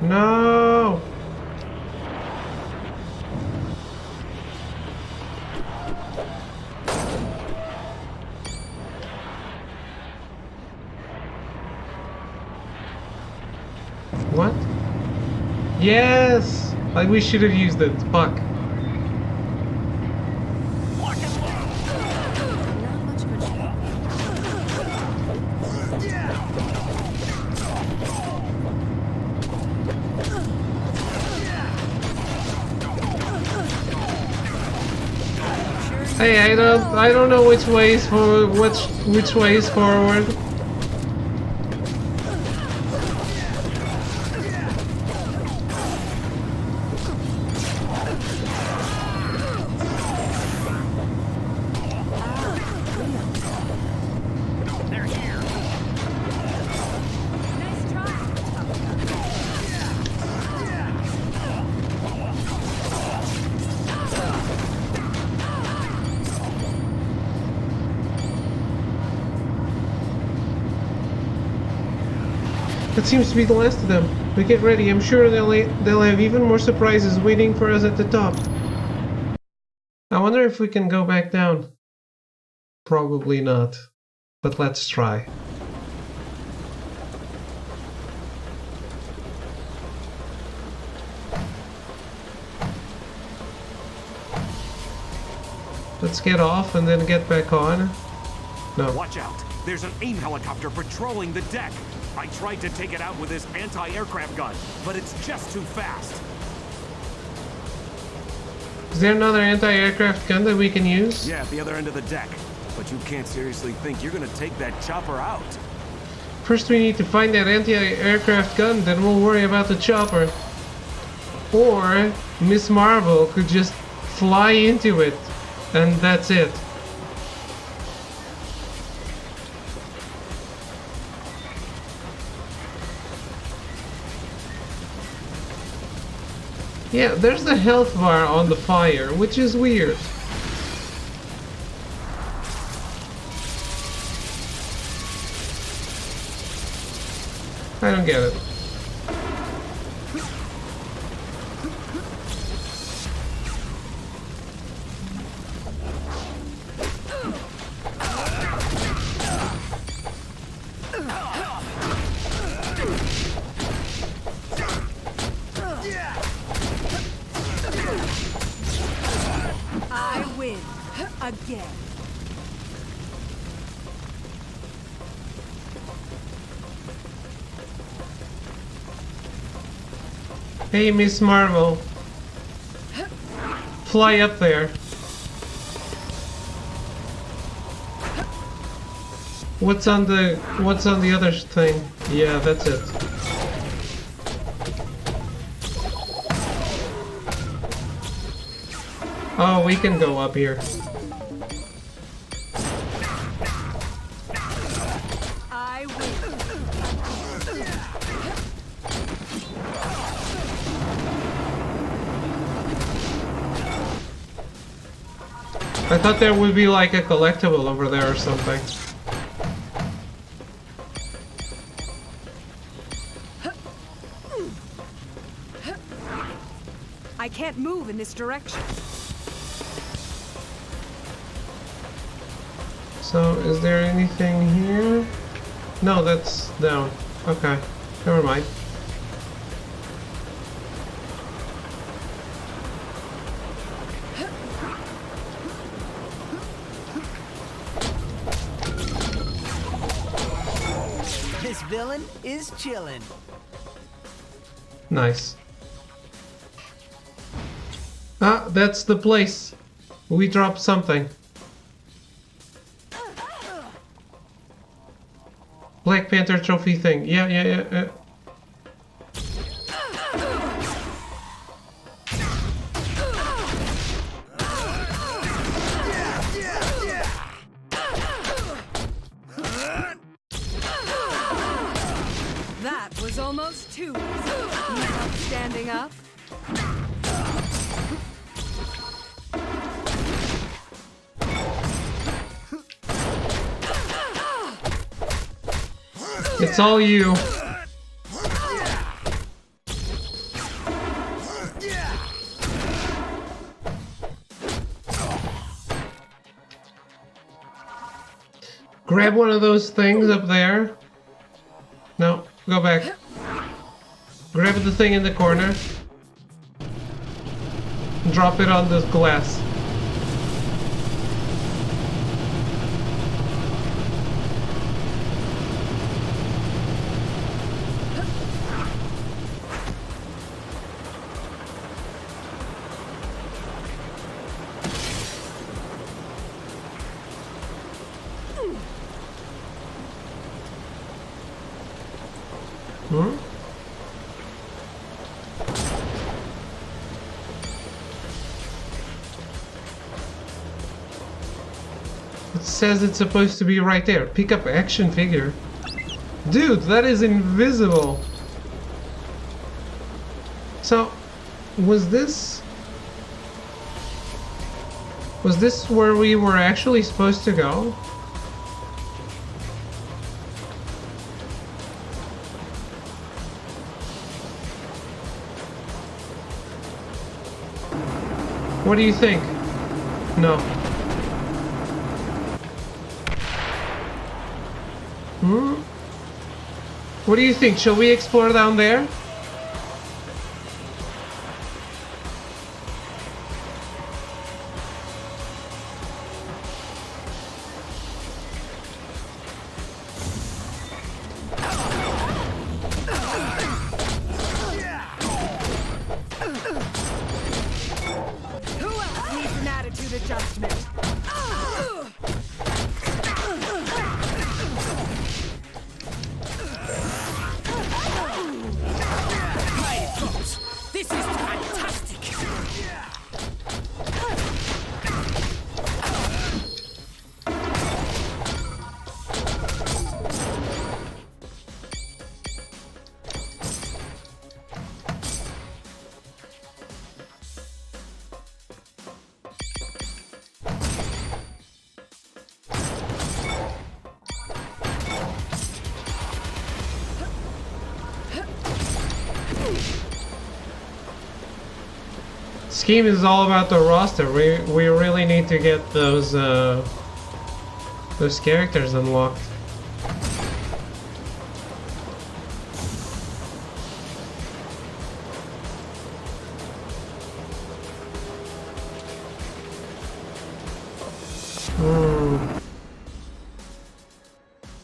[SPEAKER 1] No. What? Yes! Like we should have used it. Fuck. Hey, I don't know which way is for which way is forward. That seems to be the last of them. We get ready. I'm sure they'll have even more surprises waiting for us at the top. I wonder if we can go back down. Probably not. But let's try. Let's get off and then get back on. No.
[SPEAKER 6] Watch out! There's an AIM helicopter patrolling the deck. I tried to take it out with this anti-aircraft gun, but it's just too fast.
[SPEAKER 1] Is there another anti-aircraft gun that we can use?
[SPEAKER 6] Yeah, at the other end of the deck. But you can't seriously think you're gonna take that chopper out.
[SPEAKER 1] First we need to find that anti-aircraft gun, then we'll worry about the chopper. Or Miss Marvel could just fly into it, and that's it. Yeah, there's the health bar on the fire, which is weird. I don't get it.
[SPEAKER 12] I win again.
[SPEAKER 1] Hey, Miss Marvel. Fly up there. What's on the other thing? Yeah, that's it. Oh, we can go up here.
[SPEAKER 12] I win.
[SPEAKER 1] I thought there would be like a collectible over there or something.
[SPEAKER 12] I can't move in this direction.
[SPEAKER 1] So, is there anything here? No, that's down. Okay, never mind.
[SPEAKER 13] This villain is chillin'.
[SPEAKER 1] Nice. Ah, that's the place. We dropped something. Black Panther trophy thing. Yeah.
[SPEAKER 12] That was almost too easy. Need help standing up?
[SPEAKER 1] It's all you. Grab one of those things up there. No, go back. Grab the thing in the corner. Drop it on the glass. It says it's supposed to be right there. Pick up action figure. Dude, that is invisible. So, was this where we were actually supposed to go? What do you think? No. What do you think? Shall we explore down there? Scheme is all about the roster. We really need to get those characters unlocked.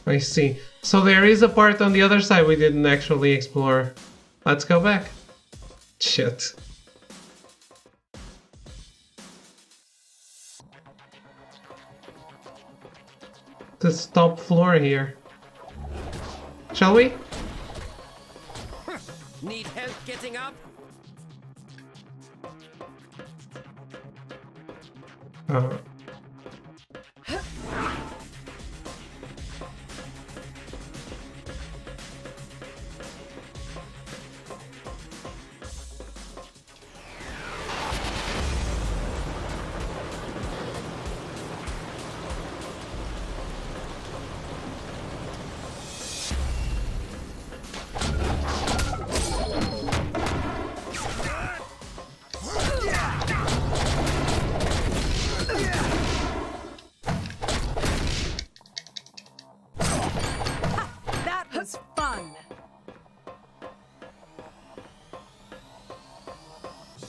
[SPEAKER 1] I see. So there is a part on the other side we didn't actually explore. Let's go back. Shit. This top floor here. Shall we?
[SPEAKER 11] Need help getting up?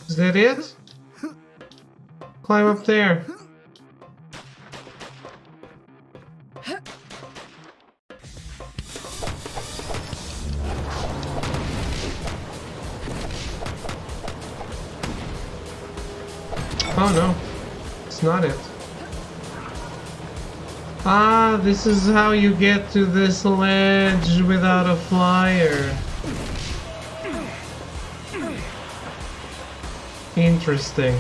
[SPEAKER 1] Is that it? Climb up there. Oh no, it's not it. Ah, this is how you get to this ledge without a flyer. Interesting.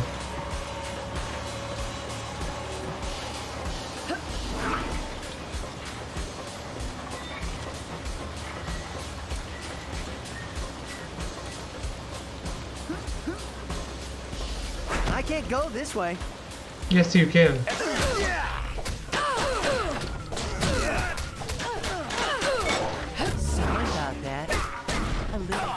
[SPEAKER 13] I can't go this way.
[SPEAKER 1] Yes, you can.
[SPEAKER 13] Sorry about that. A little.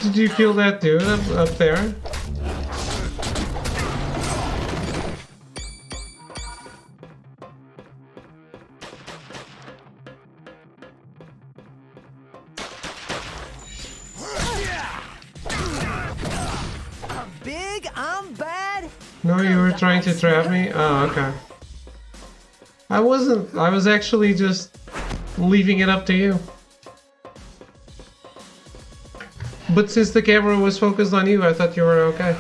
[SPEAKER 1] Did you feel that dude up there?
[SPEAKER 13] Big, I'm bad.
[SPEAKER 1] No, you were trying to trap me? Oh, okay. I wasn't. I was actually just leaving it up to you. But since the camera was focused on you, I thought you were okay.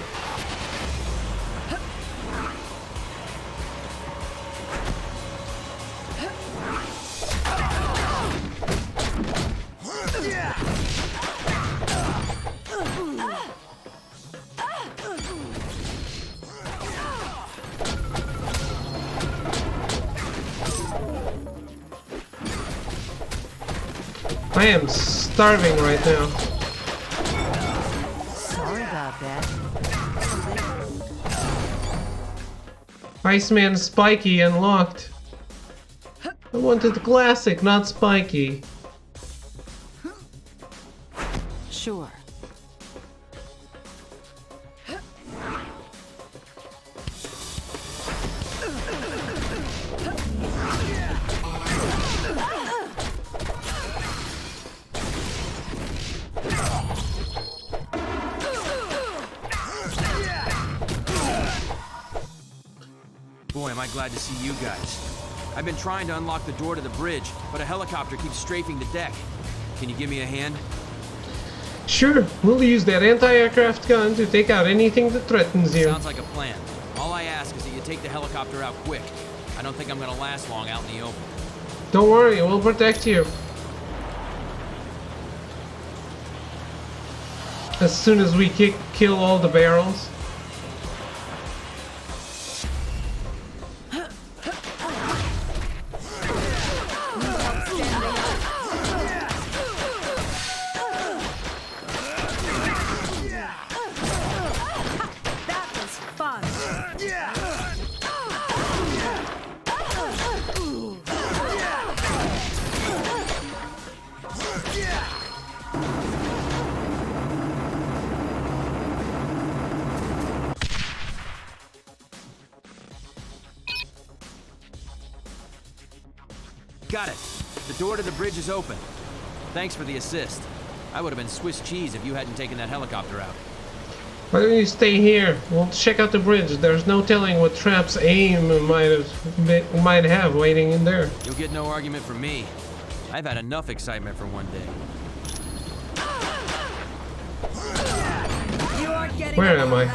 [SPEAKER 1] I am starving right now.
[SPEAKER 13] Sorry about that.
[SPEAKER 1] Iceman Spiky unlocked. I wanted classic, not spiky.
[SPEAKER 19] Sure.
[SPEAKER 14] Boy, am I glad to see you guys. I've been trying to unlock the door to the bridge, but a helicopter keeps strafing the deck. Can you give me a hand?
[SPEAKER 1] Sure, we'll use that anti-aircraft gun to take out anything that threatens you.
[SPEAKER 14] Sounds like a plan. All I ask is that you take the helicopter out quick. I don't think I'm gonna last long out in the open.
[SPEAKER 1] Don't worry, we'll protect you. As soon as we kill all the barrels.
[SPEAKER 14] Got it. The door to the bridge is open. Thanks for the assist. I would have been Swiss cheese if you hadn't taken that helicopter out.
[SPEAKER 1] Why don't you stay here? We'll check out the bridge. There's no telling what traps AIM might have waiting in there.
[SPEAKER 14] You'll get no argument from me. I've had enough excitement for one day.
[SPEAKER 1] Where am I?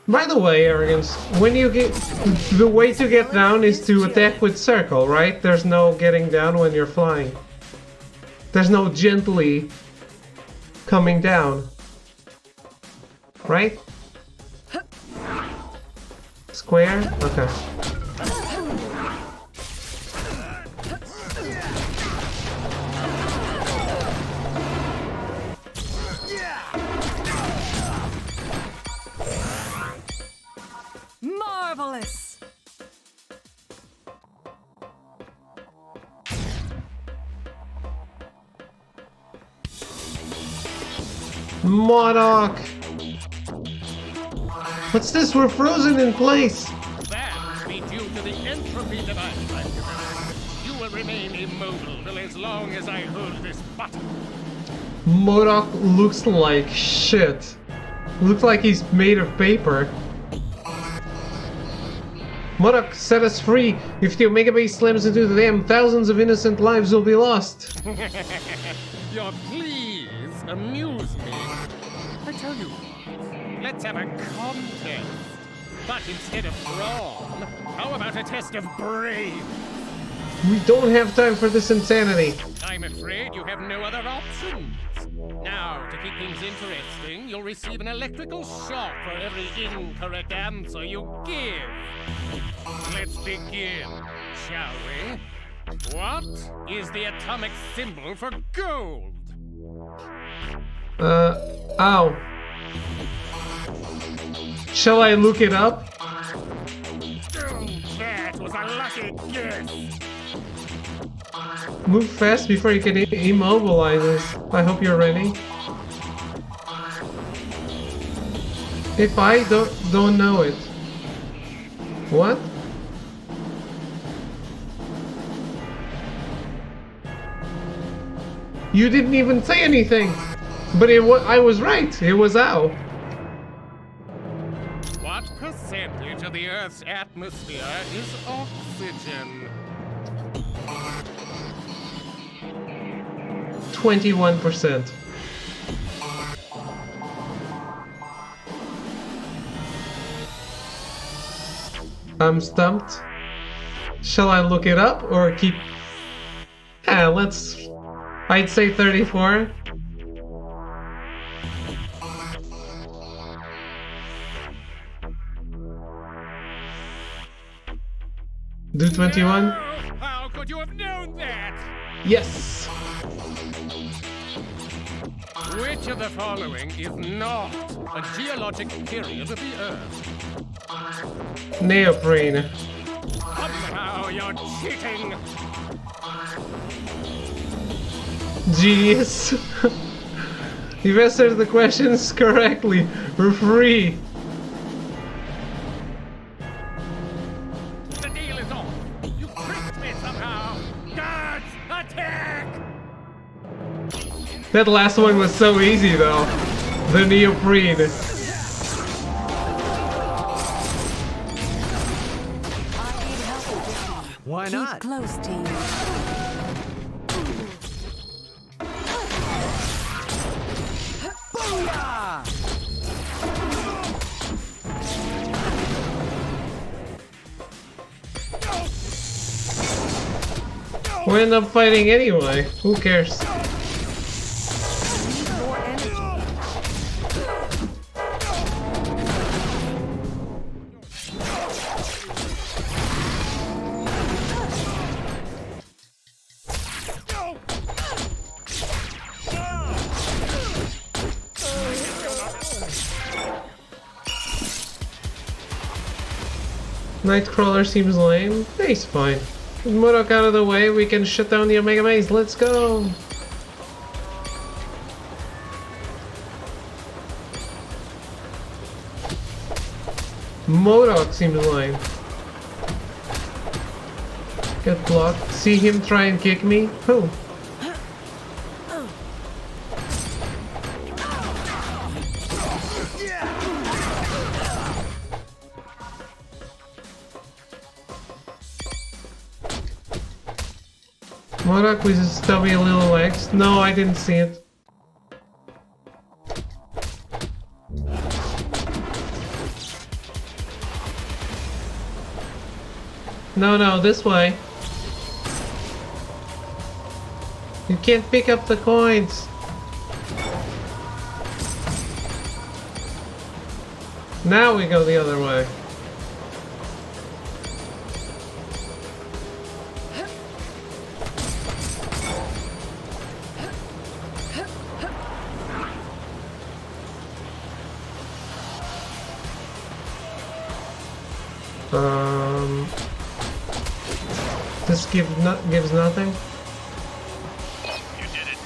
[SPEAKER 1] By the way, Arrogance, when you get... the way to get down is to attack with circle, right? There's no getting down when you're flying. There's no gently coming down. Right? Square? Okay.
[SPEAKER 12] Marvelous!
[SPEAKER 1] MODOK! What's this? We're frozen in place!
[SPEAKER 15] That will be due to the entropy device I've developed. You will remain immobile as long as I hold this button.
[SPEAKER 1] MODOK looks like shit. Looks like he's made of paper. MODOK, set us free! If the Omega Base slams into the dam, thousands of innocent lives will be lost!
[SPEAKER 15] Your pleas amuse me. I tell you, let's have a contest. But instead of brawn, how about a test of brain?
[SPEAKER 1] We don't have time for this insanity.
[SPEAKER 15] I'm afraid you have no other options. Now, to keep things interesting, you'll receive an electrical shock for every incorrect answer you give. Let's begin, shall we? What is the atomic symbol for gold?
[SPEAKER 1] Ow. Shall I look it up?
[SPEAKER 15] That was a lucky guess.
[SPEAKER 1] Move fast before you can immobilize us. I hope you're ready. If I don't know it. What? You didn't even say anything! But I was right, it was Al.
[SPEAKER 15] What percentage of the Earth's atmosphere is oxygen?
[SPEAKER 1] 21%. I'm stumped. Shall I look it up or keep... I'd say 34. Do 21?
[SPEAKER 15] How could you have known that?
[SPEAKER 1] Yes!
[SPEAKER 15] Which of the following is not a geologic period of the Earth?
[SPEAKER 1] Neoprene.
[SPEAKER 15] Somehow you're cheating!
[SPEAKER 1] Genius. You've answered the questions correctly. We're free.
[SPEAKER 15] The deal is off. You tricked me somehow. Guards, attack!
[SPEAKER 1] That last one was so easy though. The neoprene.
[SPEAKER 13] Why not?
[SPEAKER 12] Keep close, team.
[SPEAKER 13] Booyah!
[SPEAKER 1] We'll end up fighting anyway. Who cares?
[SPEAKER 13] More energy.
[SPEAKER 1] Nightcrawler seems lame. He's fine. With Modok out of the way, we can shut down the Omega Maze. Let's go! Modok seems lame. Get blocked. See him try and kick me? Who? Modok with his stubby little legs. No, I didn't see it. No, this way. You can't pick up the coins. Now we go the other way. This gives nothing.
[SPEAKER 3] You did it.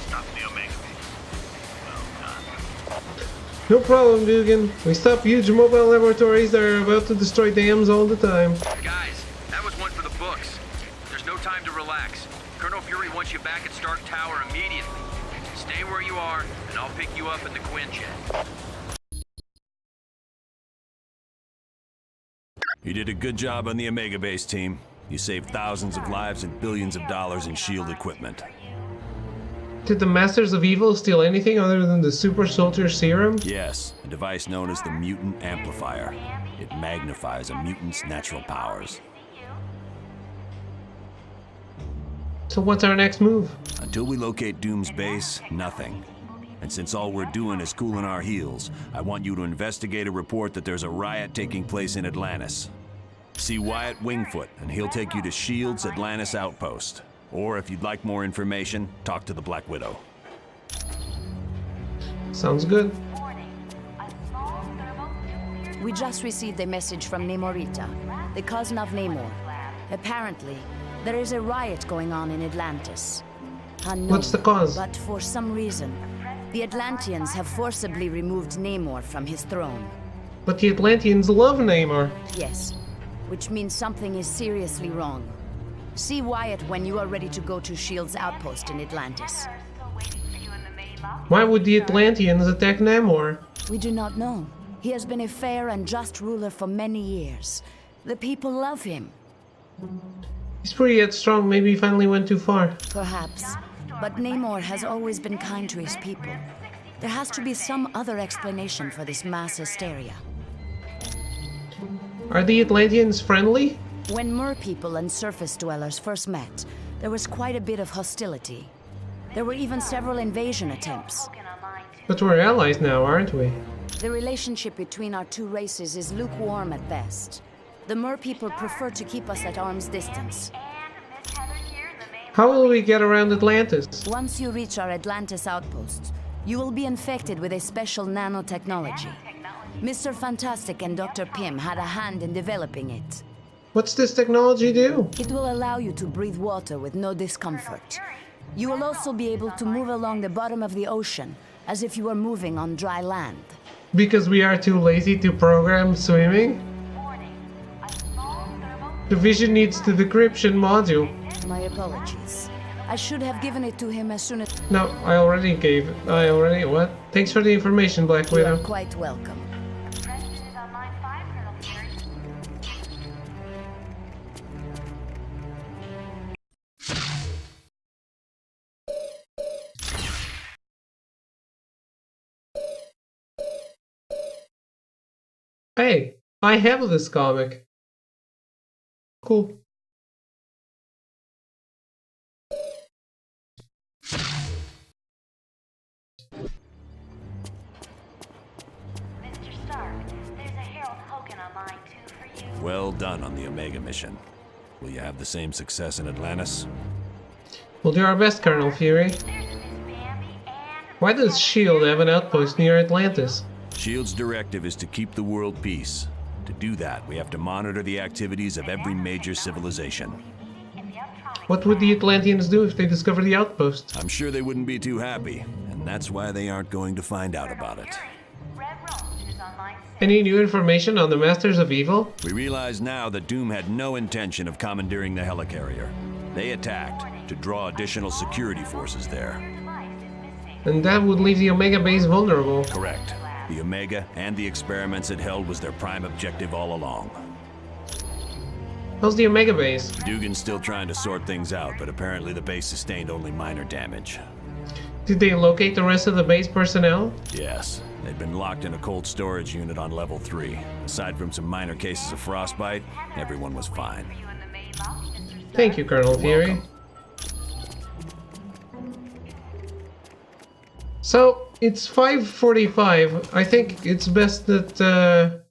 [SPEAKER 3] Stop the Omega Maze. Well done.
[SPEAKER 1] No problem, Dugan. We stop huge mobile laboratories that are about to destroy dams all the time.
[SPEAKER 14] Guys, that was one for the books. There's no time to relax. Colonel Fury wants you back at Stark Tower immediately. Stay where you are, and I'll pick you up in the Quinjet.
[SPEAKER 7] You did a good job on the Omega Base, team. You saved thousands of lives and billions of dollars in S.H.I.E.L.D. equipment.
[SPEAKER 1] Did the Masters of Evil steal anything other than the Super Soldier Serum?
[SPEAKER 7] Yes, a device known as the Mutant Amplifier. It magnifies a mutant's natural powers.
[SPEAKER 1] So what's our next move?
[SPEAKER 7] Until we locate Doom's base, nothing. And since all we're doing is cooling our heels, I want you to investigate a report that there's a riot taking place in Atlantis. See Wyatt Wingfoot, and he'll take you to S.H.I.E.L.D.'s Atlantis outpost. Or if you'd like more information, talk to the Black Widow.
[SPEAKER 1] Sounds good.
[SPEAKER 17] We just received a message from Namorita, the cousin of Namor. Apparently, there is a riot going on in Atlantis. Unknown,
[SPEAKER 1] What's the cause?
[SPEAKER 17] But for some reason, the Atlanteans have forcibly removed Namor from his throne.
[SPEAKER 1] But the Atlanteans love Namor.
[SPEAKER 17] Yes, which means something is seriously wrong. See Wyatt when you are ready to go to S.H.I.E.L.D.'s outpost in Atlantis.
[SPEAKER 1] Why would the Atlanteans attack Namor?
[SPEAKER 17] We do not know. He has been a fair and just ruler for many years. The people love him.
[SPEAKER 1] He's pretty headstrong, maybe he finally went too far.
[SPEAKER 17] Perhaps. But Namor has always been kind to his people. There has to be some other explanation for this mass hysteria.
[SPEAKER 1] Are the Atlanteans friendly?
[SPEAKER 17] When Mer people and surface dwellers first met, there was quite a bit of hostility. There were even several invasion attempts.
[SPEAKER 1] But we're allies now, aren't we?
[SPEAKER 17] The relationship between our two races is lukewarm at best. The Mer people prefer to keep us at arm's distance.
[SPEAKER 1] How will we get around Atlantis?
[SPEAKER 17] Once you reach our Atlantis outpost, you will be infected with a special nanotechnology. Mr. Fantastic and Dr. Pym had a hand in developing it.
[SPEAKER 1] What's this technology do?
[SPEAKER 17] It will allow you to breathe water with no discomfort. You will also be able to move along the bottom of the ocean, as if you were moving on dry land.
[SPEAKER 1] Because we are too lazy to program swimming? The Vision needs the decryption module.
[SPEAKER 17] My apologies. I should have given it to him as soon as...
[SPEAKER 1] No, what? Thanks for the information, Black
[SPEAKER 17] You
[SPEAKER 1] Widow.
[SPEAKER 17] are quite welcome.
[SPEAKER 1] Hey, I have this comic. Cool.
[SPEAKER 7] Well done on the Omega mission. Will you have the same success in Atlantis?
[SPEAKER 1] We'll do our best, Colonel Fury. Why does S.H.I.E.L.D. have an outpost near Atlantis?
[SPEAKER 7] S.H.I.E.L.D.'s directive is to keep the world peace. To do that, we have to monitor the activities of every major civilization.
[SPEAKER 1] What would the Atlanteans do if they discover the outpost?
[SPEAKER 7] I'm sure they wouldn't be too happy, and that's why they aren't going to find out about it.
[SPEAKER 1] Any new information on the Masters of Evil?
[SPEAKER 7] We realize now that Doom had no intention of commandeering the helicarrier. They attacked to draw additional security forces there.
[SPEAKER 1] And that would leave the Omega base vulnerable.
[SPEAKER 7] Correct. The Omega and the experiments it held was their prime objective all along.
[SPEAKER 1] How's the Omega base?
[SPEAKER 7] Dugan's still trying to sort things out, but apparently the base sustained only minor damage.
[SPEAKER 1] Did they locate the rest of the base personnel?
[SPEAKER 7] Yes. They'd been locked in a cold storage unit on level 3. Aside from some minor cases of frostbite, everyone was fine.
[SPEAKER 1] Thank you, Colonel Fury. So, it's 5:45. I think it's best that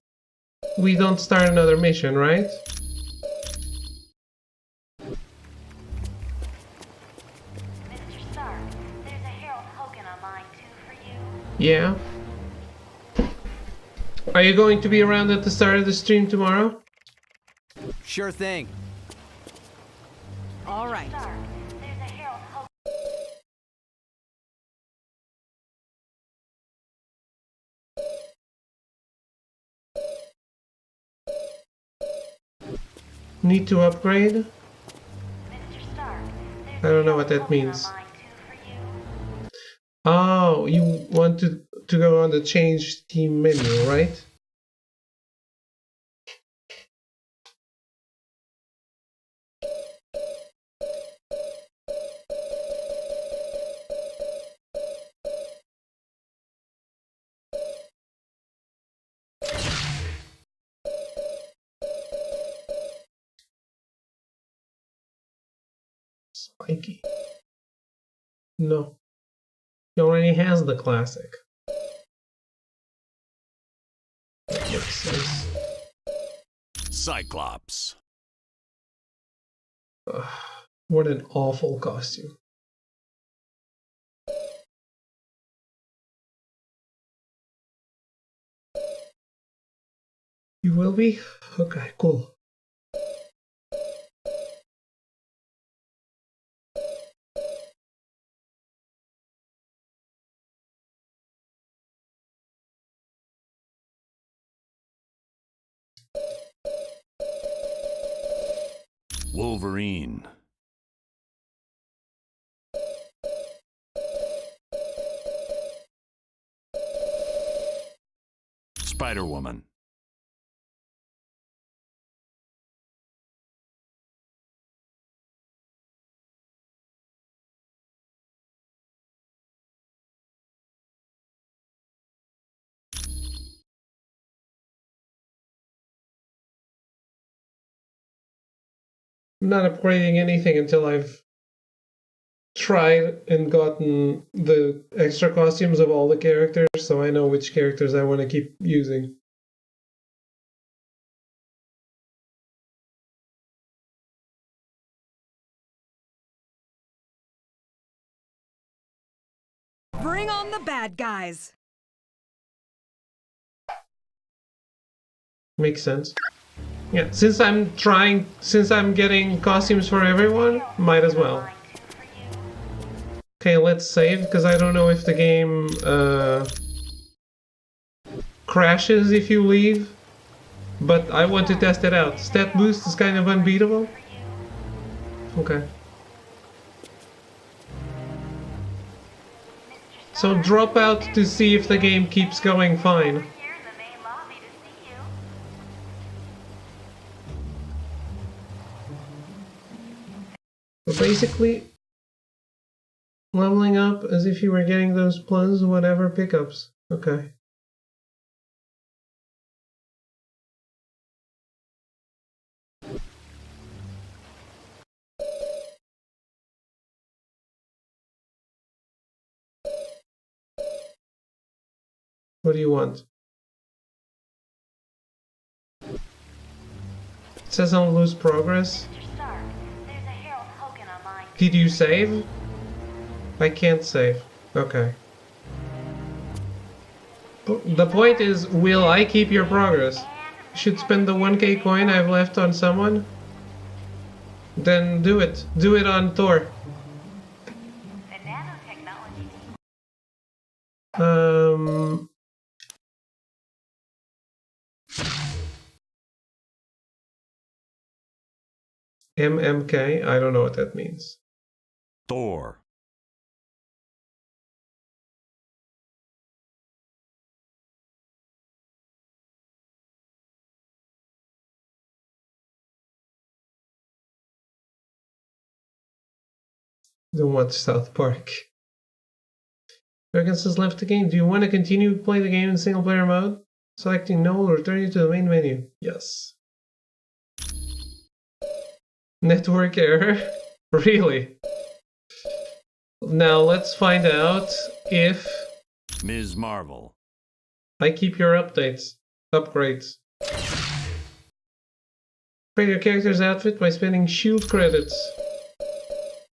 [SPEAKER 1] we don't start another mission, right? Yeah. Are you going to be around at the start of the stream tomorrow?
[SPEAKER 13] Sure thing.
[SPEAKER 12] All right.
[SPEAKER 1] Need to upgrade? I don't know what that means. Oh, you want to go on the change team menu, right? Spiky. No. He already has the classic. That makes sense.
[SPEAKER 7] Cyclops.
[SPEAKER 1] What an awful costume. You will be? Okay, cool.
[SPEAKER 7] Wolverine. Spider-Woman.
[SPEAKER 1] I'm not upgrading anything until I've tried and gotten the extra costumes of all the characters, so I know which characters I want to keep using.
[SPEAKER 12] Bring on the bad guys.
[SPEAKER 1] Makes sense. Yeah, since I'm getting costumes for everyone, might as well. Okay, let's save, because I don't know if the game crashes if you leave, but I want to test it out. Stat boost is kind of unbeatable. Okay. So drop out to see if the game keeps going fine. But basically, leveling up as if you were getting those plus whatever pickups. Okay. What do you want? It says I'll lose progress. Did you save? I can't save. Okay. The point is, will I keep your progress? You should spend the 1k coin I've left on someone. Then do it. Do it on Thor. MMK? I don't know what that means.
[SPEAKER 7] Thor.
[SPEAKER 1] Don't want South Park. Dragon says left the game. Do you want to continue to play the game in single player mode? Selecting no will return you to the main menu. Yes. Network error? Really? Now let's find out if
[SPEAKER 7] Ms. Marvel.
[SPEAKER 1] I keep your updates. Upgrades. Upgrade your character's outfit by spending shield credits.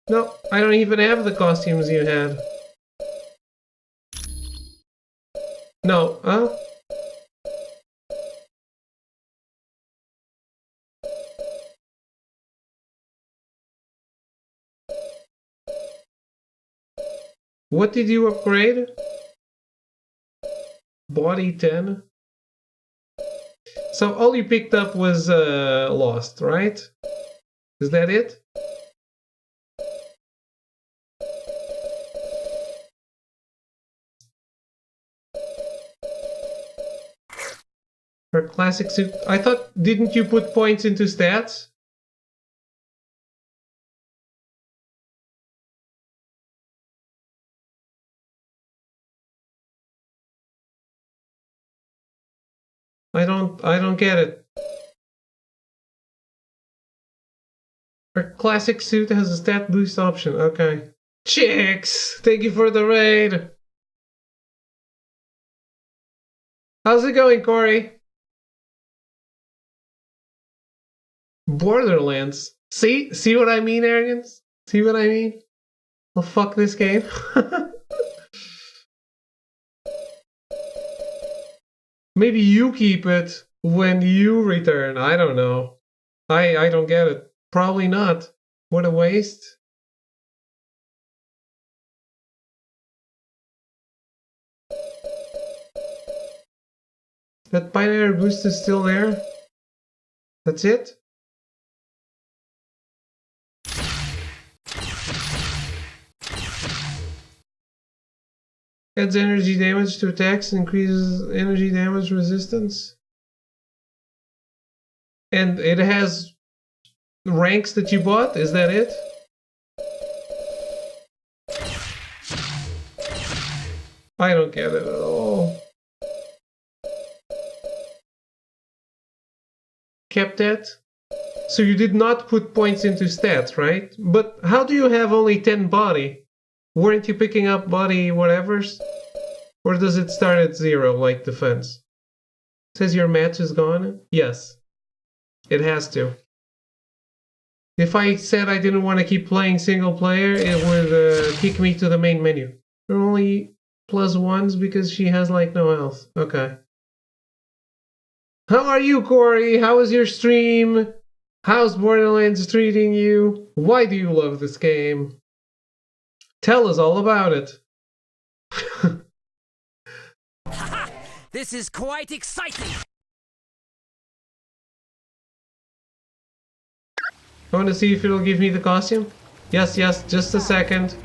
[SPEAKER 1] No, I don't even have the costumes you had. No, huh? What did you upgrade? Body 10? So all you picked up was Lost, right? Is that it? Her classic suit. I thought, didn't you put points into stats? I don't get it. Her classic suit has a stat boost option. Okay. Chicks! Thank you for the raid! How's it going, Corey? Borderlands. See what I mean, arrogance? See what I mean? Well, fuck this game. Maybe you keep it when you return. I don't know. I don't get it. Probably not. What a waste. That binary boost is still there? That's it? Adds energy damage to attacks, increases energy damage resistance. And it has ranks that you bought, is that it? I don't get it at all. Kept that? So you did not put points into stats, right? But how do you have only 10 body? Weren't you picking up body whatevers? Or does it start at 0 like defense? It says your match is gone? Yes. It has to. If I said I didn't want to keep playing single player, it would kick me to the main menu. There are only +1s because she has like no health. Okay. How are you, Corey? How was your stream? How's Borderlands treating you? Why do you love this game? Tell us all about it.
[SPEAKER 13] This is quite exciting!
[SPEAKER 1] I want to see if it'll give me the costume. Yes, just a second.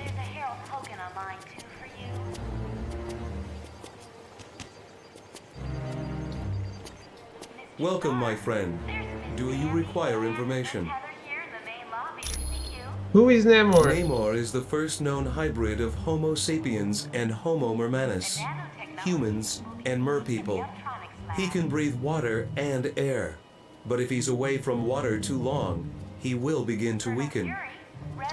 [SPEAKER 20] Welcome, my friend. Do you require information?
[SPEAKER 1] Who is Namor?
[SPEAKER 20] Namor is the first known hybrid of Homo sapiens and Homo mermanus, humans and merpeople. He can breathe water and air, but if he's away from water too long, he will begin to weaken.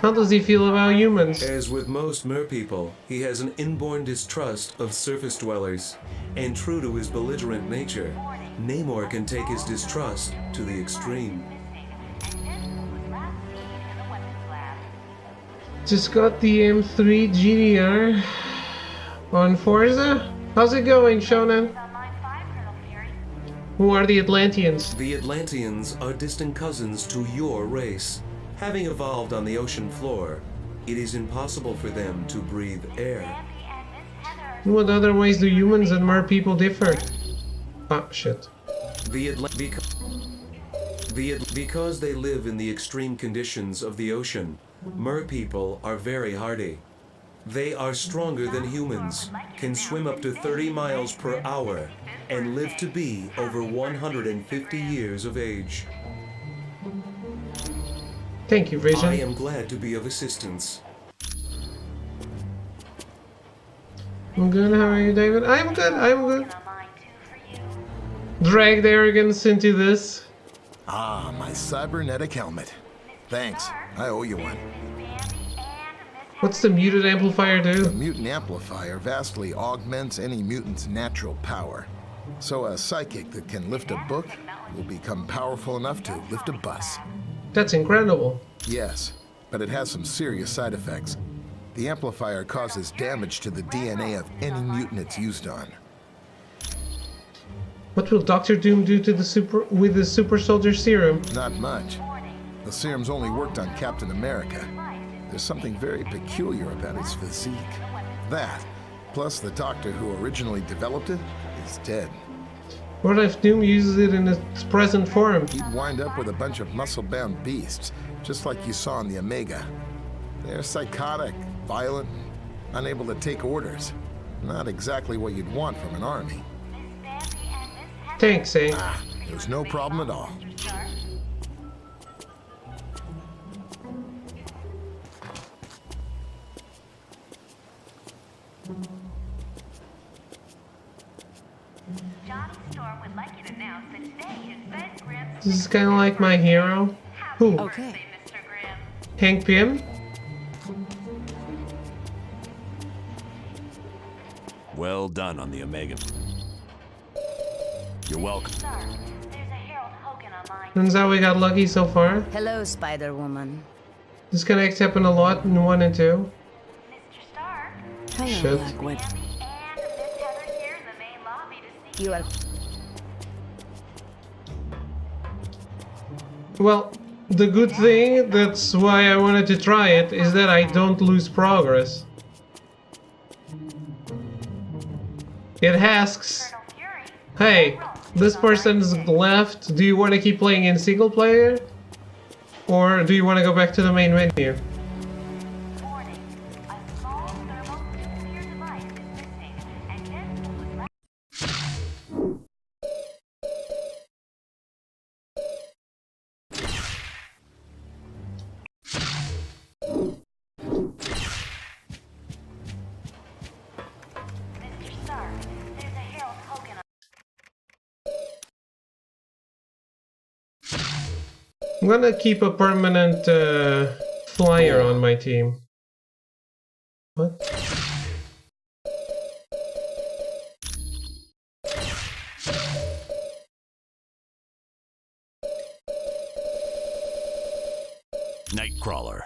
[SPEAKER 1] How does he feel about humans?
[SPEAKER 20] As with most merpeople, he has an inborn distrust of surface dwellers, and true to his belligerent nature, Namor can take his distrust to the extreme.
[SPEAKER 1] Just got the M3 GDR on Forza. How's it going, Shonen? Who are the Atlanteans?
[SPEAKER 20] The Atlanteans are distant cousins to your race. Having evolved on the ocean floor, it is impossible for them to breathe air.
[SPEAKER 1] In what other ways do humans and mer people differ? Ah, shit.
[SPEAKER 20] Because they live in the extreme conditions of the ocean, mer people are very hardy. They are stronger than humans, can swim up to 30 miles per hour, and live to be over 150 years of age.
[SPEAKER 1] Thank you, Vision.
[SPEAKER 20] I am glad to be of assistance.
[SPEAKER 1] I'm good, how are you, David? I'm good. Drag the arrogance into this.
[SPEAKER 18] Ah, my cybernetic helmet. Thanks, I owe you one.
[SPEAKER 1] What's the mutant amplifier do?
[SPEAKER 18] The mutant amplifier vastly augments any mutant's natural power. So a psychic that can lift a book will become powerful enough to lift a bus.
[SPEAKER 1] That's incredible.
[SPEAKER 18] Yes, but it has some serious side effects. The amplifier causes damage to the DNA of any mutant it's used on.
[SPEAKER 1] What will Doctor Doom do to the super soldier serum?
[SPEAKER 18] Not much. The serum's only worked on Captain America. There's something very peculiar about his physique. That, plus the doctor who originally developed it, is dead.
[SPEAKER 1] What if Doom uses it in its present form?
[SPEAKER 18] He'd wind up with a bunch of muscle-bound beasts, just like you saw in the Omega. They're psychotic, violent, unable to take orders. Not exactly what you'd want from an army.
[SPEAKER 1] Thanks, eh?
[SPEAKER 18] There's no problem at all.
[SPEAKER 1] This is kind of like my hero. Who?
[SPEAKER 8] Okay.
[SPEAKER 1] Hank Pym?
[SPEAKER 7] Well done on the Omega. You're welcome.
[SPEAKER 1] Turns out we got lucky so far.
[SPEAKER 17] Hello, Spider-Woman.
[SPEAKER 1] Disconnects happen a lot in 1 and 2.
[SPEAKER 17] Hello,
[SPEAKER 1] Shit.
[SPEAKER 17] Black Widow. You are...
[SPEAKER 1] Well, the good thing, that's why I wanted to try it, is that I don't lose progress. It asks, hey, this person's left, do you want to keep playing in single player? Or do you want to go back to the main menu? I'm gonna keep a permanent flyer on my team. What?
[SPEAKER 7] Nightcrawler.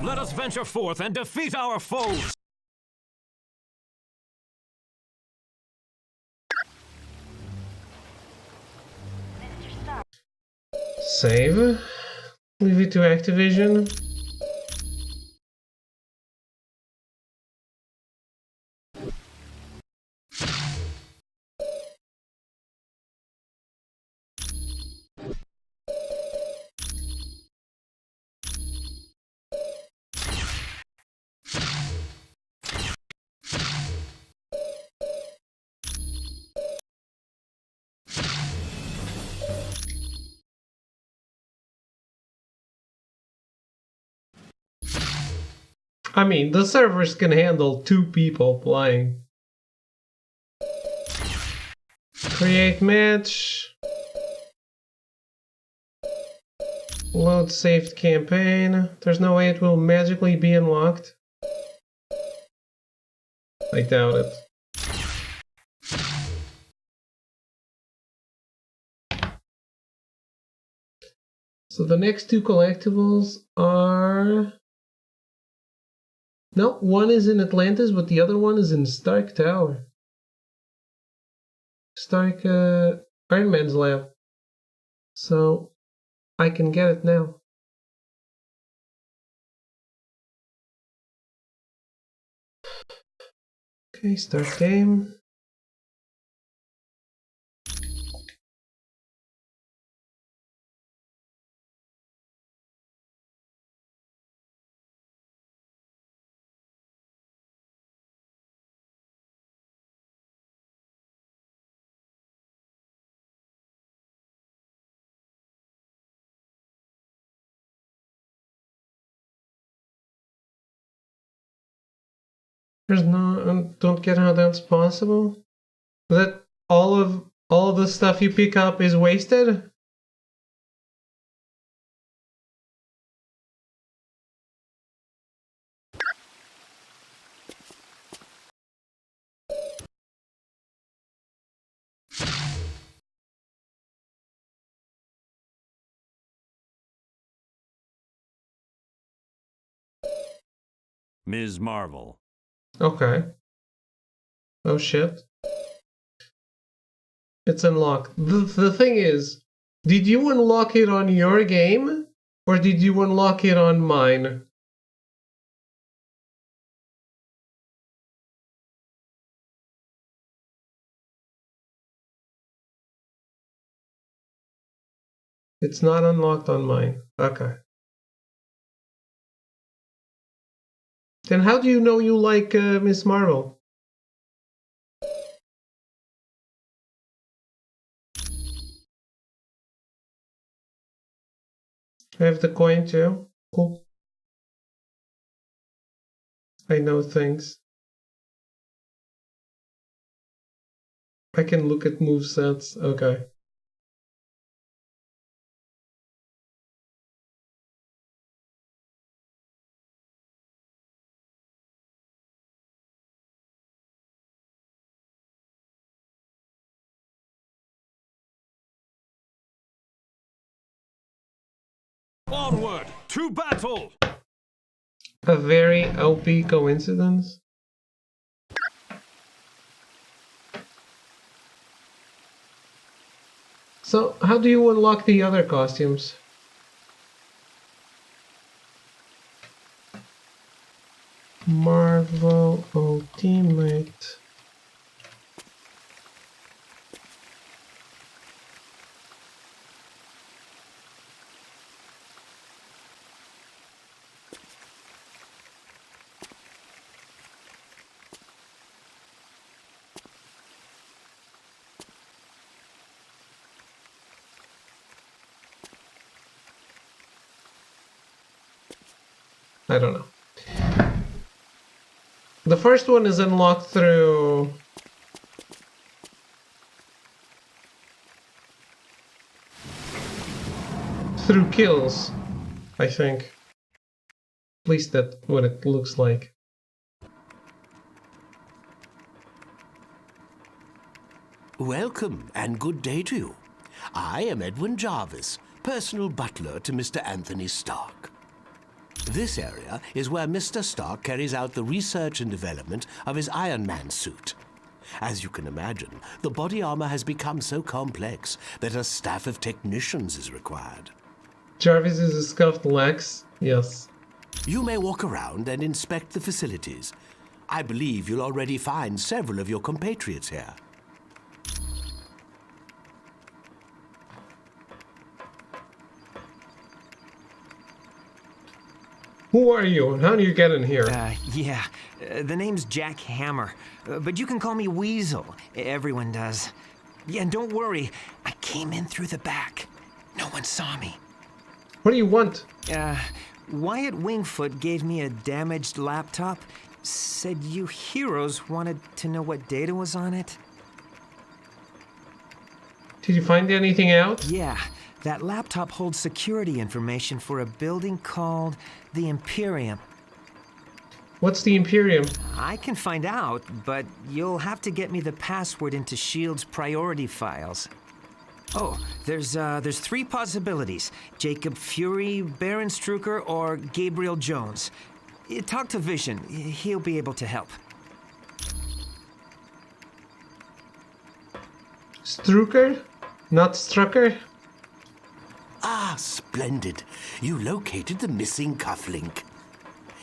[SPEAKER 6] Let us venture forth and defeat our foes!
[SPEAKER 1] Save. Leave it to Activision. I mean, the servers can handle 2 people playing. Create match. Load saved campaign. There's no way it will magically be unlocked. I doubt it. So the next 2 collectibles are... No, one is in Atlantis, but the other one is in Stark Tower. Stark Iron Man's lab. So I can get it now. Okay, start game. There's no, don't get how that's possible. That all of the stuff you pick up is wasted?
[SPEAKER 7] Ms. Marvel.
[SPEAKER 1] Okay. Oh shit. It's unlocked. The thing is, did you unlock it on your game? Or did you unlock it on mine? It's not unlocked on mine. Okay. Then how do you know you like Miss Marvel? I have the coin too. Cool. I know things. I can look at movesets. Okay.
[SPEAKER 6] Onward to battle!
[SPEAKER 1] A very OP coincidence. So, how do you unlock the other costumes? Marvel Ultimate. I don't know. The first one is unlocked through... through kills, I think. At least that's what it looks like.
[SPEAKER 9] Welcome, and good day to you. I am Edwin Jarvis, personal butler to Mr. Anthony Stark. This area is where Mr. Stark carries out the research and development of his Iron Man suit. As you can imagine, the body armor has become so complex that a staff of technicians is required.
[SPEAKER 1] Jarvis is a scuffed Lex, yes.
[SPEAKER 9] You may walk around and inspect the facilities. I believe you'll already find several of your compatriots here.
[SPEAKER 1] Who are you, and how do you get in here?
[SPEAKER 13] The name's Jack Hammer, but you can call me Weasel. Everyone does. Yeah, and don't worry, I came in through the back. No one saw me.
[SPEAKER 1] What do you want?
[SPEAKER 13] Wyatt Wingfoot gave me a damaged laptop. Said you heroes wanted to know what data was on it.
[SPEAKER 1] Did you find anything out?
[SPEAKER 13] Yeah, that laptop holds security information for a building called the Imperium.
[SPEAKER 1] What's the Imperium?
[SPEAKER 13] I can find out, but you'll have to get me the password into S.H.I.E.L.D.'s priority files. Oh, there's 3 possibilities. Jacob Fury, Baron Strucker, or Gabriel Jones. Talk to Vision. He'll be able to help.
[SPEAKER 1] Strucker? Not Strucker?
[SPEAKER 9] Ah, splendid. You located the missing cufflink.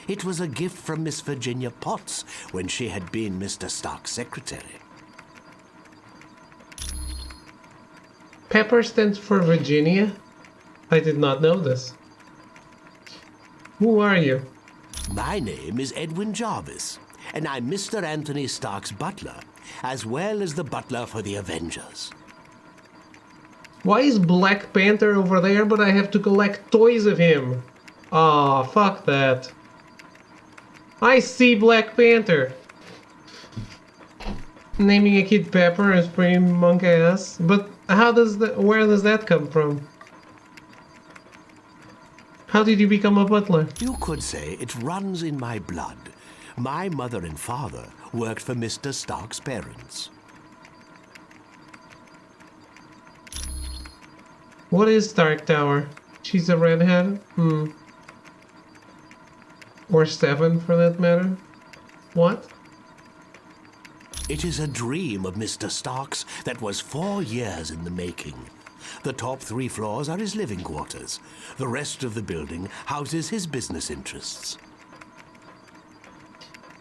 [SPEAKER 9] It was a gift from Miss Virginia Potts when she had been Mr. Stark's secretary.
[SPEAKER 1] Pepper stands for Virginia? I did not know this. Who are you?
[SPEAKER 9] My name is Edwin Jarvis, and I'm Mr. Anthony Stark's butler, as well as the butler for the Avengers.
[SPEAKER 1] Why is Black Panther over there, but I have to collect toys of him? Aw, fuck that. I see Black Panther. Naming a kid Pepper is pretty monk ass, but where does that come from? How did you become a butler?
[SPEAKER 9] You could say it runs in my blood. My mother and father worked for Mr. Stark's parents.
[SPEAKER 1] What is Stark Tower? She's a redhead? Or 7 for that matter? What?
[SPEAKER 9] It is a dream of Mr. Stark's that was 4 years in the making. The top 3 floors are his living quarters. The rest of the building houses his business interests.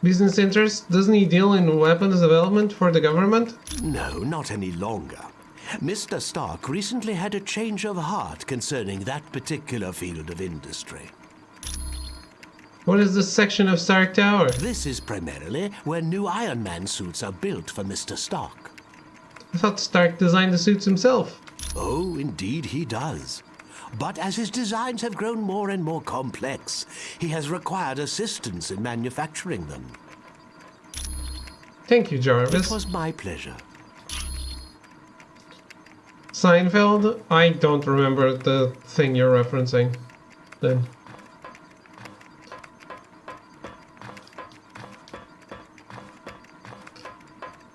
[SPEAKER 1] Business interests? Doesn't he deal in weapons development for the government?
[SPEAKER 9] No, not any longer. Mr. Stark recently had a change of heart concerning that particular field of industry.
[SPEAKER 1] What is this section of Stark Tower?
[SPEAKER 9] This is primarily where new Iron Man suits are built for Mr. Stark.
[SPEAKER 1] I thought Stark designed the suits himself.
[SPEAKER 9] Oh, indeed he does. But as his designs have grown more and more complex, he has required assistance in manufacturing them.
[SPEAKER 1] Thank you, Jarvis.
[SPEAKER 9] It was my pleasure.
[SPEAKER 1] Seinfeld? I don't remember the thing you're referencing. Then.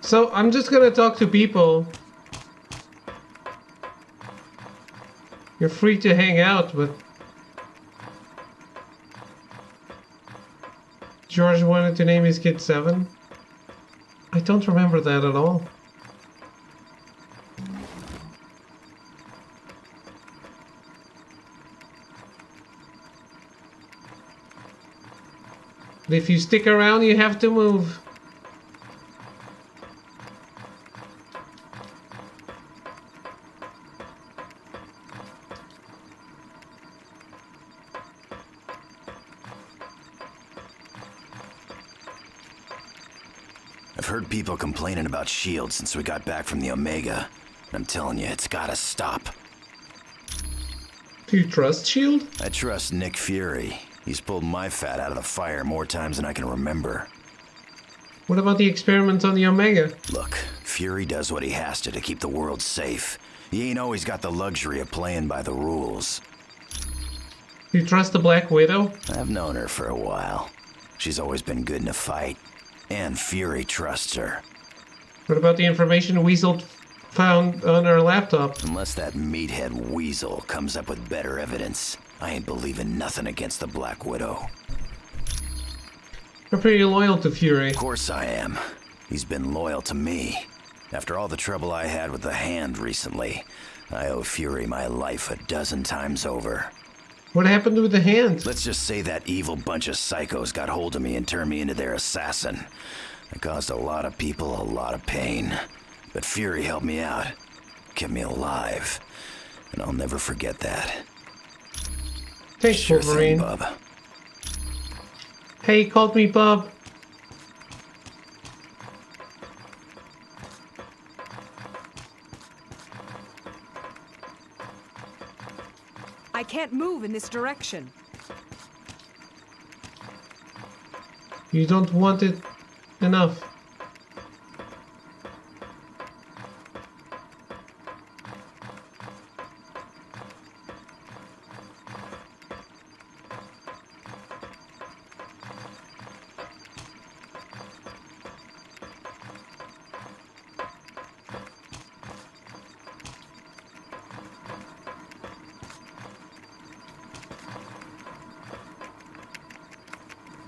[SPEAKER 1] So, I'm just gonna talk to people. You're free to hang out, but George wanted to name his kid 7? I don't remember that at all. But if you stick around, you have to move.
[SPEAKER 22] I've heard people complaining about S.H.I.E.L.D. since we got back from the Omega. I'm telling you, it's gotta stop.
[SPEAKER 1] Do you trust S.H.I.E.L.D.?
[SPEAKER 22] I trust Nick Fury. He's pulled my fat out of the fire more times than I can remember.
[SPEAKER 1] What about the experiments on the Omega?
[SPEAKER 22] Look, Fury does what he has to keep the world safe. He ain't always got the luxury of playing by the rules.
[SPEAKER 1] You trust the Black Widow?
[SPEAKER 22] I've known her for a while. She's always been good in a fight. And Fury trusts her.
[SPEAKER 1] What about the information Weasel found on her laptop?
[SPEAKER 22] Unless that meathead Weasel comes up with better evidence, I ain't believing nothing against the Black Widow.
[SPEAKER 1] You're pretty loyal to Fury.
[SPEAKER 22] Of course I am. He's been loyal to me. After all the trouble I had with the Hand recently, I owe Fury my life 12 times over.
[SPEAKER 1] What happened with the Hand?
[SPEAKER 22] Let's just say that evil bunch of psychos got hold of me and turned me into their assassin. I caused a lot of people a lot of pain. But Fury helped me out, kept me alive. And I'll never forget that.
[SPEAKER 1] Thanks,
[SPEAKER 22] Sure
[SPEAKER 1] Wolverine.
[SPEAKER 22] thing, bub.
[SPEAKER 1] Hey, he called me Bub.
[SPEAKER 12] I can't move in this direction.
[SPEAKER 1] You don't want it enough.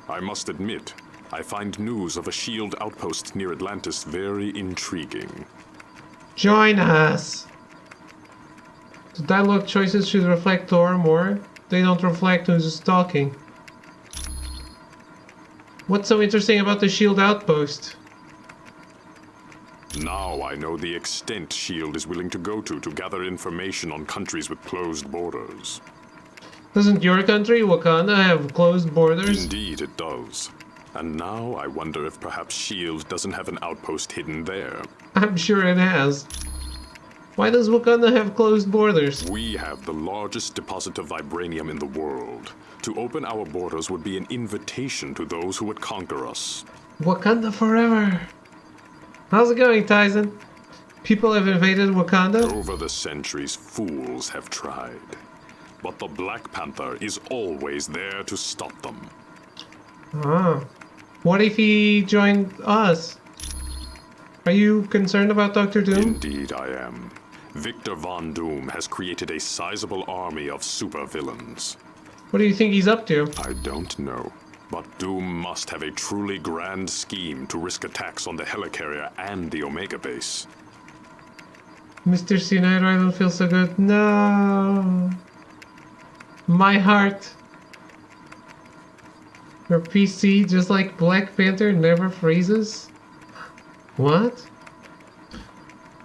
[SPEAKER 5] I must admit, I find news of a SHIELD outpost near Atlantis very intriguing.
[SPEAKER 1] Join us! The dialogue choices should reflect Thor more. They don't reflect who's talking. What's so interesting about the SHIELD outpost?
[SPEAKER 5] Now I know the extent SHIELD is willing to go to gather information on countries with closed borders.
[SPEAKER 1] Doesn't your country, Wakanda, have closed borders?
[SPEAKER 5] Indeed it does. And now I wonder if perhaps SHIELD doesn't have an outpost hidden there.
[SPEAKER 1] I'm sure it has. Why does Wakanda have closed borders?
[SPEAKER 5] We have the largest deposit of vibranium in the world. To open our borders would be an invitation to those who would conquer us.
[SPEAKER 1] Wakanda forever. How's it going, Tyson? People have invaded Wakanda?
[SPEAKER 5] Over the centuries, fools have tried. But the Black Panther is always there to stop them.
[SPEAKER 1] Ah. What if he joined us? Are you concerned about Dr. Doom?
[SPEAKER 5] Indeed I am. Victor Von Doom has created a sizable army of supervillains.
[SPEAKER 1] What do you think he's up to?
[SPEAKER 5] I don't know. But Doom must have a truly grand scheme to risk attacks on the helicarrier and the Omega base.
[SPEAKER 1] Mr. Snyder, I don't feel so good. No. My heart. Your PC, just like Black Panther, never freezes? What?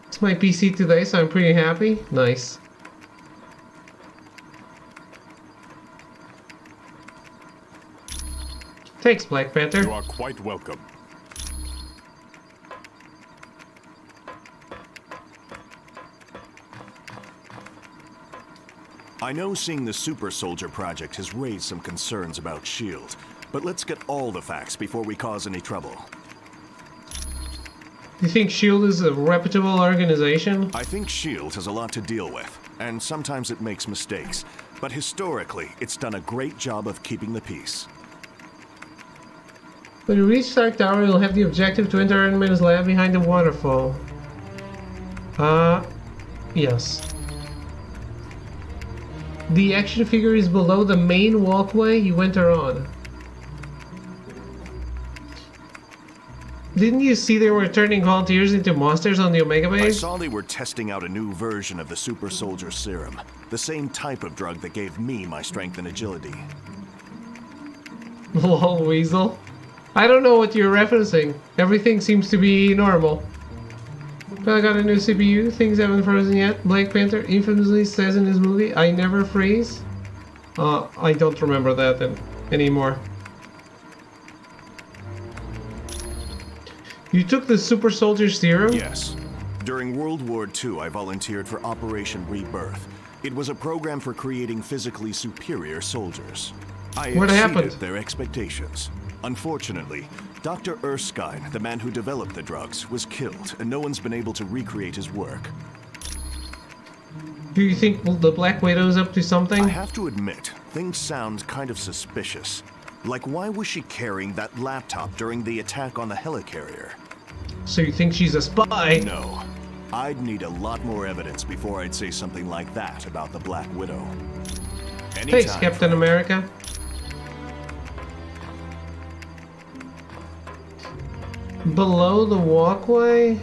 [SPEAKER 1] It's my PC today, so I'm pretty happy. Nice. Thanks, Black Panther.
[SPEAKER 5] You are quite welcome.
[SPEAKER 16] I know seeing the Super Soldier Project has raised some concerns about SHIELD, but let's get all the facts before we cause any trouble.
[SPEAKER 1] You think SHIELD is a reputable organization?
[SPEAKER 16] I think SHIELD has a lot to deal with, and sometimes it makes mistakes, but historically, it's done a great job of keeping the peace.
[SPEAKER 1] When you reach Stark Tower, you'll have the objective to enter Iron Man's lab behind the waterfall. Yes. The action figure is below the main walkway you enter on. Didn't you see they were turning volunteers into monsters on the Omega
[SPEAKER 16] I
[SPEAKER 1] base?
[SPEAKER 16] saw they were testing out a new version of the Super Soldier Serum, the same type of drug that gave me my strength and agility.
[SPEAKER 1] Lol, Weasel. I don't know what you're referencing. Everything seems to be normal. I got a new CPU, things haven't frozen yet. Black Panther infamously says in his movie, I never freeze. I don't remember that anymore. You took the Super Soldier Serum?
[SPEAKER 16] Yes. During World War II, I volunteered for Operation Rebirth. It was a program for creating physically superior soldiers. I exceeded their expectations. Unfortunately, Dr. Erskine, the man who developed the drugs, was killed, and no one's been able to recreate his work.
[SPEAKER 1] Do you think the Black Widow's up to something?
[SPEAKER 16] I have to admit, things sound kind of suspicious. Like, why was she carrying that laptop during the attack on the helicarrier?
[SPEAKER 1] So you think she's a spy?
[SPEAKER 16] No. I'd need a lot more evidence before I'd say something like that about the Black Widow.
[SPEAKER 1] Thanks, Captain America. Below the walkway?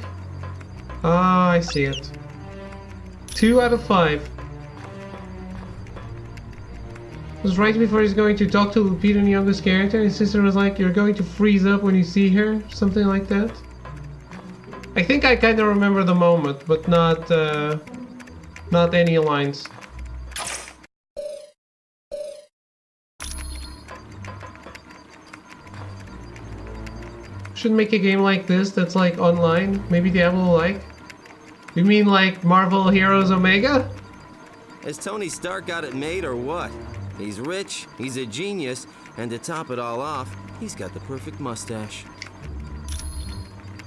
[SPEAKER 1] Ah, I see it. 2 out of 5. It was right before he's going to talk to Lupita Nyong'o's character, and his sister was like, "You're going to freeze up when you see her," something like that. I think I kind of remember the moment, but not any lines. Should make a game like this that's like online. Maybe Diablo will like. You mean like Marvel Heroes Omega?
[SPEAKER 11] Has Tony Stark got it made or what? He's rich, he's a genius, and to top it all off, he's got the perfect mustache.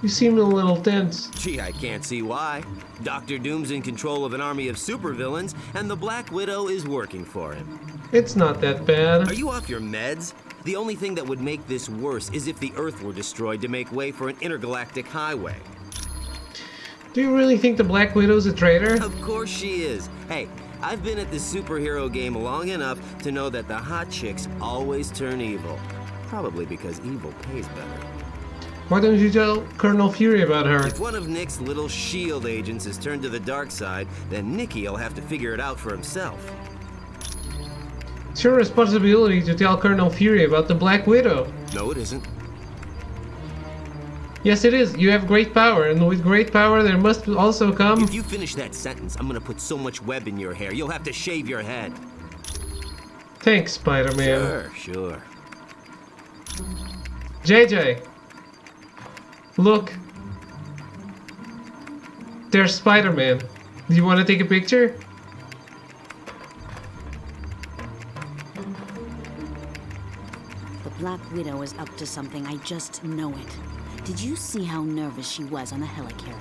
[SPEAKER 1] You seem a little tense.
[SPEAKER 11] Gee, I can't see why. Dr. Doom's in control of an army of supervillains, and the Black Widow is working for him.
[SPEAKER 1] It's not that bad.
[SPEAKER 11] Are you off your meds? The only thing that would make this worse is if the Earth were destroyed to make way for an intergalactic highway.
[SPEAKER 1] Do you really think the Black Widow's a traitor?
[SPEAKER 11] Of course she is. Hey, I've been at this superhero game long enough to know that the hot chicks always turn evil. Probably because evil pays better.
[SPEAKER 1] Why don't you tell Colonel Fury about her?
[SPEAKER 11] If one of Nick's little S.H.I.E.L.D. agents is turned to the dark side, then Nicky will have to figure it out for himself.
[SPEAKER 1] It's your responsibility to tell Colonel Fury about the Black Widow.
[SPEAKER 11] No, it isn't.
[SPEAKER 1] Yes, it is. You have great power, and with great power there must also come...
[SPEAKER 11] If you finish that sentence, I'm gonna put so much web in your hair, you'll have to shave your head.
[SPEAKER 1] Thanks, Spider-Man.
[SPEAKER 11] Sure.
[SPEAKER 1] JJ! Look. There's Spider-Man. Do you want to take a picture?
[SPEAKER 17] The Black Widow is up to something, I just know it. Did you see how nervous she was on the helicarrier?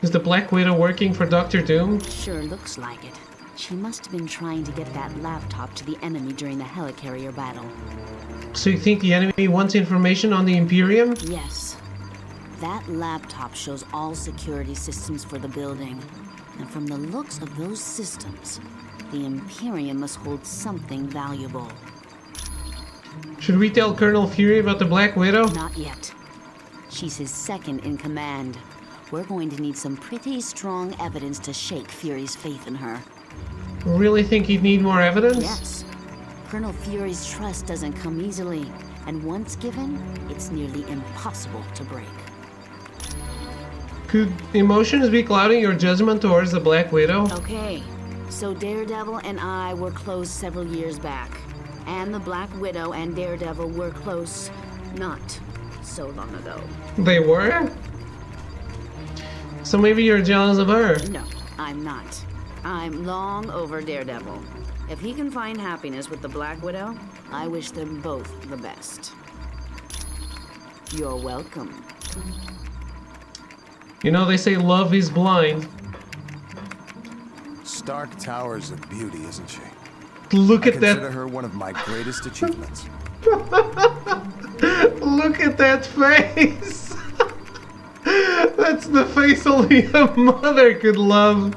[SPEAKER 1] Is the Black Widow working for Dr. Doom?
[SPEAKER 17] Sure looks like it. She must have been trying to get that laptop to the enemy during the helicarrier battle.
[SPEAKER 1] So you think the enemy wants information on the Imperium?
[SPEAKER 17] Yes. That laptop shows all security systems for the building. And from the looks of those systems, the Imperium must hold something valuable.
[SPEAKER 1] Should we tell Colonel Fury about the Black Widow?
[SPEAKER 17] Not yet. She's his second in command. We're going to need some pretty strong evidence to shake Fury's faith in her.
[SPEAKER 1] Really think he'd need more evidence?
[SPEAKER 17] Yes. Colonel Fury's trust doesn't come easily, and once given, it's nearly impossible to break.
[SPEAKER 1] Could emotions be clouding your judgment towards the Black Widow?
[SPEAKER 17] Okay, so Daredevil and I were close several years back. And the Black Widow and Daredevil were close not so long ago.
[SPEAKER 1] They were? So maybe you're jealous of her?
[SPEAKER 17] No, I'm not. I'm long over Daredevil. If he can find happiness with the Black Widow, I wish them both the best. You're welcome.
[SPEAKER 1] You know, they say love is blind.
[SPEAKER 18] Stark Tower's a beauty, isn't she?
[SPEAKER 1] Look at that.
[SPEAKER 18] I consider her one of my greatest achievements.
[SPEAKER 1] Look at that face. That's the face only a mother could love.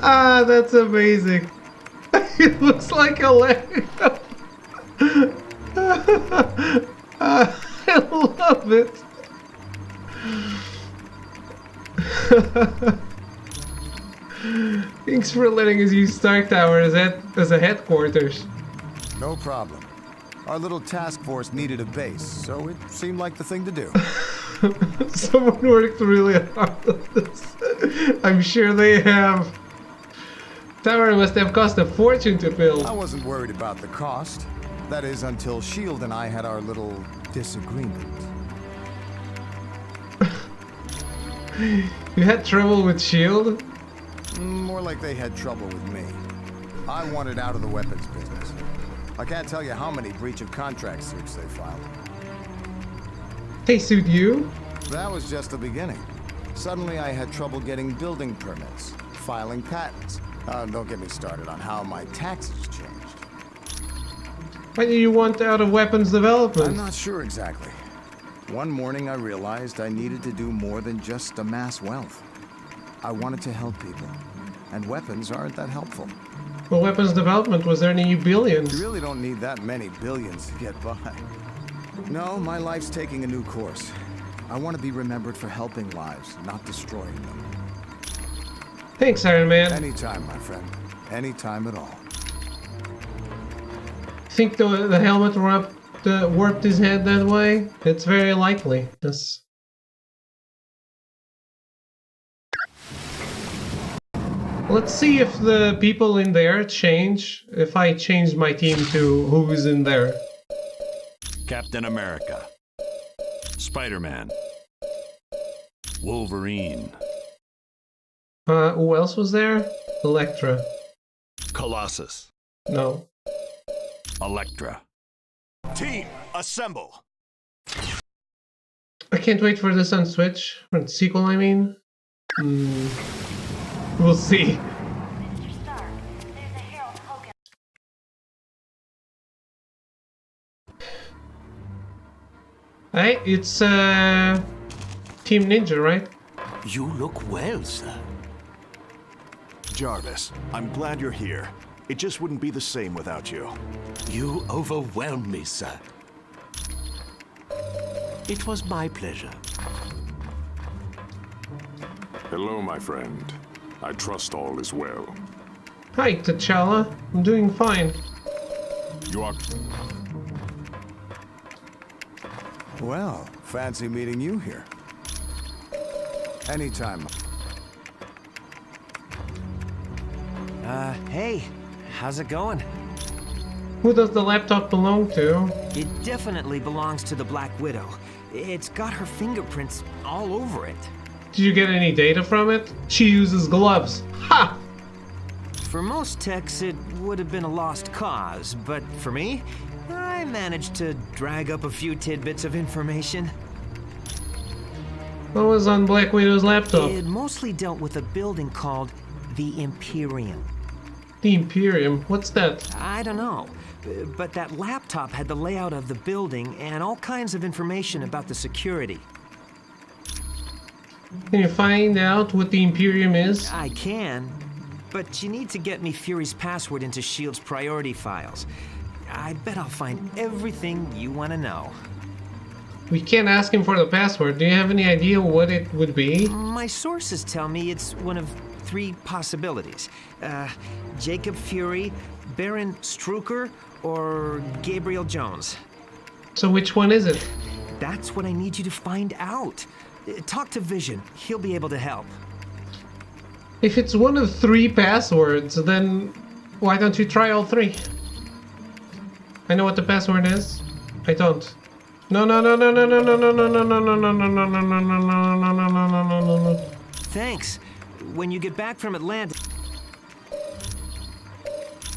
[SPEAKER 1] Ah, that's amazing. It looks like a Lego. I love it. Thanks for letting us use Stark Tower as a headquarters.
[SPEAKER 18] No problem. Our little task force needed a base, so it seemed like the thing to do.
[SPEAKER 1] Someone worked really hard on this. I'm sure they have. Tower must have cost a fortune to build.
[SPEAKER 18] I wasn't worried about the cost. That is, until S.H.I.E.L.D. and I had our little disagreement.
[SPEAKER 1] You had trouble with S.H.I.E.L.D.?
[SPEAKER 18] More like they had trouble with me. I wanted out of the weapons business. I can't tell you how many breach of contract suits they filed.
[SPEAKER 1] They sued you?
[SPEAKER 2] That was just the beginning. Suddenly I had trouble getting building permits, filing patents. Don't get me started on how my taxes changed.
[SPEAKER 1] Why do you want out of weapons development?
[SPEAKER 2] I'm not sure exactly. One morning I realized I needed to do more than just amass wealth. I wanted to help people, and weapons aren't that helpful.
[SPEAKER 1] Well, weapons development was earning you billions.
[SPEAKER 2] You really don't need that many billions to get by. No, my life's taking a new course. I want to be remembered for helping lives, not destroying them.
[SPEAKER 1] Thanks, Iron Man.
[SPEAKER 2] Anytime, my friend. Anytime at all.
[SPEAKER 1] Think the helmet warped his head that way? It's very likely. Yes. Let's see if the people in there change. If I change my team to who's in there.
[SPEAKER 7] Captain America. Spider-Man. Wolverine.
[SPEAKER 1] Who else was there? Elektra.
[SPEAKER 7] Colossus.
[SPEAKER 1] No.
[SPEAKER 7] Elektra.
[SPEAKER 16] Team, assemble!
[SPEAKER 1] I can't wait for this on Switch. For the sequel, I mean. We'll see. Hey, it's Team Ninja, right?
[SPEAKER 9] You look well, sir.
[SPEAKER 16] Jarvis, I'm glad you're here. It just wouldn't be the same without you.
[SPEAKER 9] You overwhelm me, sir. It was my pleasure.
[SPEAKER 5] Hello, my friend. I trust all is well.
[SPEAKER 1] Hi, T'Challa. I'm doing fine.
[SPEAKER 5] You are...
[SPEAKER 2] Well, fancy meeting you here. Anytime.
[SPEAKER 13] Hey, how's it going?
[SPEAKER 1] Who does the laptop belong to?
[SPEAKER 13] It definitely belongs to the Black Widow. It's got her fingerprints all over it.
[SPEAKER 1] Did you get any data from it? She uses gloves. Ha!
[SPEAKER 13] For most techs, it would have been a lost cause, but for me, I managed to drag up a few tidbits of information.
[SPEAKER 1] What was on Black Widow's laptop?
[SPEAKER 13] It mostly dealt with a building called the Imperium.
[SPEAKER 1] The Imperium? What's that?
[SPEAKER 13] I don't know. But that laptop had the layout of the building and all kinds of information about the security.
[SPEAKER 1] Can you find out what the Imperium is?
[SPEAKER 13] I can, but you need to get me Fury's password into S.H.I.E.L.D.'s priority files. I bet I'll find everything you want to know.
[SPEAKER 1] We can't ask him for the password. Do you have any idea what it would be?
[SPEAKER 13] My sources tell me it's one of 3 possibilities. Jacob Fury, Baron Strucker, or Gabriel Jones.
[SPEAKER 1] So which one is it?
[SPEAKER 13] That's what I need you to find out. Talk to Vision. He'll be able to help.
[SPEAKER 1] If it's one of 3 passwords, then why don't you try all 3? I know what the password is. I don't. No.
[SPEAKER 13] Thanks. When you get back from Atlanta.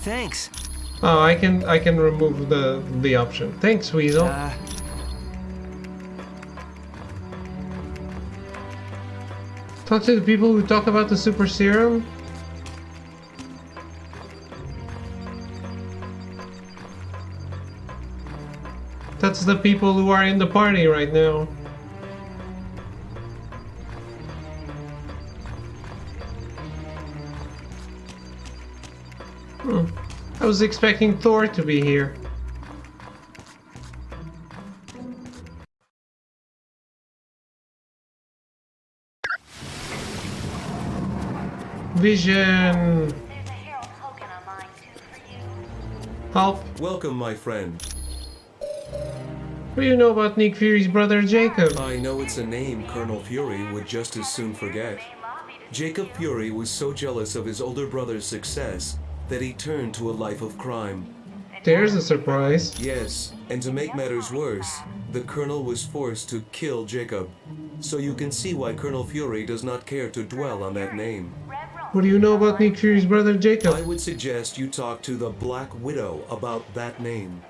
[SPEAKER 13] Thanks.
[SPEAKER 1] Oh, I can remove the option. Thanks, Weasel. Talk to the people who talk about the super serum. That's the people who are in the party right now. I was expecting Thor to be here. Vision. Help.
[SPEAKER 20] Welcome, my friend.
[SPEAKER 1] What do you know about Nick Fury's brother, Jacob?
[SPEAKER 20] I know it's a name Colonel Fury would just as soon forget. Jacob Fury was so jealous of his older brother's success that he turned to a life of crime.
[SPEAKER 1] There's a surprise.
[SPEAKER 20] Yes, and to make matters worse, the Colonel was forced to kill Jacob. So you can see why Colonel Fury does not care to dwell on that name.
[SPEAKER 1] What do you know about Nick Fury's brother, Jacob?
[SPEAKER 20] I would suggest you talk to the Black Widow about that name.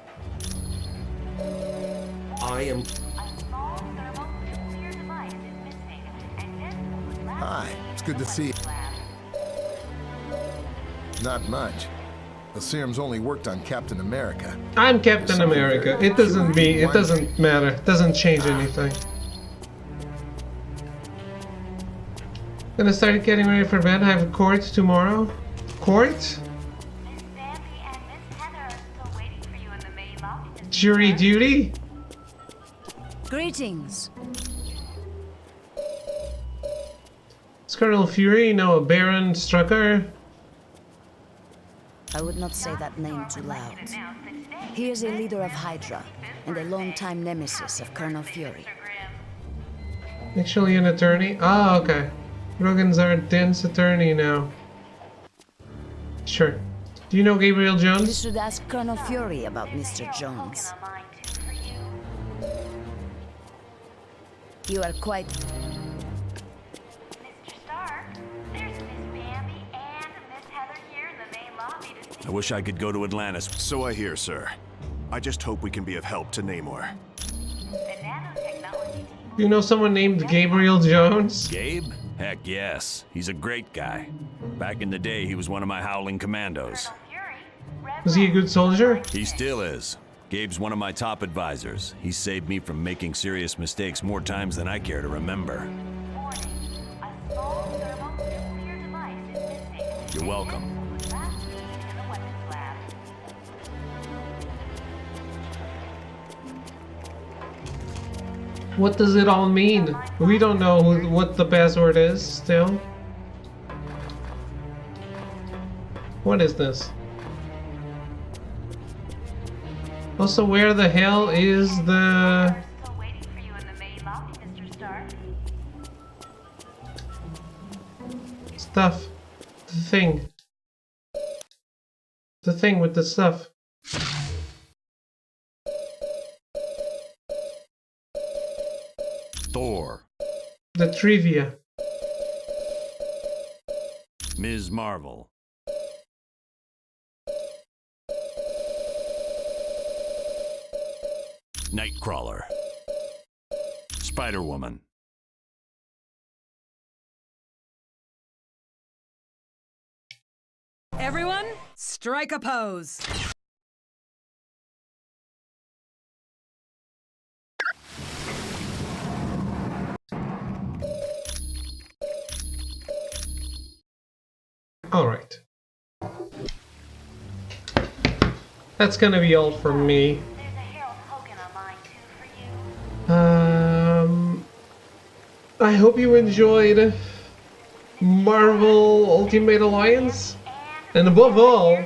[SPEAKER 18] Hi, it's good to see you. Not much. The serums only worked on Captain America.
[SPEAKER 1] I'm Captain America. It doesn't matter. It doesn't change anything. Gonna start getting ready for bed. I have a court tomorrow. Court? Jury duty?
[SPEAKER 17] Greetings.
[SPEAKER 1] Is Colonel Fury now a Baron Strucker?
[SPEAKER 17] I would not say that name too loud. He is a leader of Hydra and a longtime nemesis of Colonel Fury.
[SPEAKER 1] Actually an attorney? Ah, okay. Rogan's our dense attorney now. Sure. Do you know Gabriel Jones?
[SPEAKER 17] You should ask Colonel Fury about Mr. Jones. You are quite...
[SPEAKER 7] I wish I could go to Atlantis.
[SPEAKER 16] So I hear, sir. I just hope we can be of help to Namor.
[SPEAKER 1] You know someone named Gabriel Jones?
[SPEAKER 7] Gabe? Heck yes. He's a great guy. Back in the day, he was one of my Howling Commandos.
[SPEAKER 1] Was he a good soldier?
[SPEAKER 7] He still is. Gabe's one of my top advisors. He saved me from making serious mistakes more times than I care to remember. You're welcome.
[SPEAKER 1] What does it all mean? We don't know what the password is still. What is this? Also, where the hell is the... stuff? The thing. The thing with the stuff.
[SPEAKER 7] Thor.
[SPEAKER 1] The trivia.
[SPEAKER 7] Ms. Marvel. Nightcrawler. Spider-Woman.
[SPEAKER 12] Everyone, strike a pose.
[SPEAKER 1] Alright. That's gonna be all from me. I hope you enjoyed Marvel Ultimate Alliance, and above all,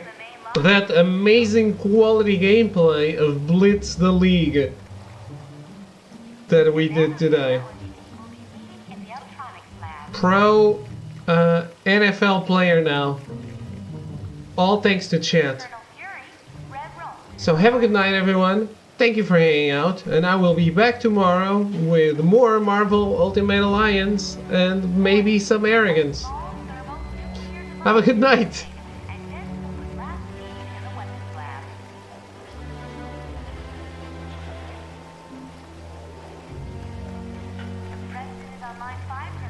[SPEAKER 1] that amazing quality gameplay of Blitz the League that we did today. Pro NFL player now. All thanks to chat. So have a good night, everyone. Thank you for hanging out, and I will be back tomorrow with more Marvel Ultimate Alliance and maybe some arrogance. Have a good night.
[SPEAKER 4] President is on line 5.